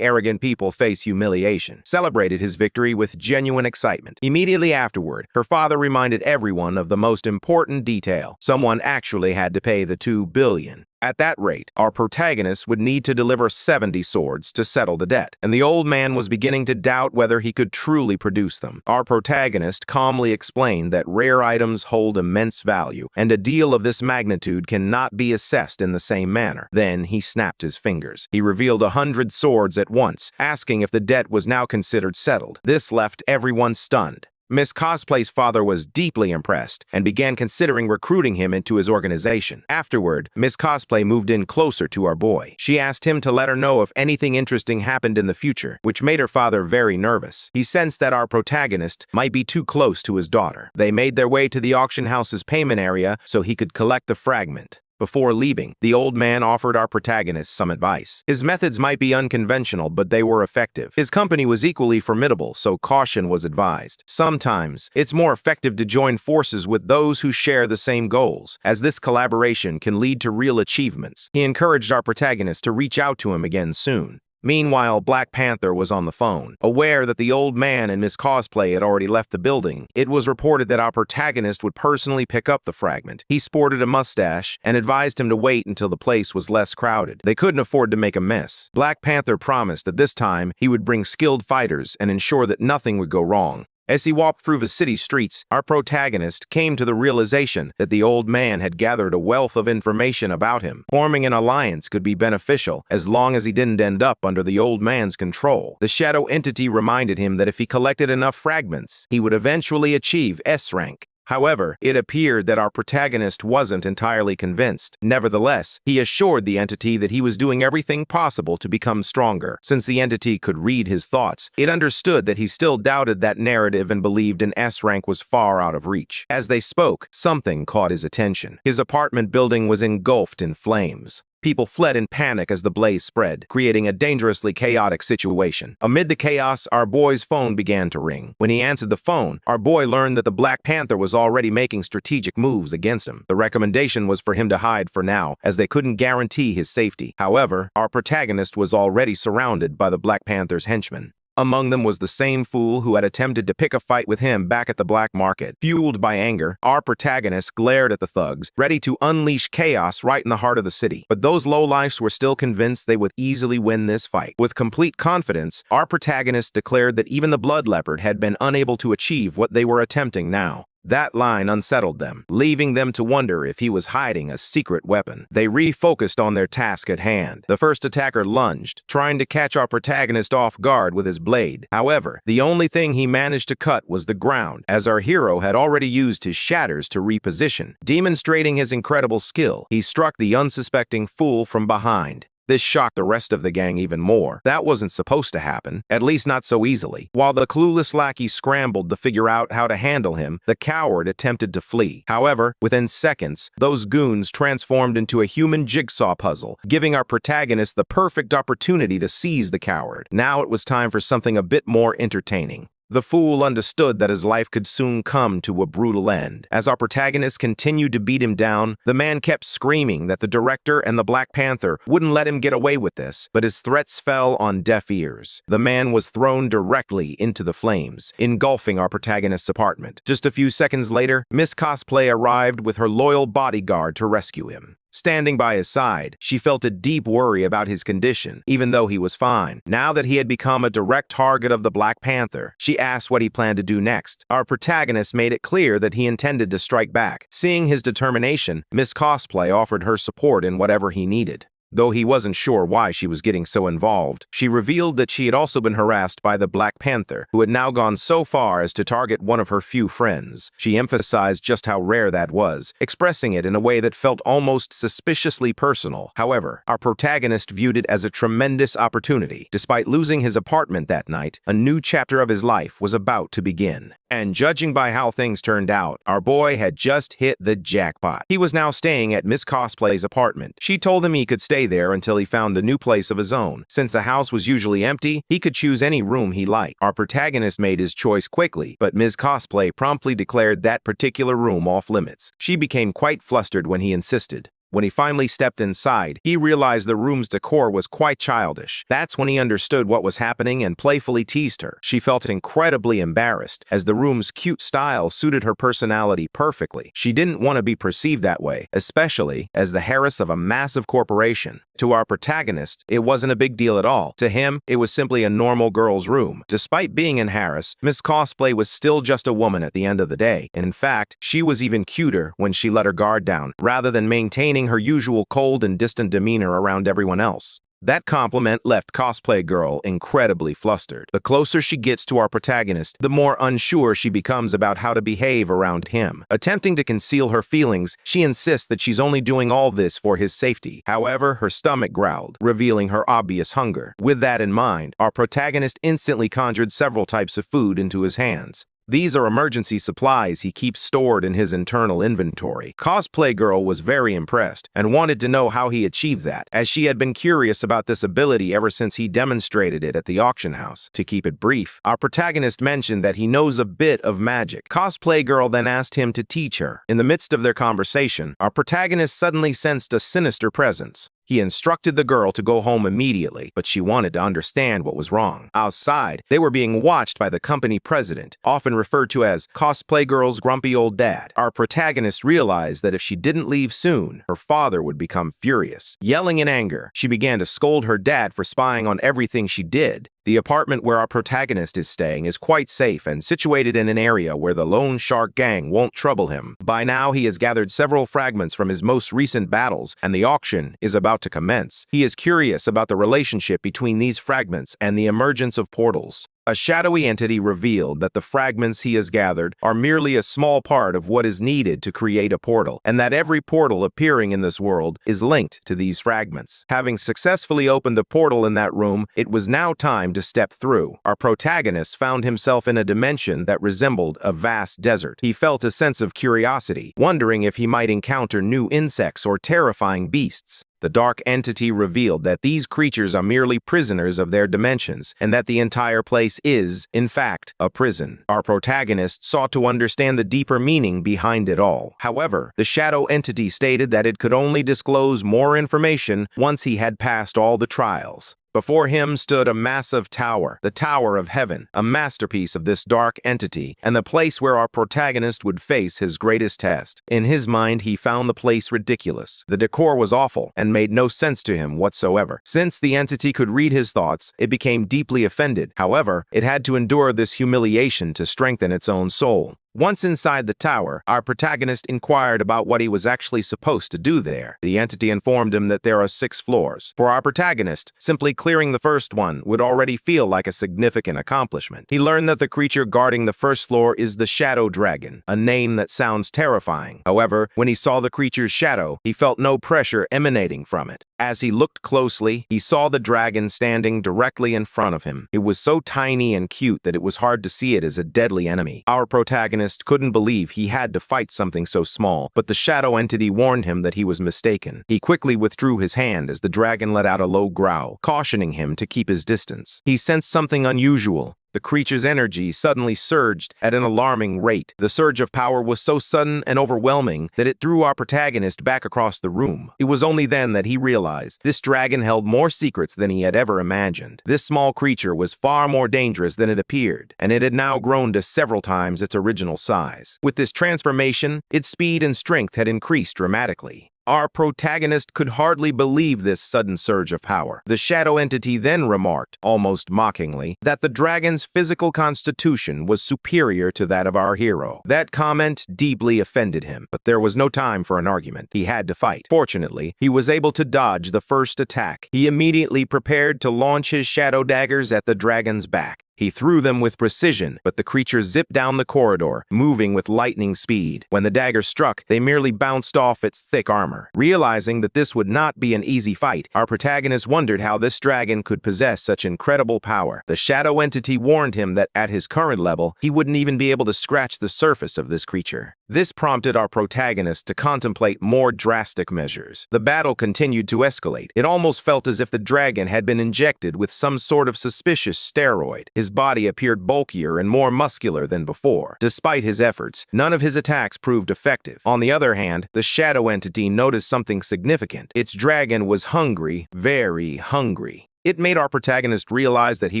arrogant people face humiliation, celebrated his victory with genuine excitement. Immediately afterward, her father reminded everyone of the most important detail. Someone actually had to pay the 2 billion. At that rate, our protagonist would need to deliver 70 swords to settle the debt, and the old man was beginning to doubt whether he could truly produce them. Our protagonist calmly explained that rare items hold immense value, and a deal of this magnitude cannot be assessed in the same manner. Then he snapped his fingers. He revealed 100 swords at once, asking if the debt was now considered settled. This left everyone stunned. Miss Cosplay's father was deeply impressed and began considering recruiting him into his organization. Afterward, Miss Cosplay moved in closer to our boy. She asked him to let her know if anything interesting happened in the future, which made her father very nervous. He sensed that our protagonist might be too close to his daughter. They made their way to the auction house's payment area so he could collect the fragment. Before leaving, the old man offered our protagonist some advice. His methods might be unconventional, but they were effective. His company was equally formidable, so caution was advised. Sometimes, it's more effective to join forces with those who share the same goals, as this collaboration can lead to real achievements. He encouraged our protagonist to reach out to him again soon. Meanwhile, Black Panther was on the phone. Aware that the old man and Miss Cosplay had already left the building, it was reported that our protagonist would personally pick up the fragment. He sported a mustache and advised him to wait until the place was less crowded. They couldn't afford to make a mess. Black Panther promised that this time he would bring skilled fighters and ensure that nothing would go wrong. As he walked through the city streets, our protagonist came to the realization that the old man had gathered a wealth of information about him. Forming an alliance could be beneficial as long as he didn't end up under the old man's control. The shadow entity reminded him that if he collected enough fragments, he would eventually achieve S rank. However, it appeared that our protagonist wasn't entirely convinced. Nevertheless, he assured the entity that he was doing everything possible to become stronger. Since the entity could read his thoughts, it understood that he still doubted that narrative and believed an S rank was far out of reach. As they spoke, something caught his attention. His apartment building was engulfed in flames. People fled in panic as the blaze spread, creating a dangerously chaotic situation. Amid the chaos, our boy's phone began to ring. When he answered the phone, our boy learned that the Black Panther was already making strategic moves against him. The recommendation was for him to hide for now, as they couldn't guarantee his safety. However, our protagonist was already surrounded by the Black Panther's henchmen. Among them was the same fool who had attempted to pick a fight with him back at the black market. Fueled by anger, our protagonist glared at the thugs, ready to unleash chaos right in the heart of the city. But those lowlifes were still convinced they would easily win this fight. With complete confidence, our protagonist declared that even the Blood Leopard had been unable to achieve what they were attempting now. That line unsettled them, leaving them to wonder if he was hiding a secret weapon. They refocused on their task at hand. The first attacker lunged, trying to catch our protagonist off guard with his blade. However, the only thing he managed to cut was the ground, as our hero had already used his shatters to reposition. Demonstrating his incredible skill, he struck the unsuspecting fool from behind. This shocked the rest of the gang even more. That wasn't supposed to happen, at least not so easily. While the clueless lackey scrambled to figure out how to handle him, the coward attempted to flee. However, within seconds, those goons transformed into a human jigsaw puzzle, giving our protagonist the perfect opportunity to seize the coward. Now it was time for something a bit more entertaining. The fool understood that his life could soon come to a brutal end. As our protagonist continued to beat him down, the man kept screaming that the director and the Black Panther wouldn't let him get away with this, but his threats fell on deaf ears. The man was thrown directly into the flames, engulfing our protagonist's apartment. Just a few seconds later, Miss Cosplay arrived with her loyal bodyguard to rescue him. Standing by his side, she felt a deep worry about his condition, even though he was fine. Now that he had become a direct target of the Black Panther, she asked what he planned to do next. Our protagonist made it clear that he intended to strike back. Seeing his determination, Miss Cosplay offered her support in whatever he needed. Though he wasn't sure why she was getting so involved, she revealed that she had also been harassed by the Black Panther, who had now gone so far as to target one of her few friends. She emphasized just how rare that was, expressing it in a way that felt almost suspiciously personal. However, our protagonist viewed it as a tremendous opportunity. Despite losing his apartment that night, a new chapter of his life was about to begin. And judging by how things turned out, our boy had just hit the jackpot. He was now staying at Miss Cosplay's apartment. She told him he could stay there until he found a new place of his own. Since the house was usually empty, he could choose any room he liked. Our protagonist made his choice quickly, but Ms. Cosplay promptly declared that particular room off limits. She became quite flustered when he insisted. When he finally stepped inside, he realized the room's decor was quite childish. That's when he understood what was happening and playfully teased her. She felt incredibly embarrassed, as the room's cute style suited her personality perfectly. She didn't want to be perceived that way, especially as the heiress of a massive corporation. To our protagonist, it wasn't a big deal at all. To him, it was simply a normal girl's room. Despite being in Harris, Miss Cosplay was still just a woman at the end of the day. And in fact, she was even cuter when she let her guard down, rather than maintaining her usual cold and distant demeanor around everyone else. That compliment left Cosplay Girl incredibly flustered. The closer she gets to our protagonist, the more unsure she becomes about how to behave around him. Attempting to conceal her feelings, she insists that she's only doing all this for his safety. However, her stomach growled, revealing her obvious hunger. With that in mind, our protagonist instantly conjured several types of food into his hands. These are emergency supplies he keeps stored in his internal inventory. Cosplay Girl was very impressed and wanted to know how he achieved that, as she had been curious about this ability ever since he demonstrated it at the auction house. To keep it brief, our protagonist mentioned that he knows a bit of magic. Cosplay Girl then asked him to teach her. In the midst of their conversation, our protagonist suddenly sensed a sinister presence. He instructed the girl to go home immediately, but she wanted to understand what was wrong. Outside, they were being watched by the company president, often referred to as Cosplay Girl's grumpy old dad. Our protagonist realized that if she didn't leave soon, her father would become furious. Yelling in anger, she began to scold her dad for spying on everything she did. The apartment where our protagonist is staying is quite safe and situated in an area where the Lone Shark Gang won't trouble him. By now, he has gathered several fragments from his most recent battles, and the auction is about to commence. He is curious about the relationship between these fragments and the emergence of portals. A shadowy entity revealed that the fragments he has gathered are merely a small part of what is needed to create a portal, and that every portal appearing in this world is linked to these fragments. Having successfully opened the portal in that room, it was now time to step through. Our protagonist found himself in a dimension that resembled a vast desert. He felt a sense of curiosity, wondering if he might encounter new insects or terrifying beasts. The dark entity revealed that these creatures are merely prisoners of their dimensions, and that the entire place is, in fact, a prison. Our protagonist sought to understand the deeper meaning behind it all. However, the shadow entity stated that it could only disclose more information once he had passed all the trials. Before him stood a massive tower, the Tower of Heaven, a masterpiece of this dark entity, and the place where our protagonist would face his greatest test. In his mind, he found the place ridiculous. The decor was awful and made no sense to him whatsoever. Since the entity could read his thoughts, it became deeply offended. However, it had to endure this humiliation to strengthen its own soul. Once inside the tower, our protagonist inquired about what he was actually supposed to do there. The entity informed him that there are 6 floors. For our protagonist, simply clearing the first one would already feel like a significant accomplishment. He learned that the creature guarding the first floor is the Shadow Dragon, a name that sounds terrifying. However, when he saw the creature's shadow, he felt no pressure emanating from it. As he looked closely, he saw the dragon standing directly in front of him. It was so tiny and cute that it was hard to see it as a deadly enemy. Our protagonist couldn't believe he had to fight something so small, but the shadow entity warned him that he was mistaken. He quickly withdrew his hand as the dragon let out a low growl, cautioning him to keep his distance. He sensed something unusual. The creature's energy suddenly surged at an alarming rate. The surge of power was so sudden and overwhelming that it threw our protagonist back across the room. It was only then that he realized this dragon held more secrets than he had ever imagined. This small creature was far more dangerous than it appeared, and it had now grown to several times its original size. With this transformation, its speed and strength had increased dramatically. Our protagonist could hardly believe this sudden surge of power. The shadow entity then remarked, almost mockingly, that the dragon's physical constitution was superior to that of our hero. That comment deeply offended him, but there was no time for an argument. He had to fight. Fortunately, he was able to dodge the first attack. He immediately prepared to launch his shadow daggers at the dragon's back. He threw them with precision, but the creature zipped down the corridor, moving with lightning speed. When the dagger struck, they merely bounced off its thick armor. Realizing that this would not be an easy fight, our protagonist wondered how this dragon could possess such incredible power. The shadow entity warned him that at his current level, he wouldn't even be able to scratch the surface of this creature. This prompted our protagonist to contemplate more drastic measures. The battle continued to escalate. It almost felt as if the dragon had been injected with some sort of suspicious steroid. His body appeared bulkier and more muscular than before. Despite his efforts, none of his attacks proved effective. On the other hand, the shadow entity noticed something significant. Its dragon was hungry, very hungry. It made our protagonist realize that he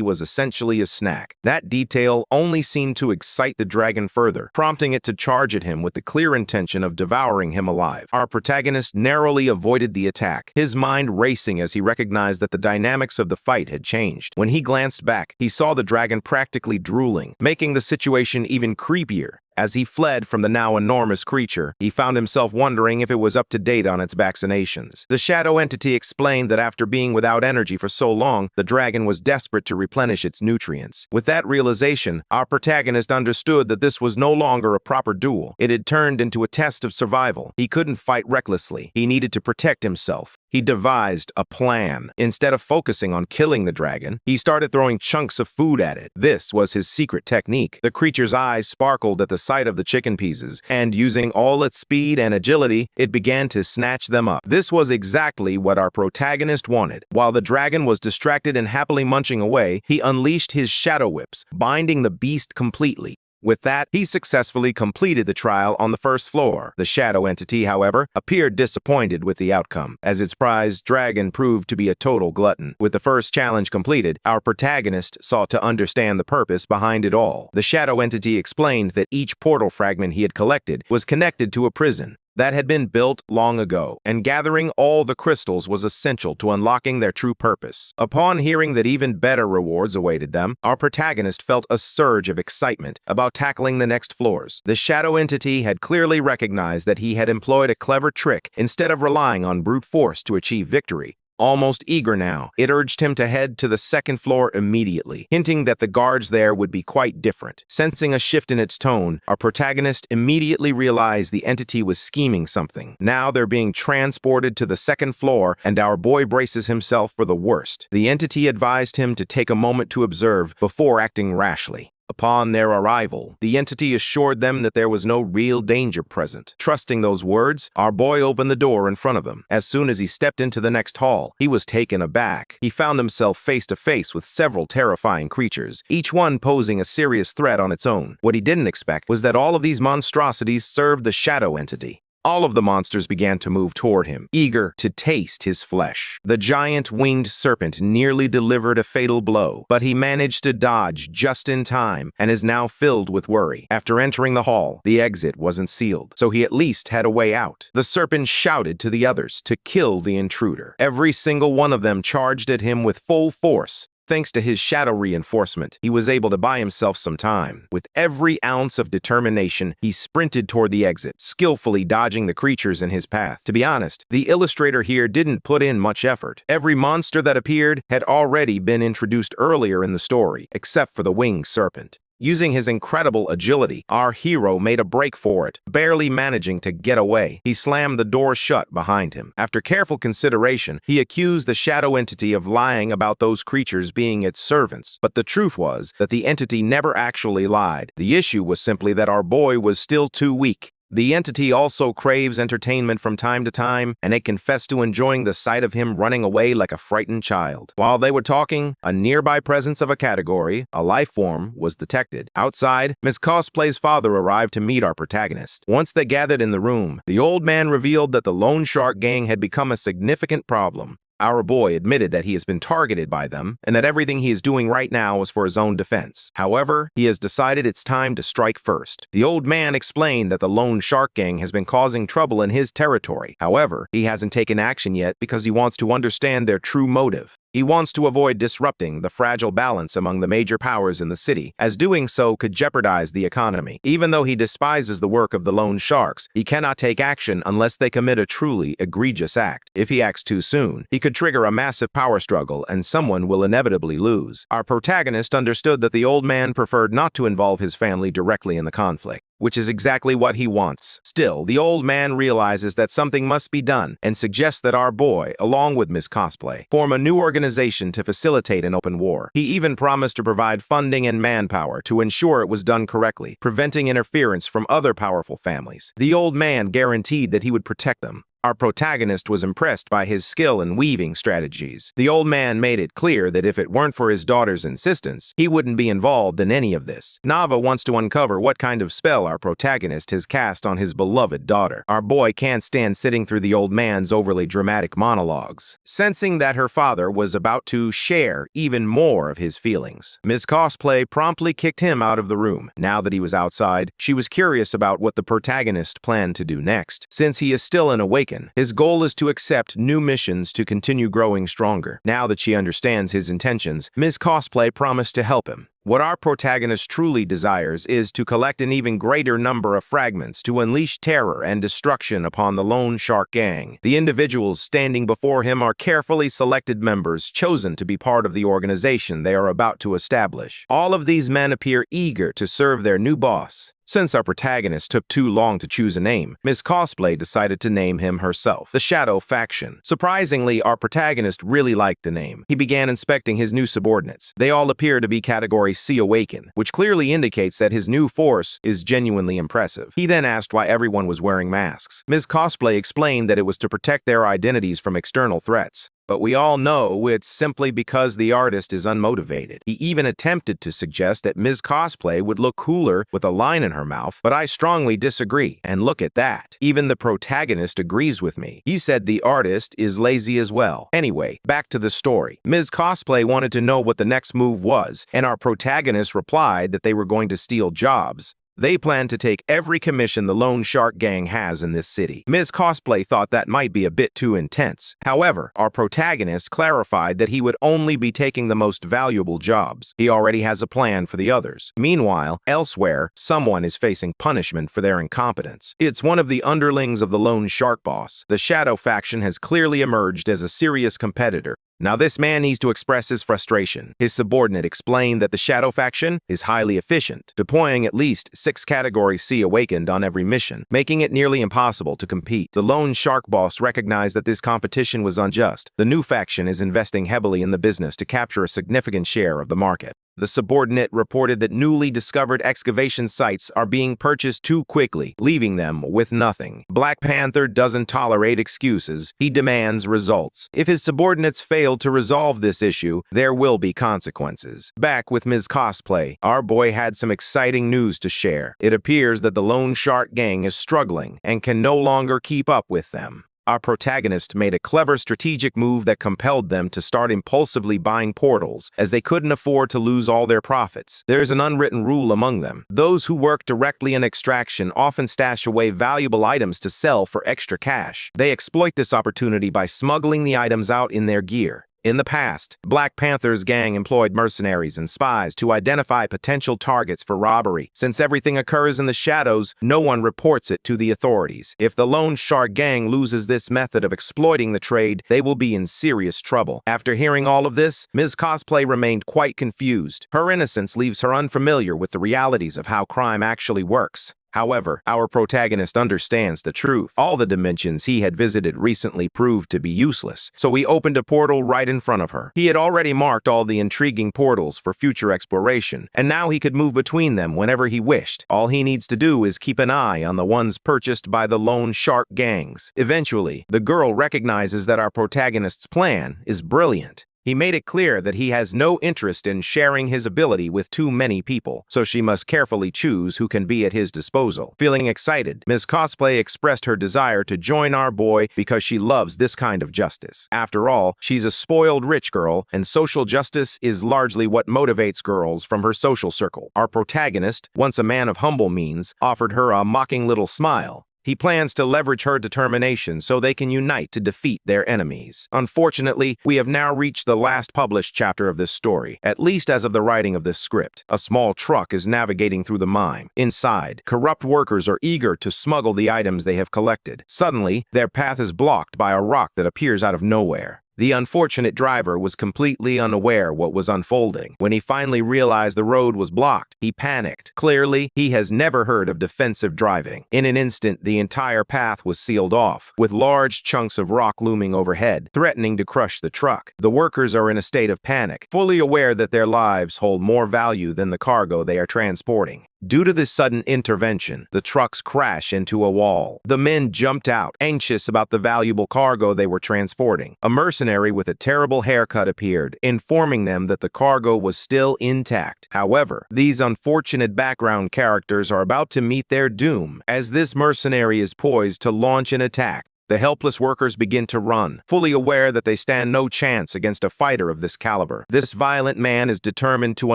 was essentially a snack. That detail only seemed to excite the dragon further, prompting it to charge at him with the clear intention of devouring him alive. Our protagonist narrowly avoided the attack, his mind racing as he recognized that the dynamics of the fight had changed. When he glanced back, he saw the dragon practically drooling, making the situation even creepier. As he fled from the now enormous creature, he found himself wondering if it was up to date on its vaccinations. The shadow entity explained that after being without energy for so long, the dragon was desperate to replenish its nutrients. With that realization, our protagonist understood that this was no longer a proper duel. It had turned into a test of survival. He couldn't fight recklessly. He needed to protect himself. He devised a plan. Instead of focusing on killing the dragon, he started throwing chunks of food at it. This was his secret technique. The creature's eyes sparkled at the sight of the chicken pieces, and using all its speed and agility, it began to snatch them up. This was exactly what our protagonist wanted. While the dragon was distracted and happily munching away, he unleashed his shadow whips, binding the beast completely. With that, he successfully completed the trial on the first floor. The shadow entity, however, appeared disappointed with the outcome, as its prized dragon proved to be a total glutton. With the first challenge completed, our protagonist sought to understand the purpose behind it all. The shadow entity explained that each portal fragment he had collected was connected to a prison that had been built long ago, and gathering all the crystals was essential to unlocking their true purpose. Upon hearing that even better rewards awaited them, our protagonist felt a surge of excitement about tackling the next floors. The shadow entity had clearly recognized that he had employed a clever trick instead of relying on brute force to achieve victory. Almost eager now, it urged him to head to the second floor immediately, hinting that the guards there would be quite different. Sensing a shift in its tone, our protagonist immediately realized the entity was scheming something. Now they're being transported to the second floor, and our boy braces himself for the worst. The entity advised him to take a moment to observe before acting rashly. Upon their arrival, the entity assured them that there was no real danger present. Trusting those words, our boy opened the door in front of them. As soon as he stepped into the next hall, he was taken aback. He found himself face to face with several terrifying creatures, each one posing a serious threat on its own. What he didn't expect was that all of these monstrosities served the shadow entity. All of the monsters began to move toward him, eager to taste his flesh. The giant winged serpent nearly delivered a fatal blow, but he managed to dodge just in time and is now filled with worry. After entering the hall, the exit wasn't sealed, so he at least had a way out. The serpent shouted to the others to kill the intruder. Every single one of them charged at him with full force. Thanks to his shadow reinforcement, he was able to buy himself some time. With every ounce of determination, he sprinted toward the exit, skillfully dodging the creatures in his path. To be honest, the illustrator here didn't put in much effort. Every monster that appeared had already been introduced earlier in the story, except for the winged serpent. Using his incredible agility, our hero made a break for it, barely managing to get away. He slammed the door shut behind him. After careful consideration, he accused the shadow entity of lying about those creatures being its servants. But the truth was that the entity never actually lied. The issue was simply that our boy was still too weak. The entity also craves entertainment from time to time, and it confessed to enjoying the sight of him running away like a frightened child. While they were talking, a nearby presence of a category, a life form, was detected. Outside, Miss Cosplay's father arrived to meet our protagonist. Once they gathered in the room, the old man revealed that the Loan Shark gang had become a significant problem. Our boy admitted that he has been targeted by them and that everything he is doing right now is for his own defense. However, he has decided it's time to strike first. The old man explained that the Lone Shark Gang has been causing trouble in his territory. However, he hasn't taken action yet because he wants to understand their true motive. He wants to avoid disrupting the fragile balance among the major powers in the city, as doing so could jeopardize the economy. Even though he despises the work of the Lone Sharks, he cannot take action unless they commit a truly egregious act. If he acts too soon, he could trigger a massive power struggle and someone will inevitably lose. Our protagonist understood that the old man preferred not to involve his family directly in the conflict, which is exactly what he wants. Still, the old man realizes that something must be done and suggests that our boy, along with Miss Cosplay, form a new organization to facilitate an open war. He even promised to provide funding and manpower to ensure it was done correctly, preventing interference from other powerful families. The old man guaranteed that he would protect them. Our protagonist was impressed by his skill in weaving strategies. The old man made it clear that if it weren't for his daughter's insistence, he wouldn't be involved in any of this. Nava wants to uncover what kind of spell our protagonist has cast on his beloved daughter. Our boy can't stand sitting through the old man's overly dramatic monologues, sensing that her father was about to share even more of his feelings. Ms. Cosplay promptly kicked him out of the room. Now that he was outside, she was curious about what the protagonist planned to do next. Since he is still an awakened, his goal is to accept new missions to continue growing stronger. Now that she understands his intentions, Ms. Cosplay promised to help him. What our protagonist truly desires is to collect an even greater number of fragments to unleash terror and destruction upon the Lone Shark Gang. The individuals standing before him are carefully selected members chosen to be part of the organization they are about to establish. All of these men appear eager to serve their new boss. Since our protagonist took too long to choose a name, Ms. Cosplay decided to name him herself, the Shadow Faction. Surprisingly, our protagonist really liked the name. He began inspecting his new subordinates. They all appear to be Category C Awaken, which clearly indicates that his new force is genuinely impressive. He then asked why everyone was wearing masks. Ms. Cosplay explained that it was to protect their identities from external threats. But we all know it's simply because the artist is unmotivated. He even attempted to suggest that Ms. Cosplay would look cooler with a line in her mouth, but I strongly disagree. And look at that. Even the protagonist agrees with me. He said the artist is lazy as well. Anyway, back to the story. Ms. Cosplay wanted to know what the next move was, and our protagonist replied that they were going to steal jobs. They plan to take every commission the Lone Shark Gang has in this city. Ms. Cosplay thought that might be a bit too intense. However, our protagonist clarified that he would only be taking the most valuable jobs. He already has a plan for the others. Meanwhile, elsewhere, someone is facing punishment for their incompetence. It's one of the underlings of the Lone Shark boss. The Shadow faction has clearly emerged as a serious competitor. Now this man needs to express his frustration. His subordinate explained that the Shadow faction is highly efficient, deploying at least 6 Category C awakened on every mission, making it nearly impossible to compete. The Lone Shark boss recognized that this competition was unjust. The new faction is investing heavily in the business to capture a significant share of the market. The subordinate reported that newly discovered excavation sites are being purchased too quickly, leaving them with nothing. Black Panther doesn't tolerate excuses. He demands results. If his subordinates fail to resolve this issue, there will be consequences. Back with Ms. Cosplay, our boy had some exciting news to share. It appears that the Lone Shark Gang is struggling and can no longer keep up with them. Our protagonist made a clever strategic move that compelled them to start impulsively buying portals, as they couldn't afford to lose all their profits. There's an unwritten rule among them. Those who work directly in extraction often stash away valuable items to sell for extra cash. They exploit this opportunity by smuggling the items out in their gear. In the past, Black Panther's gang employed mercenaries and spies to identify potential targets for robbery. Since everything occurs in the shadows, no one reports it to the authorities. If the Lone Shark Gang loses this method of exploiting the trade, they will be in serious trouble. After hearing all of this, Ms. Cosplay remained quite confused. Her innocence leaves her unfamiliar with the realities of how crime actually works. However, our protagonist understands the truth. All the dimensions he had visited recently proved to be useless, so he opened a portal right in front of her. He had already marked all the intriguing portals for future exploration, and now he could move between them whenever he wished. All he needs to do is keep an eye on the ones purchased by the Lone Shark Gangs. Eventually, the girl recognizes that our protagonist's plan is brilliant. He made it clear that he has no interest in sharing his ability with too many people, so she must carefully choose who can be at his disposal. Feeling excited, Ms. Cosplay expressed her desire to join our boy because she loves this kind of justice. After all, she's a spoiled rich girl, and social justice is largely what motivates girls from her social circle. Our protagonist, once a man of humble means, offered her a mocking little smile. He plans to leverage her determination so they can unite to defeat their enemies. Unfortunately, we have now reached the last published chapter of this story, at least as of the writing of this script. A small truck is navigating through the mine. Inside, corrupt workers are eager to smuggle the items they have collected. Suddenly, their path is blocked by a rock that appears out of nowhere. The unfortunate driver was completely unaware what was unfolding. When he finally realized the road was blocked, he panicked. Clearly, he has never heard of defensive driving. In an instant, the entire path was sealed off, with large chunks of rock looming overhead, threatening to crush the truck. The workers are in a state of panic, fully aware that their lives hold more value than the cargo they are transporting. Due to this sudden intervention, the trucks crash into a wall. The men jumped out, anxious about the valuable cargo they were transporting. A mercenary with a terrible haircut appeared, informing them that the cargo was still intact. However, these unfortunate background characters are about to meet their doom, as this mercenary is poised to launch an attack. The helpless workers begin to run, fully aware that they stand no chance against a fighter of this caliber. This violent man is determined to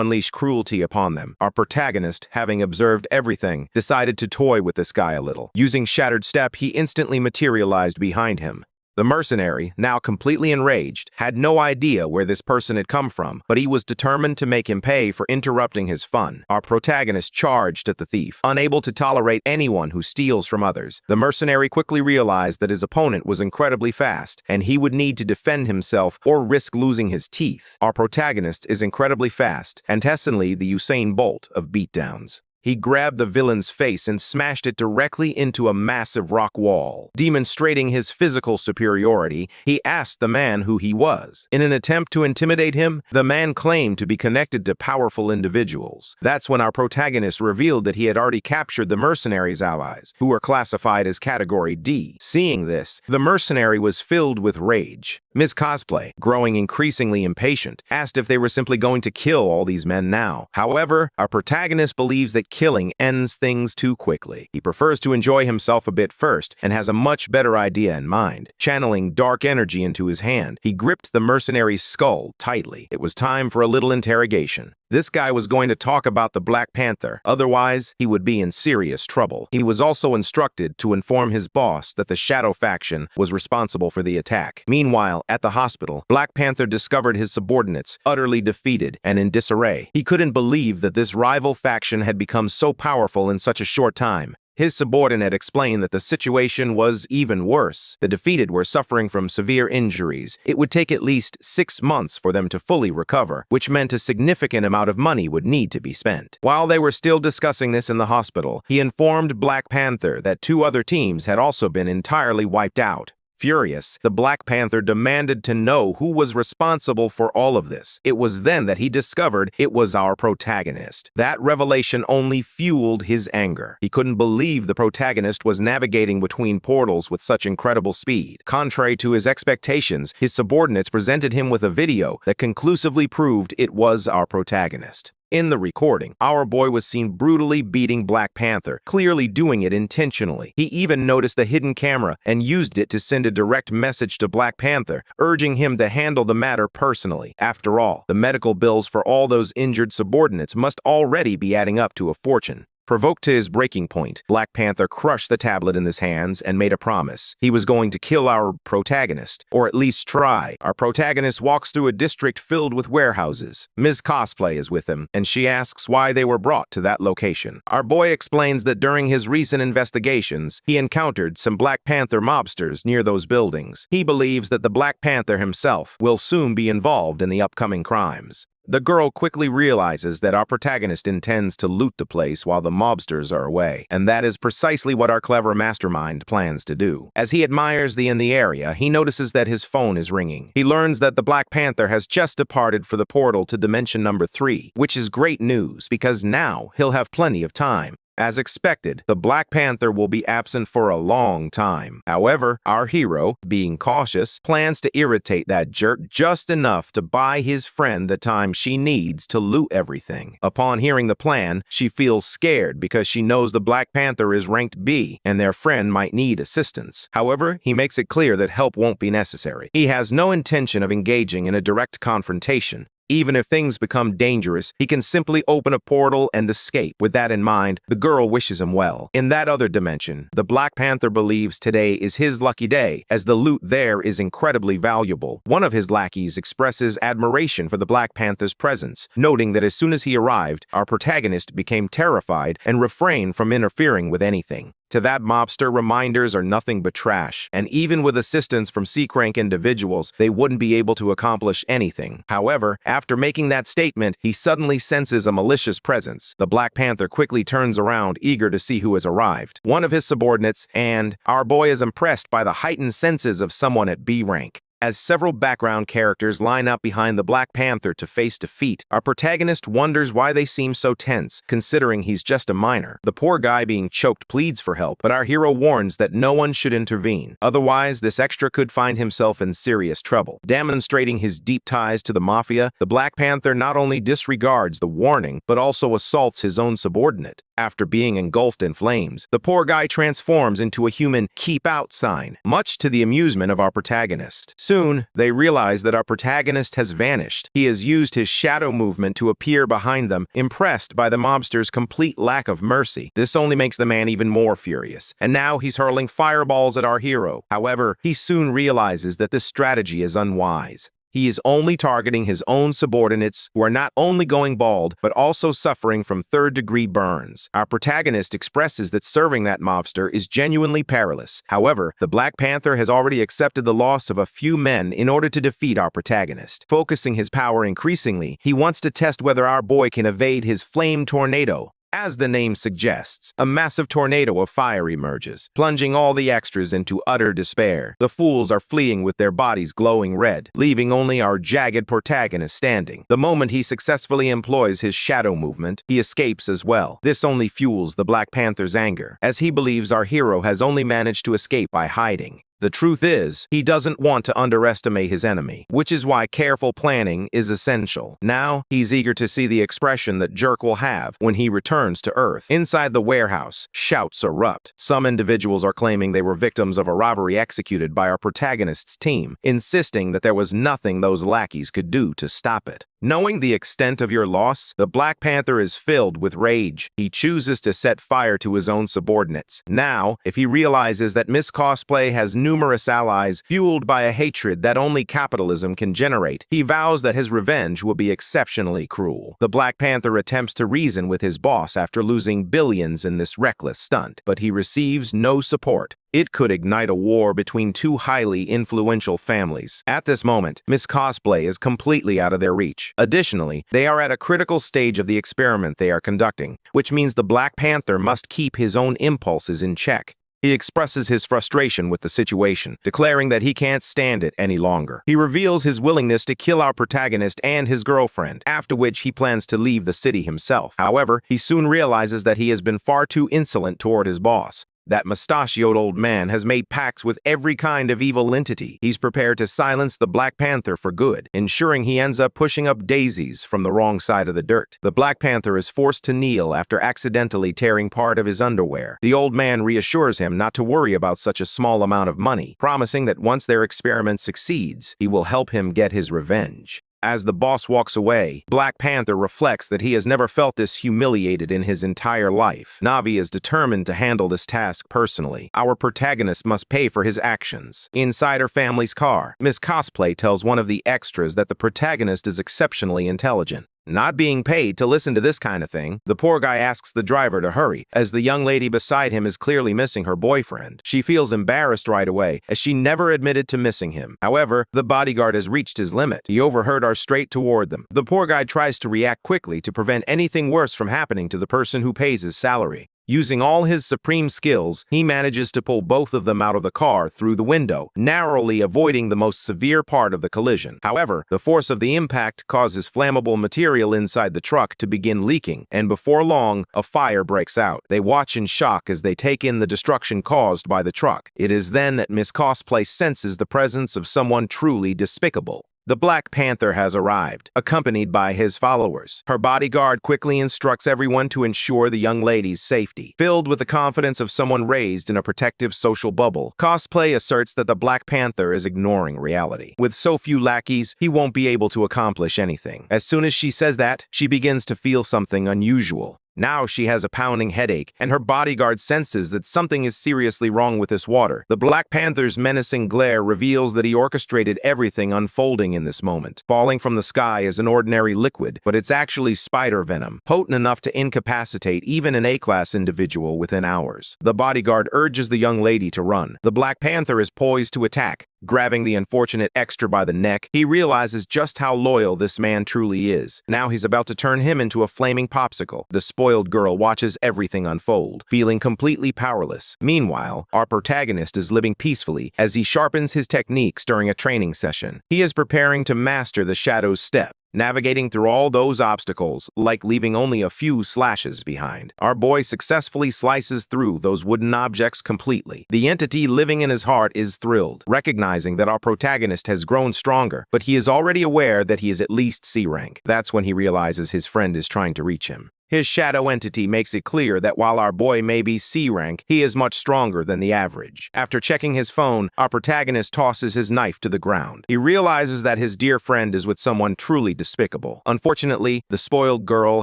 unleash cruelty upon them. Our protagonist, having observed everything, decided to toy with this guy a little. Using Shattered Step, he instantly materialized behind him. The mercenary, now completely enraged, had no idea where this person had come from, but he was determined to make him pay for interrupting his fun. Our protagonist charged at the thief, unable to tolerate anyone who steals from others. The mercenary quickly realized that his opponent was incredibly fast, and he would need to defend himself or risk losing his teeth. Our protagonist is incredibly fast, and Tessonly the Usain Bolt of beatdowns. He grabbed the villain's face and smashed it directly into a massive rock wall. Demonstrating his physical superiority, he asked the man who he was. In an attempt to intimidate him, the man claimed to be connected to powerful individuals. That's when our protagonist revealed that he had already captured the mercenaries' allies, who were classified as Category D. Seeing this, the mercenary was filled with rage. Ms. Cosplay, growing increasingly impatient, asked if they were simply going to kill all these men now. However, our protagonist believes that killing ends things too quickly. He prefers to enjoy himself a bit first and has a much better idea in mind. Channeling dark energy into his hand, he gripped the mercenary's skull tightly. It was time for a little interrogation. This guy was going to talk about the Black Panther, otherwise he would be in serious trouble. He was also instructed to inform his boss that the Shadow faction was responsible for the attack. Meanwhile, at the hospital, Black Panther discovered his subordinates utterly defeated and in disarray. He couldn't believe that this rival faction had become so powerful in such a short time. His subordinate explained that the situation was even worse. The defeated were suffering from severe injuries. It would take at least 6 months for them to fully recover, which meant a significant amount of money would need to be spent. While they were still discussing this in the hospital, he informed Black Panther that 2 other teams had also been entirely wiped out. Furious, the Black Panther demanded to know who was responsible for all of this. It was then that he discovered it was our protagonist. That revelation only fueled his anger. He couldn't believe the protagonist was navigating between portals with such incredible speed. Contrary to his expectations, his subordinates presented him with a video that conclusively proved it was our protagonist. In the recording, our boy was seen brutally beating Black Panther, clearly doing it intentionally. He even noticed the hidden camera and used it to send a direct message to Black Panther, urging him to handle the matter personally. After all, the medical bills for all those injured subordinates must already be adding up to a fortune. Provoked to his breaking point, Black Panther crushed the tablet in his hands and made a promise. He was going to kill our protagonist, or at least try. Our protagonist walks through a district filled with warehouses. Ms. Cosplay is with him, and she asks why they were brought to that location. Our boy explains that during his recent investigations, he encountered some Black Panther mobsters near those buildings. He believes that the Black Panther himself will soon be involved in the upcoming crimes. The girl quickly realizes that our protagonist intends to loot the place while the mobsters are away, and that is precisely what our clever mastermind plans to do. As he admires the area, he notices that his phone is ringing. He learns that the Black Panther has just departed for the portal to Dimension Number 3, which is great news because now he'll have plenty of time. As expected, the Black Panther will be absent for a long time. However, our hero, being cautious, plans to irritate that jerk just enough to buy his friend the time she needs to loot everything. Upon hearing the plan, she feels scared because she knows the Black Panther is ranked B and their friend might need assistance. However, he makes it clear that help won't be necessary. He has no intention of engaging in a direct confrontation. Even if things become dangerous, he can simply open a portal and escape. With that in mind, the girl wishes him well. In that other dimension, the Black Panther believes today is his lucky day, as the loot there is incredibly valuable. One of his lackeys expresses admiration for the Black Panther's presence, noting that as soon as he arrived, our protagonist became terrified and refrained from interfering with anything. To that mobster, reminders are nothing but trash, and even with assistance from C-rank individuals, they wouldn't be able to accomplish anything. However, after making that statement, he suddenly senses a malicious presence. The Black Panther quickly turns around, eager to see who has arrived. One of his subordinates, and our boy is impressed by the heightened senses of someone at B rank. As several background characters line up behind the Black Panther to face defeat, our protagonist wonders why they seem so tense, considering he's just a minor. The poor guy being choked pleads for help, but our hero warns that no one should intervene. Otherwise, this extra could find himself in serious trouble. Demonstrating his deep ties to the Mafia, the Black Panther not only disregards the warning, but also assaults his own subordinate. After being engulfed in flames, the poor guy transforms into a human "keep out" sign, much to the amusement of our protagonist. Soon, they realize that our protagonist has vanished. He has used his shadow movement to appear behind them, impressed by the mobster's complete lack of mercy. This only makes the man even more furious, and now he's hurling fireballs at our hero. However, he soon realizes that this strategy is unwise. He is only targeting his own subordinates who are not only going bald, but also suffering from third-degree burns. Our protagonist expresses that serving that mobster is genuinely perilous. However, the Black Panther has already accepted the loss of a few men in order to defeat our protagonist. Focusing his power increasingly, he wants to test whether our boy can evade his flame tornado. As the name suggests, a massive tornado of fire emerges, plunging all the extras into utter despair. The fools are fleeing with their bodies glowing red, leaving only our jagged protagonist standing. The moment he successfully employs his shadow movement, he escapes as well. This only fuels the Black Panther's anger, as he believes our hero has only managed to escape by hiding. The truth is, he doesn't want to underestimate his enemy, which is why careful planning is essential. Now, he's eager to see the expression that Jerk will have when he returns to Earth. Inside the warehouse, shouts erupt. Some individuals are claiming they were victims of a robbery executed by our protagonist's team, insisting that there was nothing those lackeys could do to stop it. Knowing the extent of your loss, the Black Panther is filled with rage. He chooses to set fire to his own subordinates. Now, if he realizes that Miss Cosplay has numerous allies fueled by a hatred that only capitalism can generate, he vows that his revenge will be exceptionally cruel. The Black Panther attempts to reason with his boss after losing billions in this reckless stunt, but he receives no support. It could ignite a war between two highly influential families. At this moment, Miss Cosplay is completely out of their reach. Additionally, they are at a critical stage of the experiment they are conducting, which means the Black Panther must keep his own impulses in check. He expresses his frustration with the situation, declaring that he can't stand it any longer. He reveals his willingness to kill our protagonist and his girlfriend, after which he plans to leave the city himself. However, he soon realizes that he has been far too insolent toward his boss. That mustachioed old man has made pacts with every kind of evil entity. He's prepared to silence the Black Panther for good, ensuring he ends up pushing up daisies from the wrong side of the dirt. The Black Panther is forced to kneel after accidentally tearing part of his underwear. The old man reassures him not to worry about such a small amount of money, promising that once their experiment succeeds, he will help him get his revenge. As the boss walks away, Black Panther reflects that he has never felt this humiliated in his entire life. Navi is determined to handle this task personally. Our protagonist must pay for his actions. Inside her family's car, Miss Cosplay tells one of the extras that the protagonist is exceptionally intelligent. Not being paid to listen to this kind of thing, the poor guy asks the driver to hurry, as the young lady beside him is clearly missing her boyfriend. She feels embarrassed right away, as she never admitted to missing him. However, the bodyguard has reached his limit. He overheard her straight toward them. The poor guy tries to react quickly to prevent anything worse from happening to the person who pays his salary. Using all his supreme skills, he manages to pull both of them out of the car through the window, narrowly avoiding the most severe part of the collision. However, the force of the impact causes flammable material inside the truck to begin leaking, and before long, a fire breaks out. They watch in shock as they take in the destruction caused by the truck. It is then that Miss Cosplay senses the presence of someone truly despicable. The Black Panther has arrived, accompanied by his followers. Her bodyguard quickly instructs everyone to ensure the young lady's safety. Filled with the confidence of someone raised in a protective social bubble, Cosplay asserts that the Black Panther is ignoring reality. With so few lackeys, he won't be able to accomplish anything. As soon as she says that, she begins to feel something unusual. Now she has a pounding headache, and her bodyguard senses that something is seriously wrong with this water. The Black Panther's menacing glare reveals that he orchestrated everything unfolding in this moment. Falling from the sky is an ordinary liquid, but it's actually spider venom, potent enough to incapacitate even an A-class individual within hours. The bodyguard urges the young lady to run. The Black Panther is poised to attack. Grabbing the unfortunate extra by the neck, he realizes just how loyal this man truly is. Now he's about to turn him into a flaming popsicle. The spoiled girl watches everything unfold, feeling completely powerless. Meanwhile, our protagonist is living peacefully as he sharpens his techniques during a training session. He is preparing to master the Shadow's step, navigating through all those obstacles, like leaving only a few slashes behind. Our boy successfully slices through those wooden objects completely. The entity living in his heart is thrilled, recognizing that our protagonist has grown stronger, but he is already aware that he is at least C rank. That's when he realizes his friend is trying to reach him. His shadow entity makes it clear that while our boy may be C rank, he is much stronger than the average. After checking his phone, our protagonist tosses his knife to the ground. He realizes that his dear friend is with someone truly despicable. Unfortunately, the spoiled girl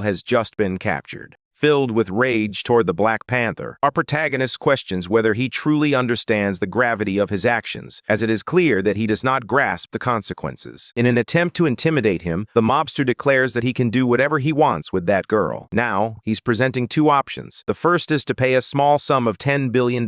has just been captured. Filled with rage toward the Black Panther, our protagonist questions whether he truly understands the gravity of his actions, as it is clear that he does not grasp the consequences. In an attempt to intimidate him, the mobster declares that he can do whatever he wants with that girl. Now, he's presenting two options. The first is to pay a small sum of $10 billion,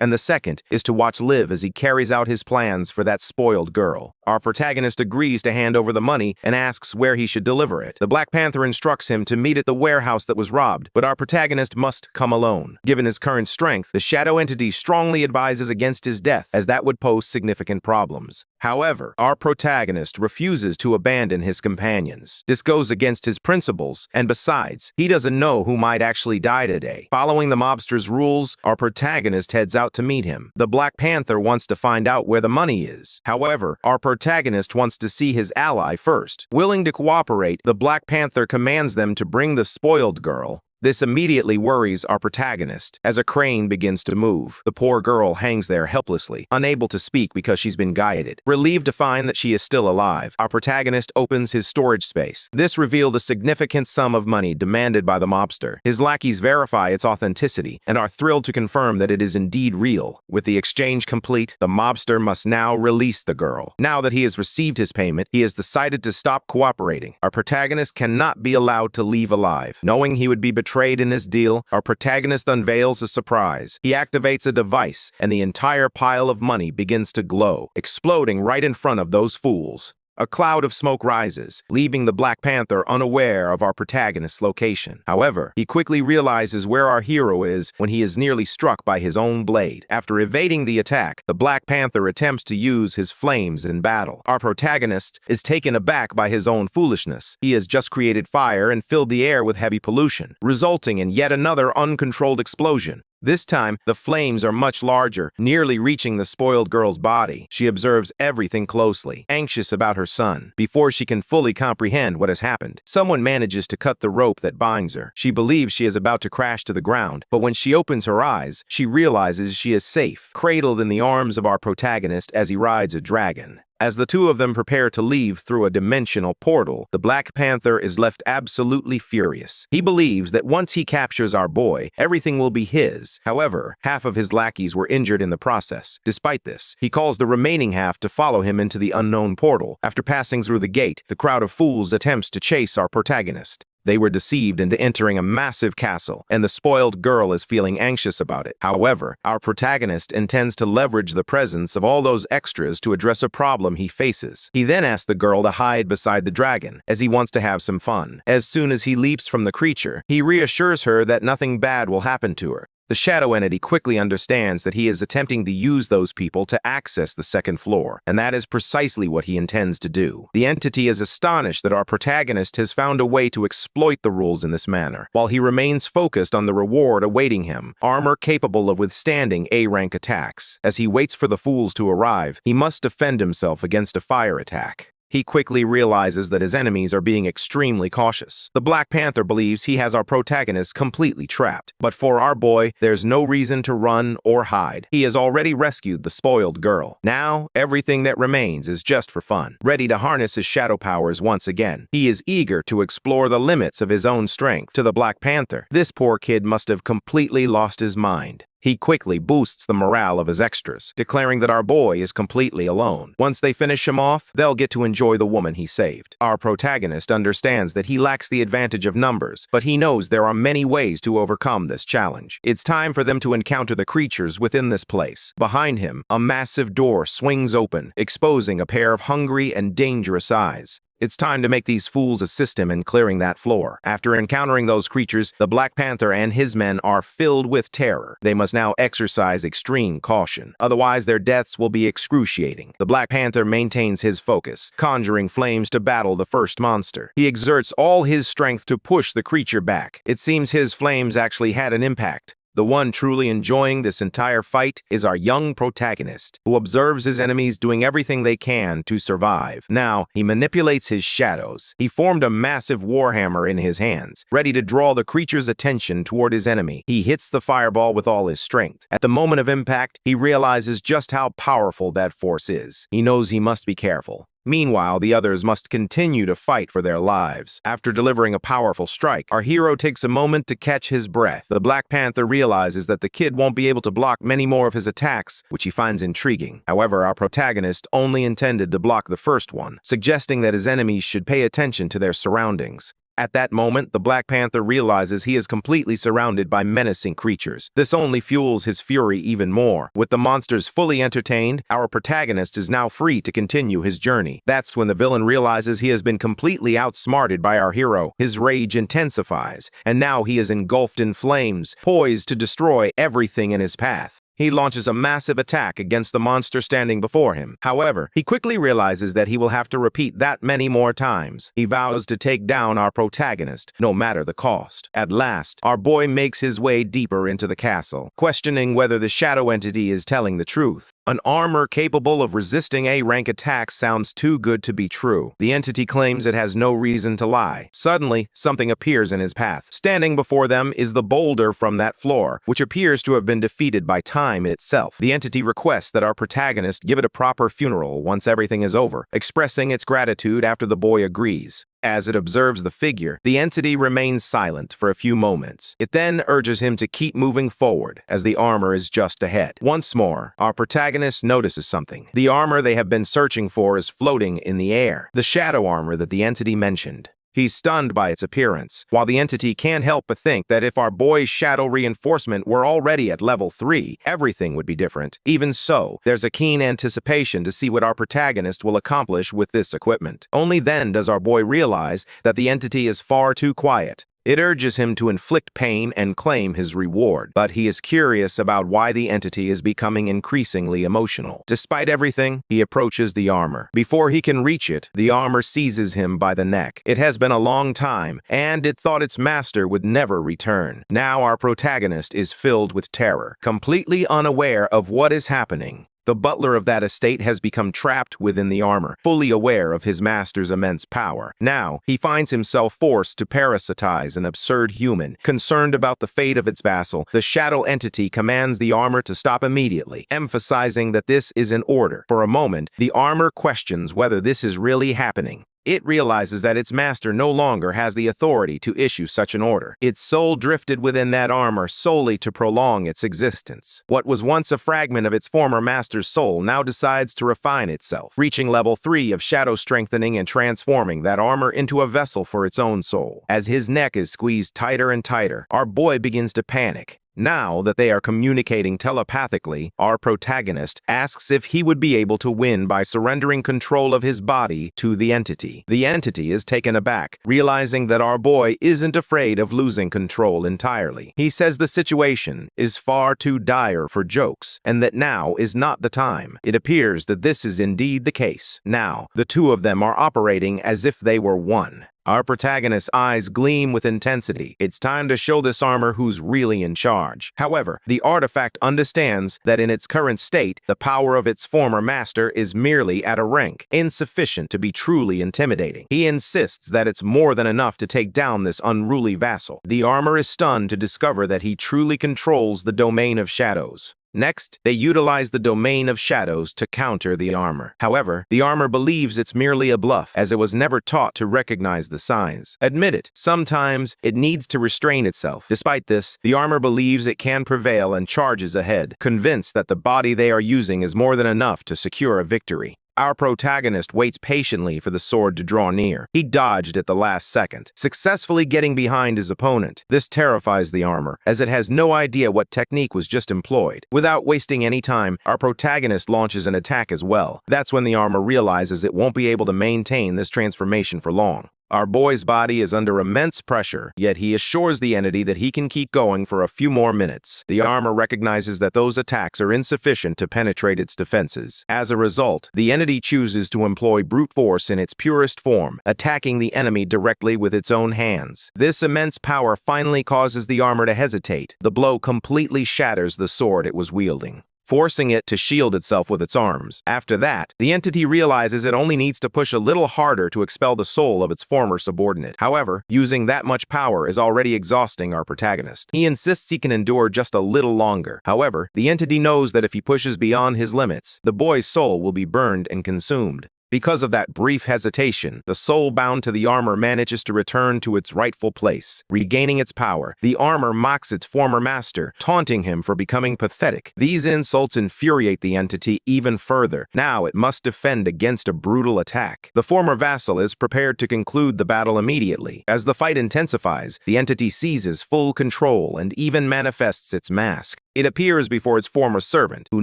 and the second is to watch live as he carries out his plans for that spoiled girl. Our protagonist agrees to hand over the money and asks where he should deliver it. The Black Panther instructs him to meet at the warehouse that was robbed, determined, but our protagonist must come alone. Given his current strength, the shadow entity strongly advises against his death, as that would pose significant problems. However, our protagonist refuses to abandon his companions. This goes against his principles, and besides, he doesn't know who might actually die today. Following the mobster's rules, our protagonist heads out to meet him. The Black Panther wants to find out where the money is. However, our protagonist wants to see his ally first. Willing to cooperate, the Black Panther commands them to bring the spoiled girl. This immediately worries our protagonist. As a crane begins to move, the poor girl hangs there helplessly, unable to speak because she's been guided. Relieved to find that she is still alive, our protagonist opens his storage space. This revealed a significant sum of money demanded by the mobster. His lackeys verify its authenticity and are thrilled to confirm that it is indeed real. With the exchange complete, the mobster must now release the girl. Now that he has received his payment, he has decided to stop cooperating. Our protagonist cannot be allowed to leave alive. Knowing he would be betrayed in this deal, our protagonist unveils a surprise. He activates a device, and the entire pile of money begins to glow, exploding right in front of those fools. A cloud of smoke rises, leaving the Black Panther unaware of our protagonist's location. However, he quickly realizes where our hero is when he is nearly struck by his own blade. After evading the attack, the Black Panther attempts to use his flames in battle. Our protagonist is taken aback by his own foolishness. He has just created fire and filled the air with heavy pollution, resulting in yet another uncontrolled explosion. This time, the flames are much larger, nearly reaching the spoiled girl's body. She observes everything closely, anxious about her son. Before she can fully comprehend what has happened, someone manages to cut the rope that binds her. She believes she is about to crash to the ground, but when she opens her eyes, she realizes she is safe, cradled in the arms of our protagonist as he rides a dragon. As the two of them prepare to leave through a dimensional portal, the Black Panther is left absolutely furious. He believes that once he captures our boy, everything will be his. However, half of his lackeys were injured in the process. Despite this, he calls the remaining half to follow him into the unknown portal. After passing through the gate, the crowd of fools attempts to chase our protagonist. They were deceived into entering a massive castle, and the spoiled girl is feeling anxious about it. However, our protagonist intends to leverage the presence of all those extras to address a problem he faces. He then asks the girl to hide beside the dragon, as he wants to have some fun. As soon as he leaps from the creature, he reassures her that nothing bad will happen to her. The shadow entity quickly understands that he is attempting to use those people to access the second floor, and that is precisely what he intends to do. The entity is astonished that our protagonist has found a way to exploit the rules in this manner, while he remains focused on the reward awaiting him, armor capable of withstanding A-rank attacks. As he waits for the fools to arrive, he must defend himself against a fire attack. He quickly realizes that his enemies are being extremely cautious. The Black Panther believes he has our protagonist completely trapped. But for our boy, there's no reason to run or hide. He has already rescued the spoiled girl. Now, everything that remains is just for fun. Ready to harness his shadow powers once again, he is eager to explore the limits of his own strength. To the Black Panther, this poor kid must have completely lost his mind. He quickly boosts the morale of his extras, declaring that our boy is completely alone. Once they finish him off, they'll get to enjoy the woman he saved. Our protagonist understands that he lacks the advantage of numbers, but he knows there are many ways to overcome this challenge. It's time for them to encounter the creatures within this place. Behind him, a massive door swings open, exposing a pair of hungry and dangerous eyes. It's time to make these fools assist him in clearing that floor. After encountering those creatures, the Black Panther and his men are filled with terror. They must now exercise extreme caution, otherwise their deaths will be excruciating. The Black Panther maintains his focus, conjuring flames to battle the first monster. He exerts all his strength to push the creature back. It seems his flames actually had an impact. The one truly enjoying this entire fight is our young protagonist, who observes his enemies doing everything they can to survive. Now, he manipulates his shadows. He formed a massive warhammer in his hands, ready to draw the creature's attention toward his enemy. He hits the fireball with all his strength. At the moment of impact, he realizes just how powerful that force is. He knows he must be careful. Meanwhile, the others must continue to fight for their lives. After delivering a powerful strike, our hero takes a moment to catch his breath. The Black Panther realizes that the kid won't be able to block many more of his attacks, which he finds intriguing. However, our protagonist only intended to block the first one, suggesting that his enemies should pay attention to their surroundings. At that moment, the Black Panther realizes he is completely surrounded by menacing creatures. This only fuels his fury even more. With the monsters fully entertained, our protagonist is now free to continue his journey. That's when the villain realizes he has been completely outsmarted by our hero. His rage intensifies, and now he is engulfed in flames, poised to destroy everything in his path. He launches a massive attack against the monster standing before him. However, he quickly realizes that he will have to repeat that many more times. He vows to take down our protagonist, no matter the cost. At last, our boy makes his way deeper into the castle, questioning whether the shadow entity is telling the truth. An armor capable of resisting A-rank attacks sounds too good to be true. The entity claims it has no reason to lie. Suddenly, something appears in his path. Standing before them is the boulder from that floor, which appears to have been defeated by time itself. The entity requests that our protagonist give it a proper funeral once everything is over, expressing its gratitude after the boy agrees. As it observes the figure, the entity remains silent for a few moments. It then urges him to keep moving forward, as the armor is just ahead. Once more, our protagonist notices something. The armor they have been searching for is floating in the air, the shadow armor that the entity mentioned. He's stunned by its appearance, while the entity can't help but think that if our boy's shadow reinforcement were already at level 3, everything would be different. Even so, there's a keen anticipation to see what our protagonist will accomplish with this equipment. Only then does our boy realize that the entity is far too quiet. It urges him to inflict pain and claim his reward, but he is curious about why the entity is becoming increasingly emotional. Despite everything, he approaches the armor. Before he can reach it, the armor seizes him by the neck. It has been a long time, and it thought its master would never return. Now our protagonist is filled with terror, completely unaware of what is happening. The butler of that estate has become trapped within the armor, fully aware of his master's immense power. Now, he finds himself forced to parasitize an absurd human. Concerned about the fate of its vassal, the shadow entity commands the armor to stop immediately, emphasizing that this is an order. For a moment, the armor questions whether this is really happening. It realizes that its master no longer has the authority to issue such an order. Its soul drifted within that armor solely to prolong its existence. What was once a fragment of its former master's soul now decides to refine itself, reaching level 3 of shadow strengthening and transforming that armor into a vessel for its own soul. As his neck is squeezed tighter and tighter, our boy begins to panic. Now that they are communicating telepathically, our protagonist asks if he would be able to win by surrendering control of his body to the entity. The entity is taken aback, realizing that our boy isn't afraid of losing control entirely. He says the situation is far too dire for jokes, and that now is not the time. It appears that this is indeed the case. Now, the two of them are operating as if they were one. Our protagonist's eyes gleam with intensity. It's time to show this armor who's really in charge. However, the artifact understands that in its current state, the power of its former master is merely at a rank insufficient to be truly intimidating. He insists that it's more than enough to take down this unruly vassal. The armor is stunned to discover that he truly controls the domain of shadows. Next, they utilize the domain of shadows to counter the armor. However, the armor believes it's merely a bluff, as it was never taught to recognize the signs. Admit it, sometimes it needs to restrain itself. Despite this, the armor believes it can prevail and charges ahead, convinced that the body they are using is more than enough to secure a victory. Our protagonist waits patiently for the sword to draw near. He dodged at the last second, successfully getting behind his opponent. This terrifies the armor, as it has no idea what technique was just employed. Without wasting any time, our protagonist launches an attack as well. That's when the armor realizes it won't be able to maintain this transformation for long. Our boy's body is under immense pressure, yet he assures the entity that he can keep going for a few more minutes. The armor recognizes that those attacks are insufficient to penetrate its defenses. As a result, the entity chooses to employ brute force in its purest form, attacking the enemy directly with its own hands. This immense power finally causes the armor to hesitate. The blow completely shatters the sword it was wielding, forcing it to shield itself with its arms. After that, the entity realizes it only needs to push a little harder to expel the soul of its former subordinate. However, using that much power is already exhausting our protagonist. He insists he can endure just a little longer. However, the entity knows that if he pushes beyond his limits, the boy's soul will be burned and consumed. Because of that brief hesitation, the soul bound to the armor manages to return to its rightful place. Regaining its power, the armor mocks its former master, taunting him for becoming pathetic. These insults infuriate the entity even further. Now it must defend against a brutal attack. The former vassal is prepared to conclude the battle immediately. As the fight intensifies, the entity seizes full control and even manifests its mask. It appears before its former servant, who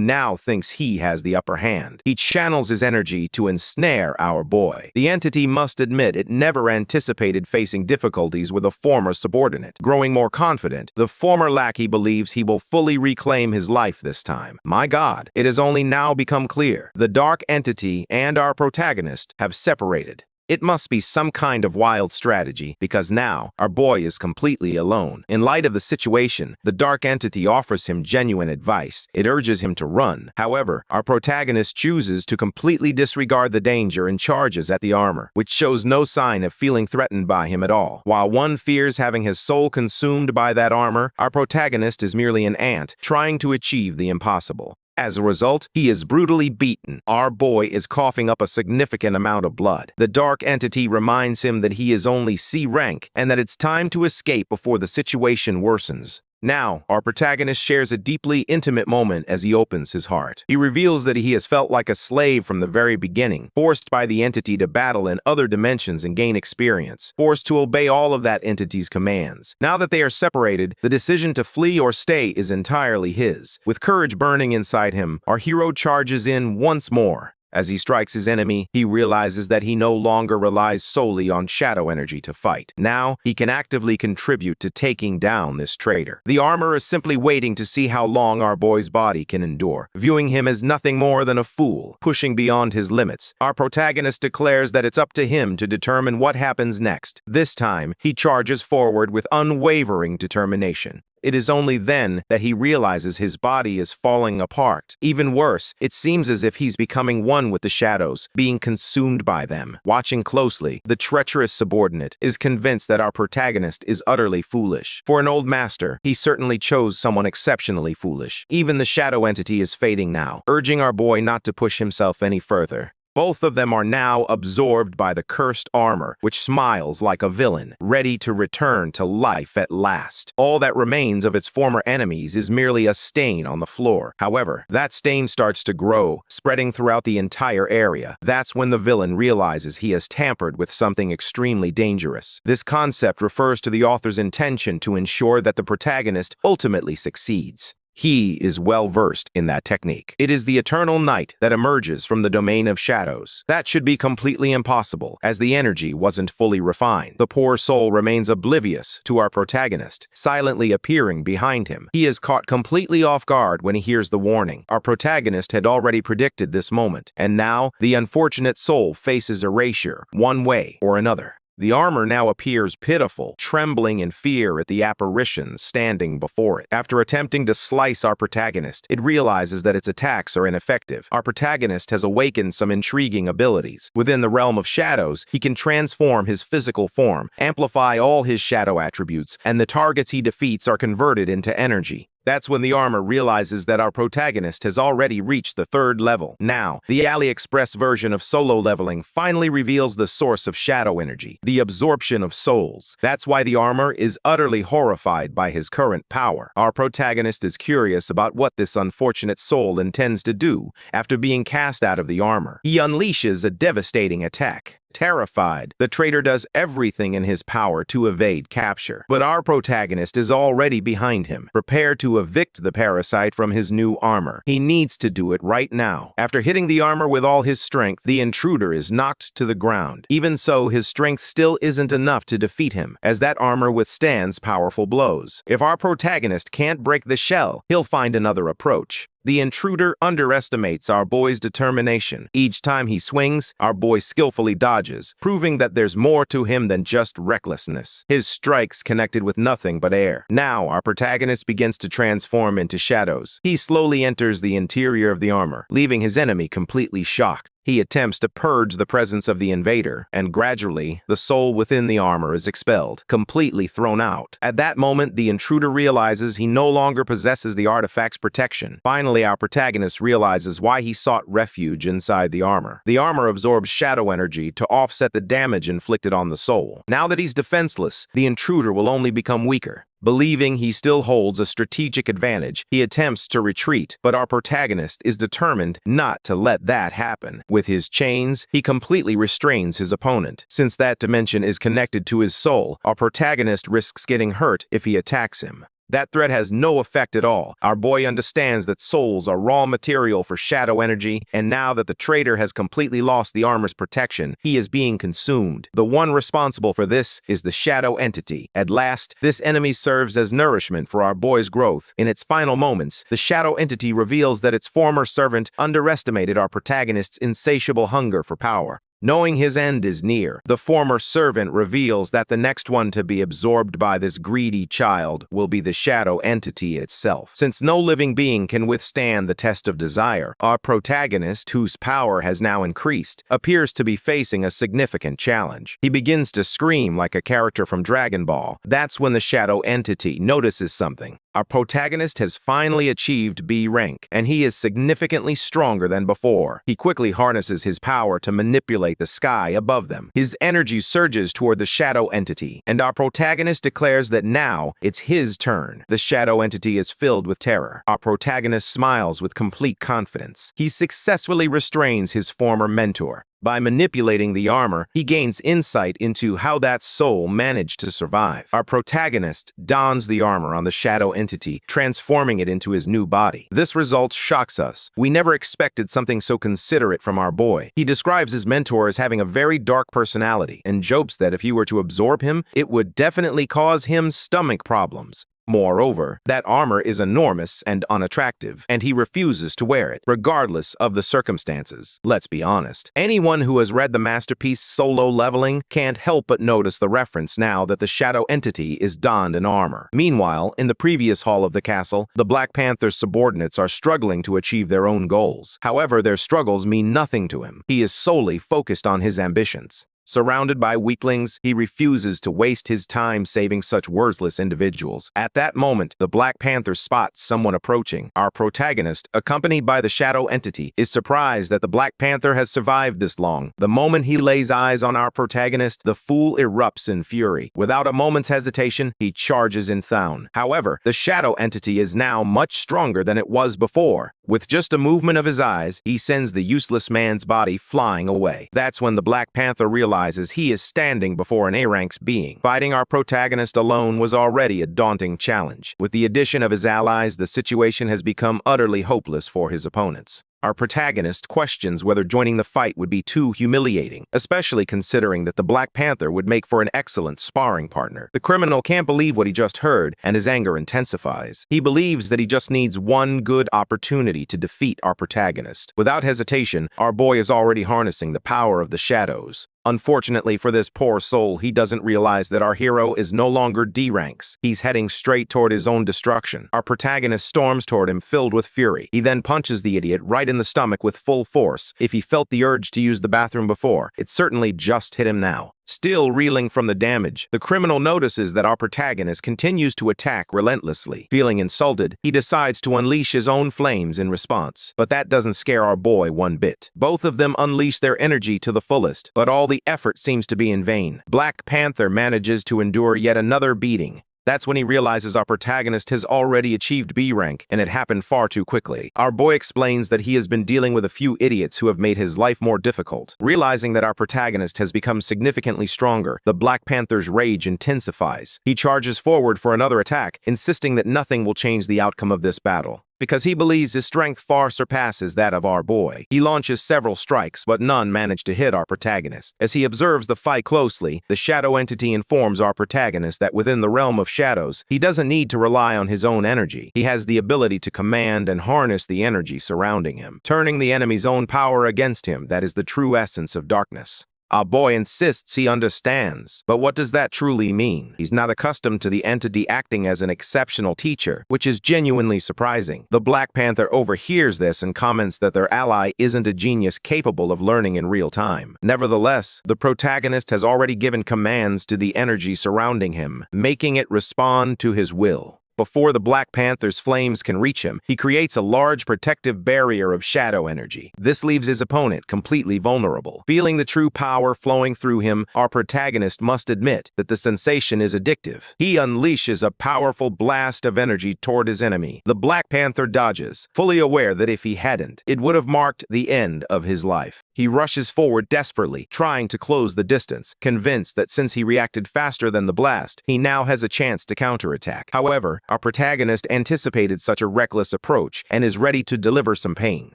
now thinks he has the upper hand. He channels his energy to ensnare our boy. The entity must admit it never anticipated facing difficulties with a former subordinate. Growing more confident, the former lackey believes he will fully reclaim his life this time. My God, it has only now become clear. The dark entity and our protagonist have separated. It must be some kind of wild strategy, because now our boy is completely alone. In light of the situation, the dark entity offers him genuine advice. It urges him to run. However, our protagonist chooses to completely disregard the danger and charges at the armor, which shows no sign of feeling threatened by him at all. While one fears having his soul consumed by that armor, our protagonist is merely an ant trying to achieve the impossible. As a result, he is brutally beaten. Our boy is coughing up a significant amount of blood. The dark entity reminds him that he is only C rank and that it's time to escape before the situation worsens. Now, our protagonist shares a deeply intimate moment as he opens his heart. He reveals that he has felt like a slave from the very beginning, forced by the entity to battle in other dimensions and gain experience, forced to obey all of that entity's commands. Now that they are separated, the decision to flee or stay is entirely his. With courage burning inside him, our hero charges in once more. As he strikes his enemy, he realizes that he no longer relies solely on shadow energy to fight. Now, he can actively contribute to taking down this traitor. The armor is simply waiting to see how long our boy's body can endure, viewing him as nothing more than a fool, pushing beyond his limits. Our protagonist declares that it's up to him to determine what happens next. This time, he charges forward with unwavering determination. It is only then that he realizes his body is falling apart. Even worse, it seems as if he's becoming one with the shadows, being consumed by them. Watching closely, the treacherous subordinate is convinced that our protagonist is utterly foolish. For an old master, he certainly chose someone exceptionally foolish. Even the shadow entity is fading now, urging our boy not to push himself any further. Both of them are now absorbed by the cursed armor, which smiles like a villain, ready to return to life at last. All that remains of its former enemies is merely a stain on the floor. However, that stain starts to grow, spreading throughout the entire area. That's when the villain realizes he has tampered with something extremely dangerous. This concept refers to the author's intention to ensure that the protagonist ultimately succeeds. He is well versed in that technique. It is the eternal night that emerges from the domain of shadows. That should be completely impossible, as the energy wasn't fully refined. The poor soul remains oblivious to our protagonist, silently appearing behind him. He is caught completely off guard when he hears the warning. Our protagonist had already predicted this moment, and now the unfortunate soul faces erasure, one way or another. The armor now appears pitiful, trembling in fear at the apparition standing before it. After attempting to slice our protagonist, it realizes that its attacks are ineffective. Our protagonist has awakened some intriguing abilities. Within the realm of shadows, he can transform his physical form, amplify all his shadow attributes, and the targets he defeats are converted into energy. That's when the armor realizes that our protagonist has already reached the 3rd level. Now, the AliExpress version of solo leveling finally reveals the source of shadow energy, the absorption of souls. That's why the armor is utterly horrified by his current power. Our protagonist is curious about what this unfortunate soul intends to do after being cast out of the armor. He unleashes a devastating attack. Terrified, the traitor does everything in his power to evade capture. But our protagonist is already behind him, prepared to evict the parasite from his new armor. He needs to do it right now. After hitting the armor with all his strength, the intruder is knocked to the ground. Even so, his strength still isn't enough to defeat him, as that armor withstands powerful blows. If our protagonist can't break the shell, he'll find another approach. The intruder underestimates our boy's determination. Each time he swings, our boy skillfully dodges, proving that there's more to him than just recklessness. His strikes connected with nothing but air. Now, our protagonist begins to transform into shadows. He slowly enters the interior of the armor, leaving his enemy completely shocked. He attempts to purge the presence of the invader, and gradually, the soul within the armor is expelled, completely thrown out. At that moment, the intruder realizes he no longer possesses the artifact's protection. Finally, our protagonist realizes why he sought refuge inside the armor. The armor absorbs shadow energy to offset the damage inflicted on the soul. Now that he's defenseless, the intruder will only become weaker. Believing he still holds a strategic advantage, he attempts to retreat, but our protagonist is determined not to let that happen. With his chains, he completely restrains his opponent. Since that dimension is connected to his soul, our protagonist risks getting hurt if he attacks him. That threat has no effect at all. Our boy understands that souls are raw material for shadow energy, and now that the traitor has completely lost the armor's protection, he is being consumed. The one responsible for this is the shadow entity. At last, this enemy serves as nourishment for our boy's growth. In its final moments, the shadow entity reveals that its former servant underestimated our protagonist's insatiable hunger for power. Knowing his end is near, the former servant reveals that the next one to be absorbed by this greedy child will be the shadow entity itself. Since no living being can withstand the test of desire, our protagonist, whose power has now increased, appears to be facing a significant challenge. He begins to scream like a character from Dragon Ball. That's when the shadow entity notices something. Our protagonist has finally achieved B rank, and he is significantly stronger than before. He quickly harnesses his power to manipulate the sky above them. His energy surges toward the shadow entity, and our protagonist declares that now it's his turn. The shadow entity is filled with terror. Our protagonist smiles with complete confidence. He successfully restrains his former mentor. By manipulating the armor, he gains insight into how that soul managed to survive. Our protagonist dons the armor on the shadow entity, transforming it into his new body. This result shocks us. We never expected something so considerate from our boy. He describes his mentor as having a very dark personality and jokes that if he were to absorb him, it would definitely cause him stomach problems. Moreover, that armor is enormous and unattractive, and he refuses to wear it, regardless of the circumstances. Let's be honest. Anyone who has read the masterpiece Solo Leveling can't help but notice the reference now that the shadow entity is donned in armor. Meanwhile, in the previous hall of the castle, the Black Panther's subordinates are struggling to achieve their own goals. However, their struggles mean nothing to him. He is solely focused on his ambitions. Surrounded by weaklings, he refuses to waste his time saving such worthless individuals. At that moment, the Black Panther spots someone approaching. Our protagonist, accompanied by the shadow entity, is surprised that the Black Panther has survived this long. The moment he lays eyes on our protagonist, the fool erupts in fury. Without a moment's hesitation, he charges in Thaun. However, the shadow entity is now much stronger than it was before. With just a movement of his eyes, he sends the useless man's body flying away. That's when the Black Panther realizes he is standing before an A-ranks being. Fighting our protagonist alone was already a daunting challenge. With the addition of his allies, the situation has become utterly hopeless for his opponents. Our protagonist questions whether joining the fight would be too humiliating, especially considering that the Black Panther would make for an excellent sparring partner. The criminal can't believe what he just heard, and his anger intensifies. He believes that he just needs one good opportunity to defeat our protagonist. Without hesitation, our boy is already harnessing the power of the shadows. Unfortunately for this poor soul, he doesn't realize that our hero is no longer D-ranks. He's heading straight toward his own destruction. Our protagonist storms toward him filled with fury. He then punches the idiot right in the stomach with full force. If he felt the urge to use the bathroom before, it certainly just hit him now. Still reeling from the damage, the criminal notices that our protagonist continues to attack relentlessly. Feeling insulted, he decides to unleash his own flames in response. But that doesn't scare our boy one bit. Both of them unleash their energy to the fullest, but all the effort seems to be in vain. Black Panther manages to endure yet another beating. That's when he realizes our protagonist has already achieved B rank, and it happened far too quickly. Our boy explains that he has been dealing with a few idiots who have made his life more difficult. Realizing that our protagonist has become significantly stronger, the Black Panther's rage intensifies. He charges forward for another attack, insisting that nothing will change the outcome of this battle. Because he believes his strength far surpasses that of our boy. He launches several strikes, but none manage to hit our protagonist. As he observes the fight closely, the shadow entity informs our protagonist that within the realm of shadows, he doesn't need to rely on his own energy. He has the ability to command and harness the energy surrounding him, turning the enemy's own power against him. That is the true essence of darkness. Our boy insists he understands. But what does that truly mean? He's not accustomed to the entity acting as an exceptional teacher, which is genuinely surprising. The Black Panther overhears this and comments that their ally isn't a genius capable of learning in real time. Nevertheless, the protagonist has already given commands to the energy surrounding him, making it respond to his will. Before the Black Panther's flames can reach him, he creates a large protective barrier of shadow energy. This leaves his opponent completely vulnerable. Feeling the true power flowing through him, our protagonist must admit that the sensation is addictive. He unleashes a powerful blast of energy toward his enemy. The Black Panther dodges, fully aware that if he hadn't, it would have marked the end of his life. He rushes forward desperately, trying to close the distance, convinced that since he reacted faster than the blast, he now has a chance to counterattack. However, our protagonist anticipated such a reckless approach and is ready to deliver some pain.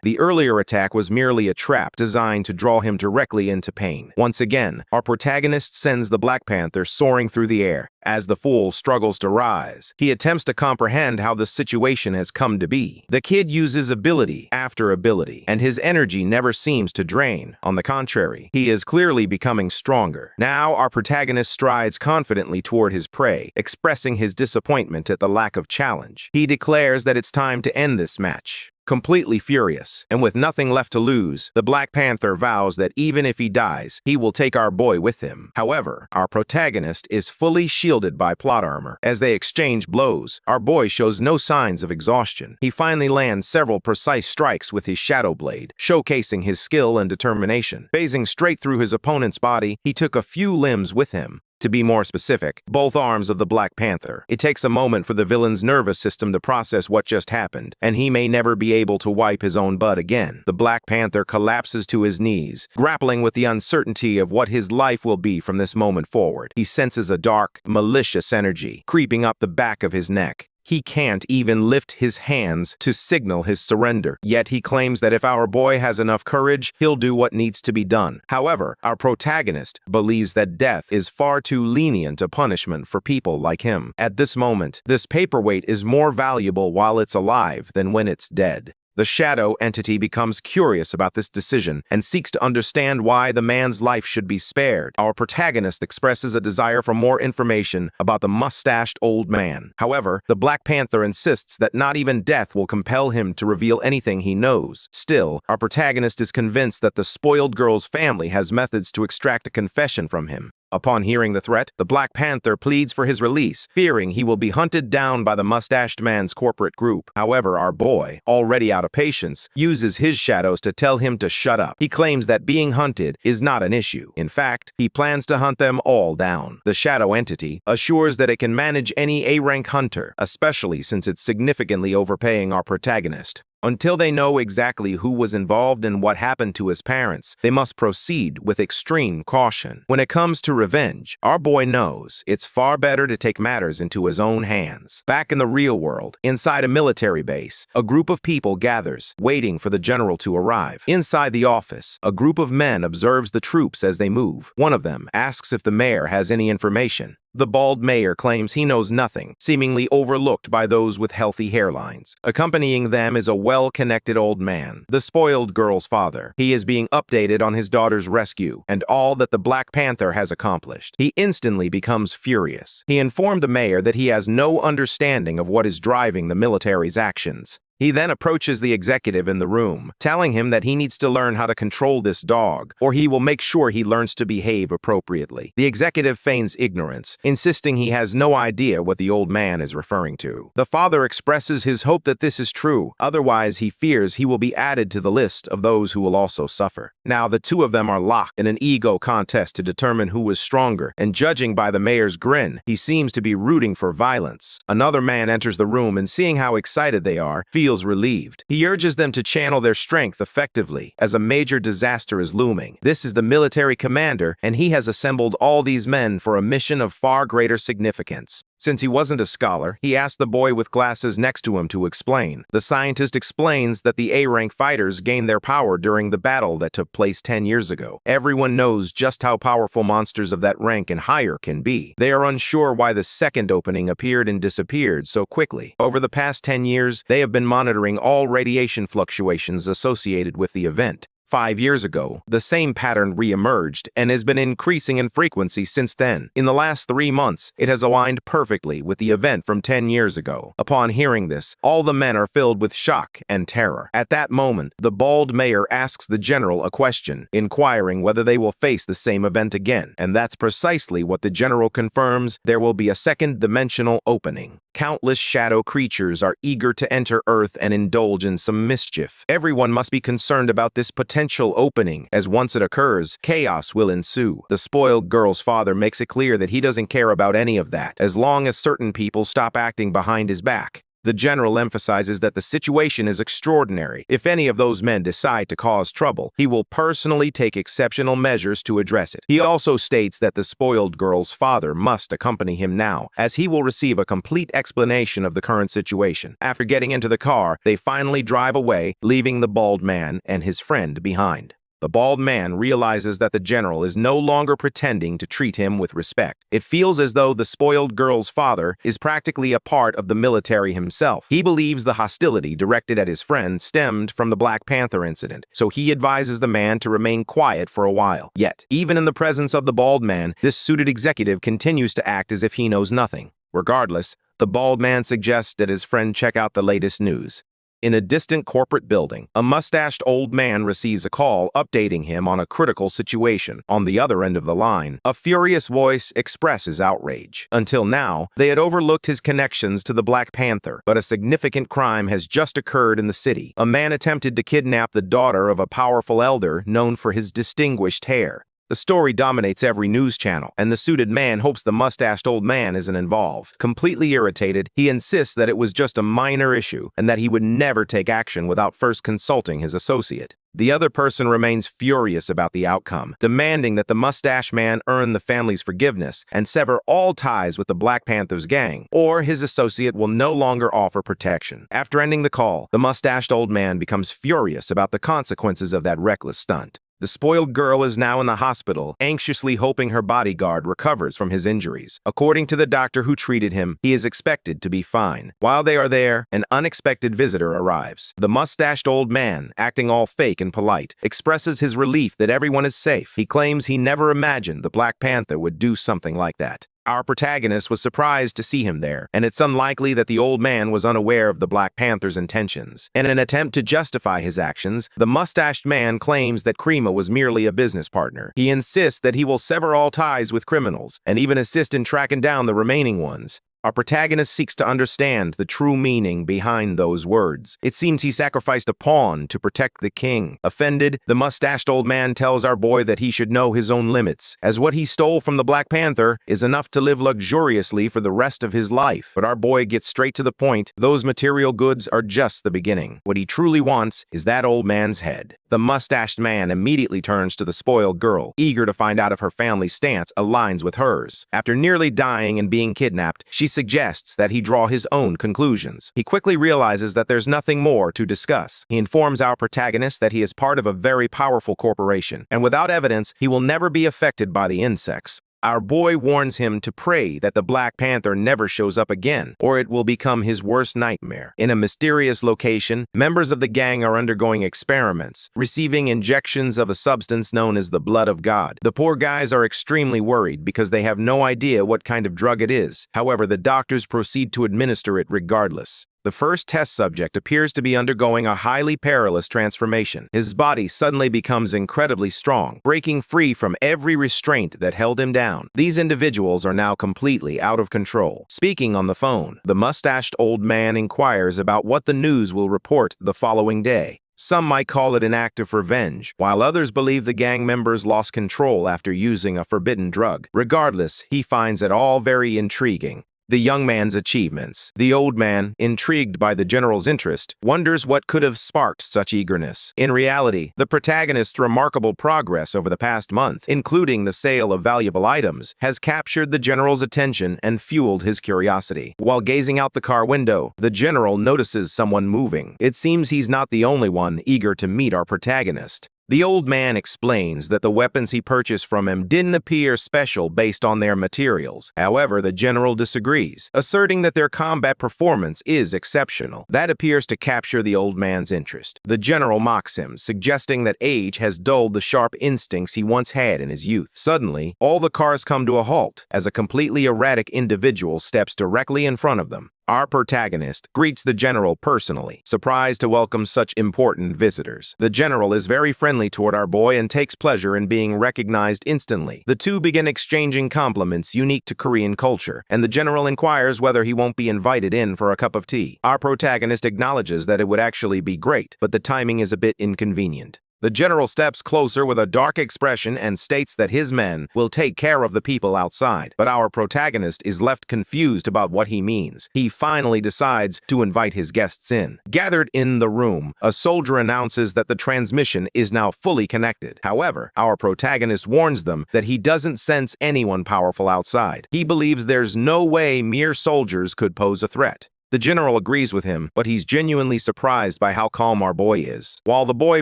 The earlier attack was merely a trap designed to draw him directly into pain. Once again, our protagonist sends the Black Panther soaring through the air. As the fool struggles to rise, he attempts to comprehend how the situation has come to be. The kid uses ability after ability, and his energy never seems to drain. On the contrary, he is clearly becoming stronger. Now, our protagonist strides confidently toward his prey, expressing his disappointment at the lack of challenge. He declares that it's time to end this match. Completely furious, and with nothing left to lose, the Black Panther vows that even if he dies, he will take our boy with him. However, our protagonist is fully shielded by plot armor. As they exchange blows, our boy shows no signs of exhaustion. He finally lands several precise strikes with his shadow blade, showcasing his skill and determination. Phasing straight through his opponent's body, he took a few limbs with him. To be more specific, both arms of the Black Panther. It takes a moment for the villain's nervous system to process what just happened, and he may never be able to wipe his own butt again. The Black Panther collapses to his knees, grappling with the uncertainty of what his life will be from this moment forward. He senses a dark, malicious energy creeping up the back of his neck. He can't even lift his hands to signal his surrender. Yet he claims that if our boy has enough courage, he'll do what needs to be done. However, our protagonist believes that death is far too lenient a punishment for people like him. At this moment, this paperweight is more valuable while it's alive than when it's dead. The shadow entity becomes curious about this decision and seeks to understand why the man's life should be spared. Our protagonist expresses a desire for more information about the mustached old man. However, the Black Panther insists that not even death will compel him to reveal anything he knows. Still, our protagonist is convinced that the spoiled girl's family has methods to extract a confession from him. Upon hearing the threat, the Black Panther pleads for his release, fearing he will be hunted down by the mustached man's corporate group. However, our boy, already out of patience, uses his shadows to tell him to shut up. He claims that being hunted is not an issue. In fact, he plans to hunt them all down. The shadow entity assures that it can manage any A-rank hunter, especially since it's significantly overpaying our protagonist. Until they know exactly who was involved and what happened to his parents, they must proceed with extreme caution. When it comes to revenge, our boy knows it's far better to take matters into his own hands. Back in the real world, inside a military base, a group of people gathers, waiting for the general to arrive. Inside the office, a group of men observes the troops as they move. One of them asks if the mayor has any information. The bald mayor claims he knows nothing, seemingly overlooked by those with healthy hairlines. Accompanying them is a well-connected old man, the spoiled girl's father. He is being updated on his daughter's rescue and all that the Black Panther has accomplished. He instantly becomes furious. He informed the mayor that he has no understanding of what is driving the military's actions. He then approaches the executive in the room, telling him that he needs to learn how to control this dog, or he will make sure he learns to behave appropriately. The executive feigns ignorance, insisting he has no idea what the old man is referring to. The father expresses his hope that this is true, otherwise he fears he will be added to the list of those who will also suffer. Now the two of them are locked in an ego contest to determine who is stronger, and judging by the mayor's grin, he seems to be rooting for violence. Another man enters the room and seeing how excited they are, feels relieved. He urges them to channel their strength effectively, as a major disaster is looming. This is the military commander, and he has assembled all these men for a mission of far greater significance. Since he wasn't a scholar, he asked the boy with glasses next to him to explain. The scientist explains that the A-rank fighters gained their power during the battle that took place 10 years ago. Everyone knows just how powerful monsters of that rank and higher can be. They are unsure why the second opening appeared and disappeared so quickly. Over the past 10 years, they have been monitoring all radiation fluctuations associated with the event. 5 years ago, the same pattern re-emerged and has been increasing in frequency since then. In the last 3 months, it has aligned perfectly with the event from 10 years ago. Upon hearing this, all the men are filled with shock and terror. At that moment, the bald mayor asks the general a question, inquiring whether they will face the same event again. And that's precisely what the general confirms. There will be a second dimensional opening. Countless shadow creatures are eager to enter Earth and indulge in some mischief. Everyone must be concerned about this potential opening, as once it occurs, chaos will ensue. The spoiled girl's father makes it clear that he doesn't care about any of that, as long as certain people stop acting behind his back. The general emphasizes that the situation is extraordinary. If any of those men decide to cause trouble, he will personally take exceptional measures to address it. He also states that the spoiled girl's father must accompany him now, as he will receive a complete explanation of the current situation. After getting into the car, they finally drive away, leaving the bald man and his friend behind. The bald man realizes that the general is no longer pretending to treat him with respect. It feels as though the spoiled girl's father is practically a part of the military himself. He believes the hostility directed at his friend stemmed from the Black Panther incident, so he advises the man to remain quiet for a while. Yet, even in the presence of the bald man, this suited executive continues to act as if he knows nothing. Regardless, the bald man suggests that his friend check out the latest news. In a distant corporate building, a mustached old man receives a call updating him on a critical situation. On the other end of the line, a furious voice expresses outrage. Until now, they had overlooked his connections to the Black Panther, but a significant crime has just occurred in the city. A man attempted to kidnap the daughter of a powerful elder known for his distinguished hair. The story dominates every news channel, and the suited man hopes the mustached old man isn't involved. Completely irritated, he insists that it was just a minor issue and that he would never take action without first consulting his associate. The other person remains furious about the outcome, demanding that the mustache man earn the family's forgiveness and sever all ties with the Black Panther's gang, or his associate will no longer offer protection. After ending the call, the mustached old man becomes furious about the consequences of that reckless stunt. The spoiled girl is now in the hospital, anxiously hoping her bodyguard recovers from his injuries. According to the doctor who treated him, he is expected to be fine. While they are there, an unexpected visitor arrives. The mustached old man, acting all fake and polite, expresses his relief that everyone is safe. He claims he never imagined the Black Panther would do something like that. Our protagonist was surprised to see him there, and it's unlikely that the old man was unaware of the Black Panther's intentions. In an attempt to justify his actions, the mustached man claims that Krima was merely a business partner. He insists that he will sever all ties with criminals, and even assist in tracking down the remaining ones. Our protagonist seeks to understand the true meaning behind those words. It seems he sacrificed a pawn to protect the king. Offended, the mustached old man tells our boy that he should know his own limits, as what he stole from the Black Panther is enough to live luxuriously for the rest of his life. But our boy gets straight to the point. Those material goods are just the beginning. What he truly wants is that old man's head. The mustached man immediately turns to the spoiled girl, eager to find out if her family's stance aligns with hers. After nearly dying and being kidnapped, she suggests that he draw his own conclusions. He quickly realizes that there's nothing more to discuss. He informs our protagonist that he is part of a very powerful corporation, and without evidence, he will never be affected by the insects. Our boy warns him to pray that the Black Panther never shows up again, or it will become his worst nightmare. In a mysterious location, members of the gang are undergoing experiments, receiving injections of a substance known as the blood of God. The poor guys are extremely worried because they have no idea what kind of drug it is. However, the doctors proceed to administer it regardless. The first test subject appears to be undergoing a highly perilous transformation. His body suddenly becomes incredibly strong, breaking free from every restraint that held him down. These individuals are now completely out of control. Speaking on the phone, the mustached old man inquires about what the news will report the following day. Some might call it an act of revenge, while others believe the gang members lost control after using a forbidden drug. Regardless, he finds it all very intriguing. The young man's achievements. The old man, intrigued by the general's interest, wonders what could have sparked such eagerness. In reality, the protagonist's remarkable progress over the past month, including the sale of valuable items, has captured the general's attention and fueled his curiosity. While gazing out the car window, the general notices someone moving. It seems he's not the only one eager to meet our protagonist. The old man explains that the weapons he purchased from him didn't appear special based on their materials. However, the general disagrees, asserting that their combat performance is exceptional. That appears to capture the old man's interest. The general mocks him, suggesting that age has dulled the sharp instincts he once had in his youth. Suddenly, all the cars come to a halt as a completely erratic individual steps directly in front of them. Our protagonist greets the general personally, surprised to welcome such important visitors. The general is very friendly toward our boy and takes pleasure in being recognized instantly. The two begin exchanging compliments unique to Korean culture, and the general inquires whether he won't be invited in for a cup of tea. Our protagonist acknowledges that it would actually be great, but the timing is a bit inconvenient. The general steps closer with a dark expression and states that his men will take care of the people outside. But our protagonist is left confused about what he means. He finally decides to invite his guests in. Gathered in the room, a soldier announces that the transmission is now fully connected. However, our protagonist warns them that he doesn't sense anyone powerful outside. He believes there's no way mere soldiers could pose a threat. The general agrees with him, but he's genuinely surprised by how calm our boy is, while the boy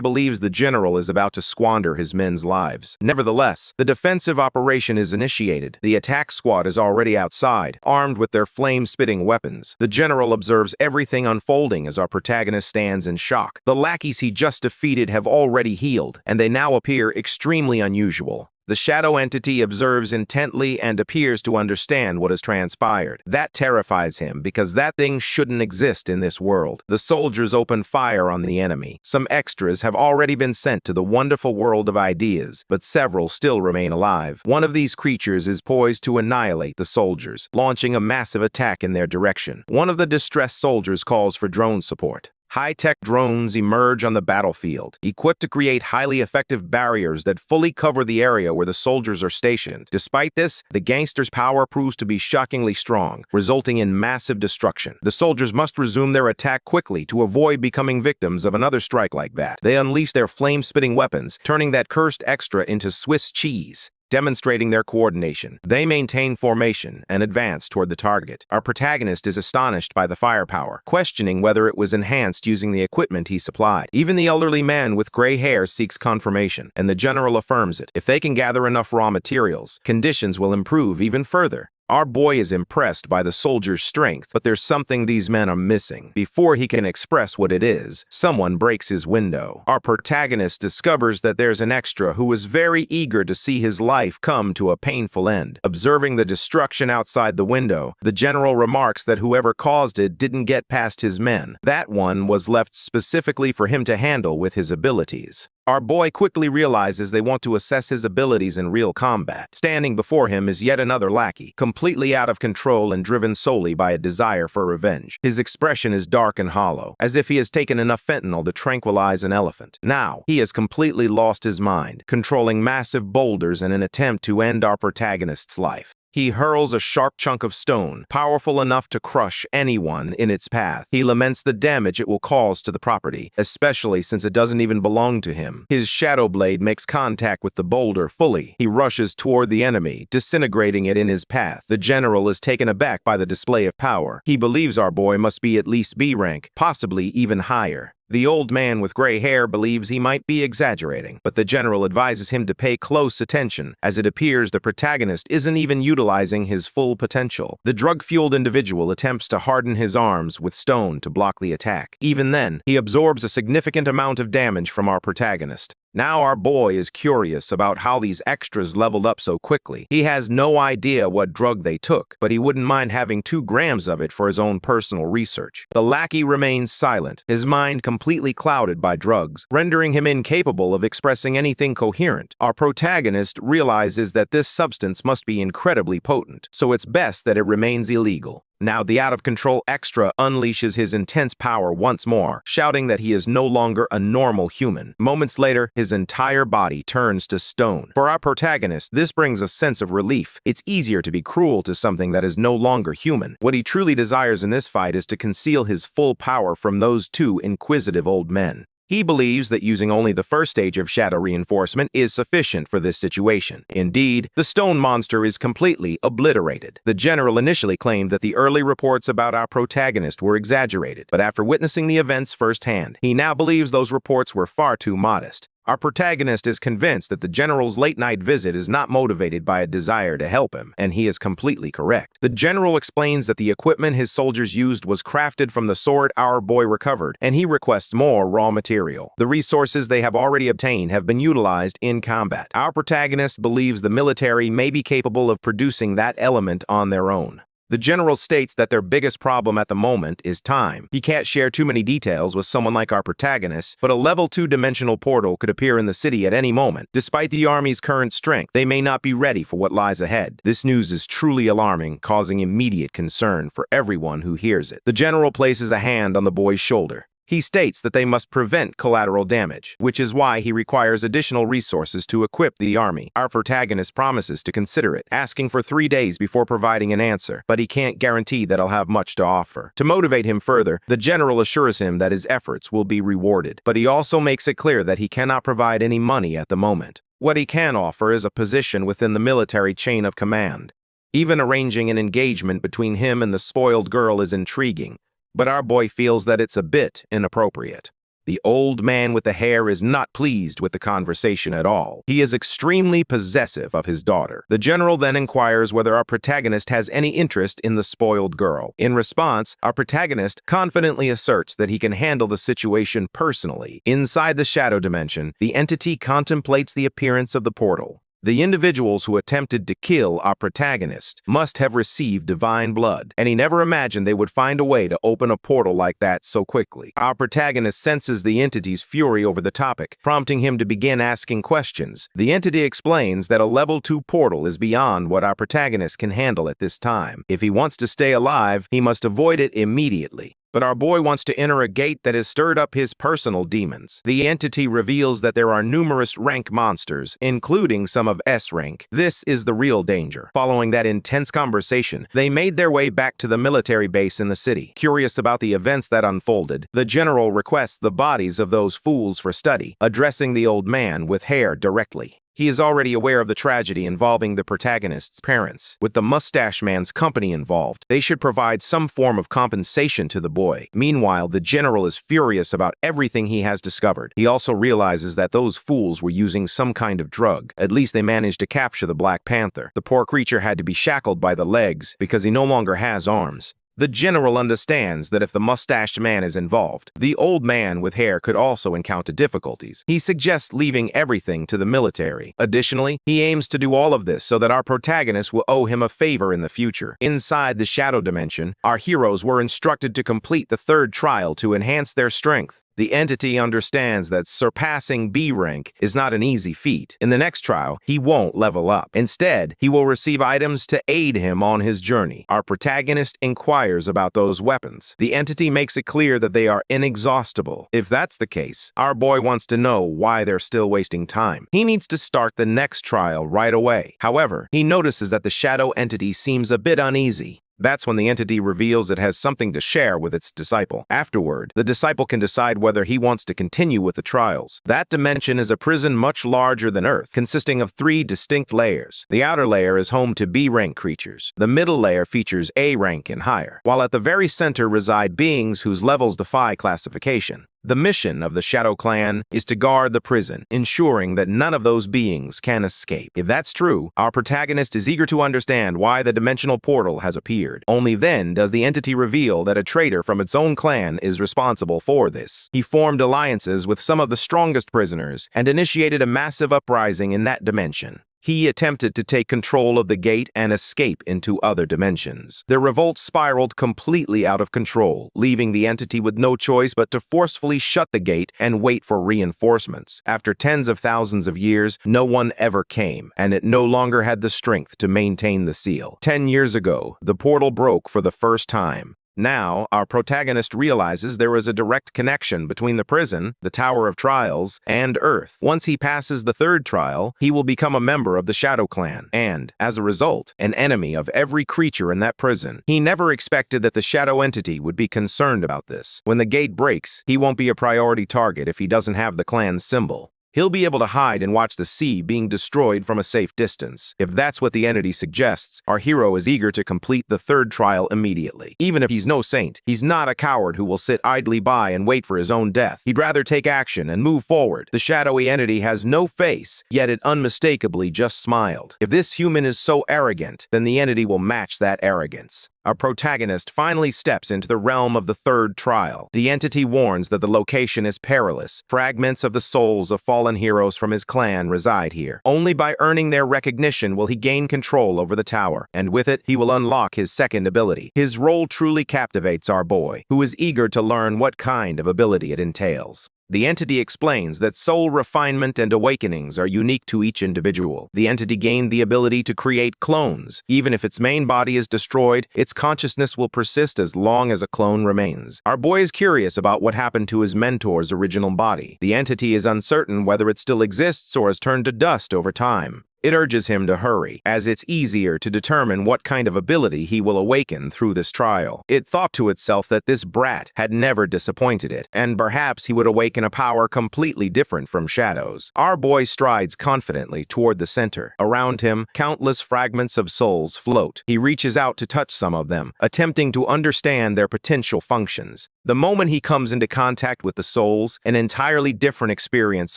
believes the general is about to squander his men's lives. Nevertheless, the defensive operation is initiated. The attack squad is already outside, armed with their flame-spitting weapons. The general observes everything unfolding as our protagonist stands in shock. The lackeys he just defeated have already healed, and they now appear extremely unusual. The shadow entity observes intently and appears to understand what has transpired. That terrifies him because that thing shouldn't exist in this world. The soldiers open fire on the enemy. Some extras have already been sent to the wonderful world of ideas, but several still remain alive. One of these creatures is poised to annihilate the soldiers, launching a massive attack in their direction. One of the distressed soldiers calls for drone support. High-tech drones emerge on the battlefield, equipped to create highly effective barriers that fully cover the area where the soldiers are stationed. Despite this, the gangsters' power proves to be shockingly strong, resulting in massive destruction. The soldiers must resume their attack quickly to avoid becoming victims of another strike like that. They unleash their flame-spitting weapons, turning that cursed extra into Swiss cheese, demonstrating their coordination. They maintain formation and advance toward the target. Our protagonist is astonished by the firepower, questioning whether it was enhanced using the equipment he supplied. Even the elderly man with gray hair seeks confirmation, and the general affirms it. If they can gather enough raw materials, conditions will improve even further. Our boy is impressed by the soldier's strength, but there's something these men are missing. Before he can express what it is, someone breaks his window. Our protagonist discovers that there's an extra who is very eager to see his life come to a painful end. Observing the destruction outside the window, the general remarks that whoever caused it didn't get past his men. That one was left specifically for him to handle with his abilities. Our boy quickly realizes they want to assess his abilities in real combat. Standing before him is yet another lackey, completely out of control and driven solely by a desire for revenge. His expression is dark and hollow, as if he has taken enough fentanyl to tranquilize an elephant. Now, he has completely lost his mind, controlling massive boulders in an attempt to end our protagonist's life. He hurls a sharp chunk of stone, powerful enough to crush anyone in its path. He laments the damage it will cause to the property, especially since it doesn't even belong to him. His shadow blade makes contact with the boulder fully. He rushes toward the enemy, disintegrating it in his path. The general is taken aback by the display of power. He believes our boy must be at least B rank, possibly even higher. The old man with gray hair believes he might be exaggerating, but the general advises him to pay close attention, as it appears the protagonist isn't even utilizing his full potential. The drug-fueled individual attempts to harden his arms with stone to block the attack. Even then, he absorbs a significant amount of damage from our protagonist. Now our boy is curious about how these extras leveled up so quickly. He has no idea what drug they took, but he wouldn't mind having 2 grams of it for his own personal research. The lackey remains silent, his mind completely clouded by drugs, rendering him incapable of expressing anything coherent. Our protagonist realizes that this substance must be incredibly potent, so it's best that it remains illegal. Now the out-of-control extra unleashes his intense power once more, shouting that he is no longer a normal human. Moments later, his entire body turns to stone. For our protagonist, this brings a sense of relief. It's easier to be cruel to something that is no longer human. What he truly desires in this fight is to conceal his full power from those 2 inquisitive old men. He believes that using only the first stage of shadow reinforcement is sufficient for this situation. Indeed, the stone monster is completely obliterated. The general initially claimed that the early reports about our protagonist were exaggerated, but after witnessing the events firsthand, he now believes those reports were far too modest. Our protagonist is convinced that the general's late-night visit is not motivated by a desire to help him, and he is completely correct. The general explains that the equipment his soldiers used was crafted from the sword our boy recovered, and he requests more raw material. The resources they have already obtained have been utilized in combat. Our protagonist believes the military may be capable of producing that element on their own. The general states that their biggest problem at the moment is time. He can't share too many details with someone like our protagonist, but a level 2-dimensional portal could appear in the city at any moment. Despite the army's current strength, they may not be ready for what lies ahead. This news is truly alarming, causing immediate concern for everyone who hears it. The general places a hand on the boy's shoulder. He states that they must prevent collateral damage, which is why he requires additional resources to equip the army. Our protagonist promises to consider it, asking for 3 days before providing an answer, but he can't guarantee that he'll have much to offer. To motivate him further, the general assures him that his efforts will be rewarded, but he also makes it clear that he cannot provide any money at the moment. What he can offer is a position within the military chain of command. Even arranging an engagement between him and the spoiled girl is intriguing, but our boy feels that it's a bit inappropriate. The old man with the hair is not pleased with the conversation at all. He is extremely possessive of his daughter. The general then inquires whether our protagonist has any interest in the spoiled girl. In response, our protagonist confidently asserts that he can handle the situation personally. Inside the shadow dimension, the entity contemplates the appearance of the portal. The individuals who attempted to kill our protagonist must have received divine blood, and he never imagined they would find a way to open a portal like that so quickly. Our protagonist senses the entity's fury over the topic, prompting him to begin asking questions. The entity explains that a level 2 portal is beyond what our protagonist can handle at this time. If he wants to stay alive, he must avoid it immediately. But our boy wants to enter a gate that has stirred up his personal demons. The entity reveals that there are numerous rank monsters, including some of S rank. This is the real danger. Following that intense conversation, they made their way back to the military base in the city. Curious about the events that unfolded, the general requests the bodies of those fools for study, addressing the old man with hair directly. He is already aware of the tragedy involving the protagonist's parents. With the mustache man's company involved, they should provide some form of compensation to the boy. Meanwhile, the general is furious about everything he has discovered. He also realizes that those fools were using some kind of drug. At least they managed to capture the Black Panther. The poor creature had to be shackled by the legs because he no longer has arms. The general understands that if the mustached man is involved, the old man with hair could also encounter difficulties. He suggests leaving everything to the military. Additionally, he aims to do all of this so that our protagonist will owe him a favor in the future. Inside the shadow dimension, our heroes were instructed to complete the 3rd trial to enhance their strength. The entity understands that surpassing B rank is not an easy feat. In the next trial, he won't level up. Instead, he will receive items to aid him on his journey. Our protagonist inquires about those weapons. The entity makes it clear that they are inexhaustible. If that's the case, our boy wants to know why they're still wasting time. He needs to start the next trial right away. However, he notices that the shadow entity seems a bit uneasy. That's when the entity reveals it has something to share with its disciple. Afterward, the disciple can decide whether he wants to continue with the trials. That dimension is a prison much larger than Earth, consisting of 3 distinct layers. The outer layer is home to B-rank creatures. The middle layer features A rank and higher, while at the very center reside beings whose levels defy classification. The mission of the Shadow Clan is to guard the prison, ensuring that none of those beings can escape. If that's true, our protagonist is eager to understand why the dimensional portal has appeared. Only then does the entity reveal that a traitor from its own clan is responsible for this. He formed alliances with some of the strongest prisoners and initiated a massive uprising in that dimension. He attempted to take control of the gate and escape into other dimensions. The revolt spiraled completely out of control, leaving the entity with no choice but to forcefully shut the gate and wait for reinforcements. After tens of thousands of years, no one ever came, and it no longer had the strength to maintain the seal. 10 years ago, the portal broke for the first time. Now, our protagonist realizes there is a direct connection between the prison, the Tower of Trials, and Earth. Once he passes the 3rd trial, he will become a member of the Shadow Clan, and, as a result, an enemy of every creature in that prison. He never expected that the Shadow Entity would be concerned about this. When the gate breaks, he won't be a priority target if he doesn't have the clan's symbol. He'll be able to hide and watch the sea being destroyed from a safe distance. If that's what the entity suggests, our hero is eager to complete the third trial immediately. Even if he's no saint, he's not a coward who will sit idly by and wait for his own death. He'd rather take action and move forward. The shadowy entity has no face, yet it unmistakably just smiled. If this human is so arrogant, then the entity will match that arrogance. Our protagonist finally steps into the realm of the third trial. The entity warns that the location is perilous. Fragments of the souls of fallen heroes from his clan reside here. Only by earning their recognition will he gain control over the tower, and with it, he will unlock his second ability. His role truly captivates our boy, who is eager to learn what kind of ability it entails. The entity explains that soul refinement and awakenings are unique to each individual. The entity gained the ability to create clones. Even if its main body is destroyed, its consciousness will persist as long as a clone remains. Our boy is curious about what happened to his mentor's original body. The entity is uncertain whether it still exists or has turned to dust over time. It urges him to hurry, as it's easier to determine what kind of ability he will awaken through this trial. It thought to itself that this brat had never disappointed it, and perhaps he would awaken a power completely different from Shadow's. Our boy strides confidently toward the center. Around him, countless fragments of souls float. He reaches out to touch some of them, attempting to understand their potential functions. The moment he comes into contact with the souls, an entirely different experience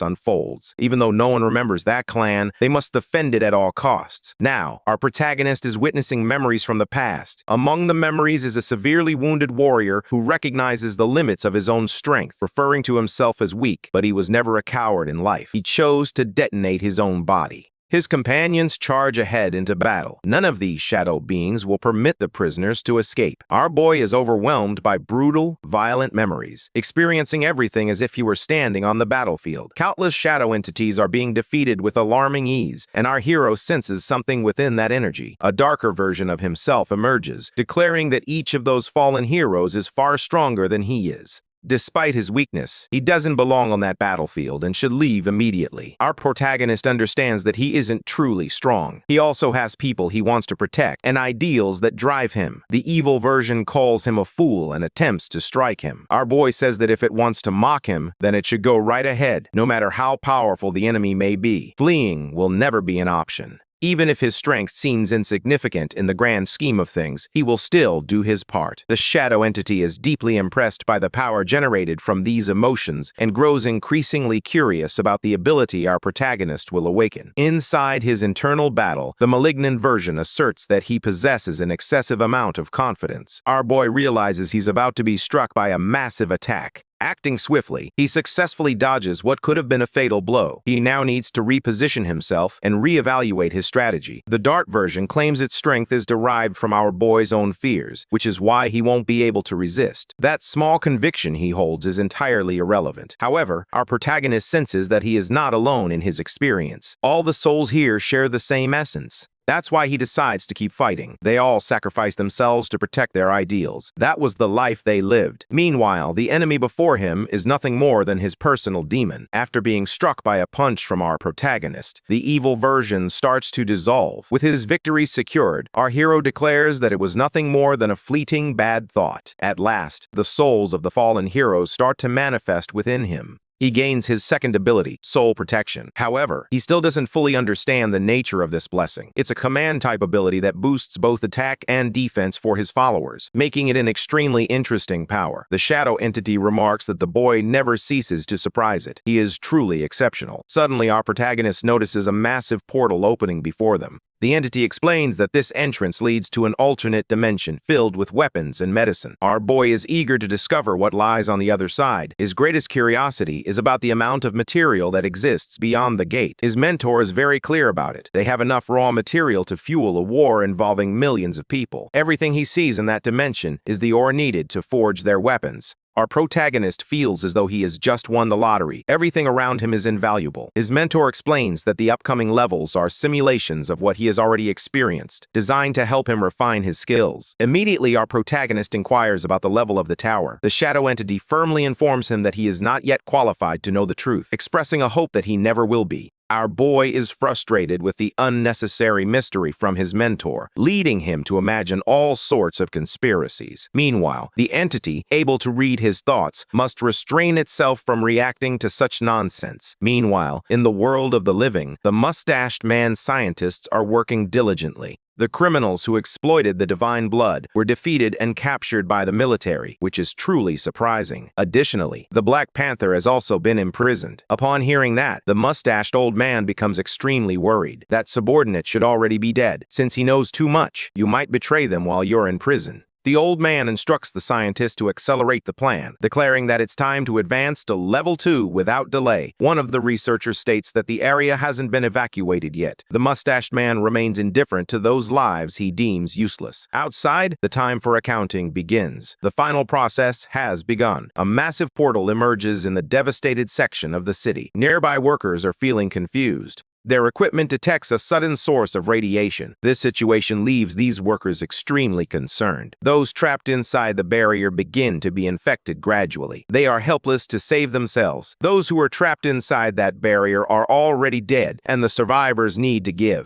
unfolds. Even though no one remembers that clan, they must defend it at all costs. Now, our protagonist is witnessing memories from the past. Among the memories is a severely wounded warrior who recognizes the limits of his own strength, referring to himself as weak, but he was never a coward in life. He chose to detonate his own body. His companions charge ahead into battle. None of these shadow beings will permit the prisoners to escape. Our boy is overwhelmed by brutal, violent memories, experiencing everything as if he were standing on the battlefield. Countless shadow entities are being defeated with alarming ease, and our hero senses something within that energy. A darker version of himself emerges, declaring that each of those fallen heroes is far stronger than he is. Despite his weakness, he doesn't belong on that battlefield and should leave immediately. Our protagonist understands that he isn't truly strong. He also has people he wants to protect and ideals that drive him. The evil version calls him a fool and attempts to strike him. Our boy says that if it wants to mock him, then it should go right ahead, no matter how powerful the enemy may be. Fleeing will never be an option. Even if his strength seems insignificant in the grand scheme of things, he will still do his part. The shadow entity is deeply impressed by the power generated from these emotions and grows increasingly curious about the ability our protagonist will awaken. Inside his internal battle, the malignant version asserts that he possesses an excessive amount of confidence. Our boy realizes he's about to be struck by a massive attack. Acting swiftly, he successfully dodges what could have been a fatal blow. He now needs to reposition himself and reevaluate his strategy. The Dart version claims its strength is derived from our boy's own fears, which is why he won't be able to resist. That small conviction he holds is entirely irrelevant. However, our protagonist senses that he is not alone in his experience. All the souls here share the same essence. That's why he decides to keep fighting. They all sacrifice themselves to protect their ideals. That was the life they lived. Meanwhile, the enemy before him is nothing more than his personal demon. After being struck by a punch from our protagonist, the evil version starts to dissolve. With his victory secured, our hero declares that it was nothing more than a fleeting bad thought. At last, the souls of the fallen heroes start to manifest within him. He gains his second ability, Soul Protection. However, he still doesn't fully understand the nature of this blessing. It's a command-type ability that boosts both attack and defense for his followers, making it an extremely interesting power. The shadow entity remarks that the boy never ceases to surprise it. He is truly exceptional. Suddenly, our protagonist notices a massive portal opening before them. The entity explains that this entrance leads to an alternate dimension filled with weapons and medicine. Our boy is eager to discover what lies on the other side. His greatest curiosity is about the amount of material that exists beyond the gate. His mentor is very clear about it. They have enough raw material to fuel a war involving millions of people. Everything he sees in that dimension is the ore needed to forge their weapons. Our protagonist feels as though he has just won the lottery. Everything around him is invaluable. His mentor explains that the upcoming levels are simulations of what he has already experienced, designed to help him refine his skills. Immediately, our protagonist inquires about the level of the tower. The shadow entity firmly informs him that he is not yet qualified to know the truth, expressing a hope that he never will be. Our boy is frustrated with the unnecessary mystery from his mentor, leading him to imagine all sorts of conspiracies. Meanwhile, the entity, able to read his thoughts, must restrain itself from reacting to such nonsense. Meanwhile, in the world of the living, the mustached man scientists are working diligently. The criminals who exploited the divine blood were defeated and captured by the military, which is truly surprising. Additionally, the Black Panther has also been imprisoned. Upon hearing that, the mustached old man becomes extremely worried. That subordinate should already be dead. Since he knows too much, you might betray them while you're in prison. The old man instructs the scientist to accelerate the plan, declaring that it's time to advance to level 2 without delay. One of the researchers states that the area hasn't been evacuated yet. The mustached man remains indifferent to those lives he deems useless. Outside, the time for accounting begins. The final process has begun. A massive portal emerges in the devastated section of the city. Nearby workers are feeling confused. Their equipment detects a sudden source of radiation. This situation leaves these workers extremely concerned. Those trapped inside the barrier begin to be infected gradually. They are helpless to save themselves. Those who are trapped inside that barrier are already dead, and the survivors need to give.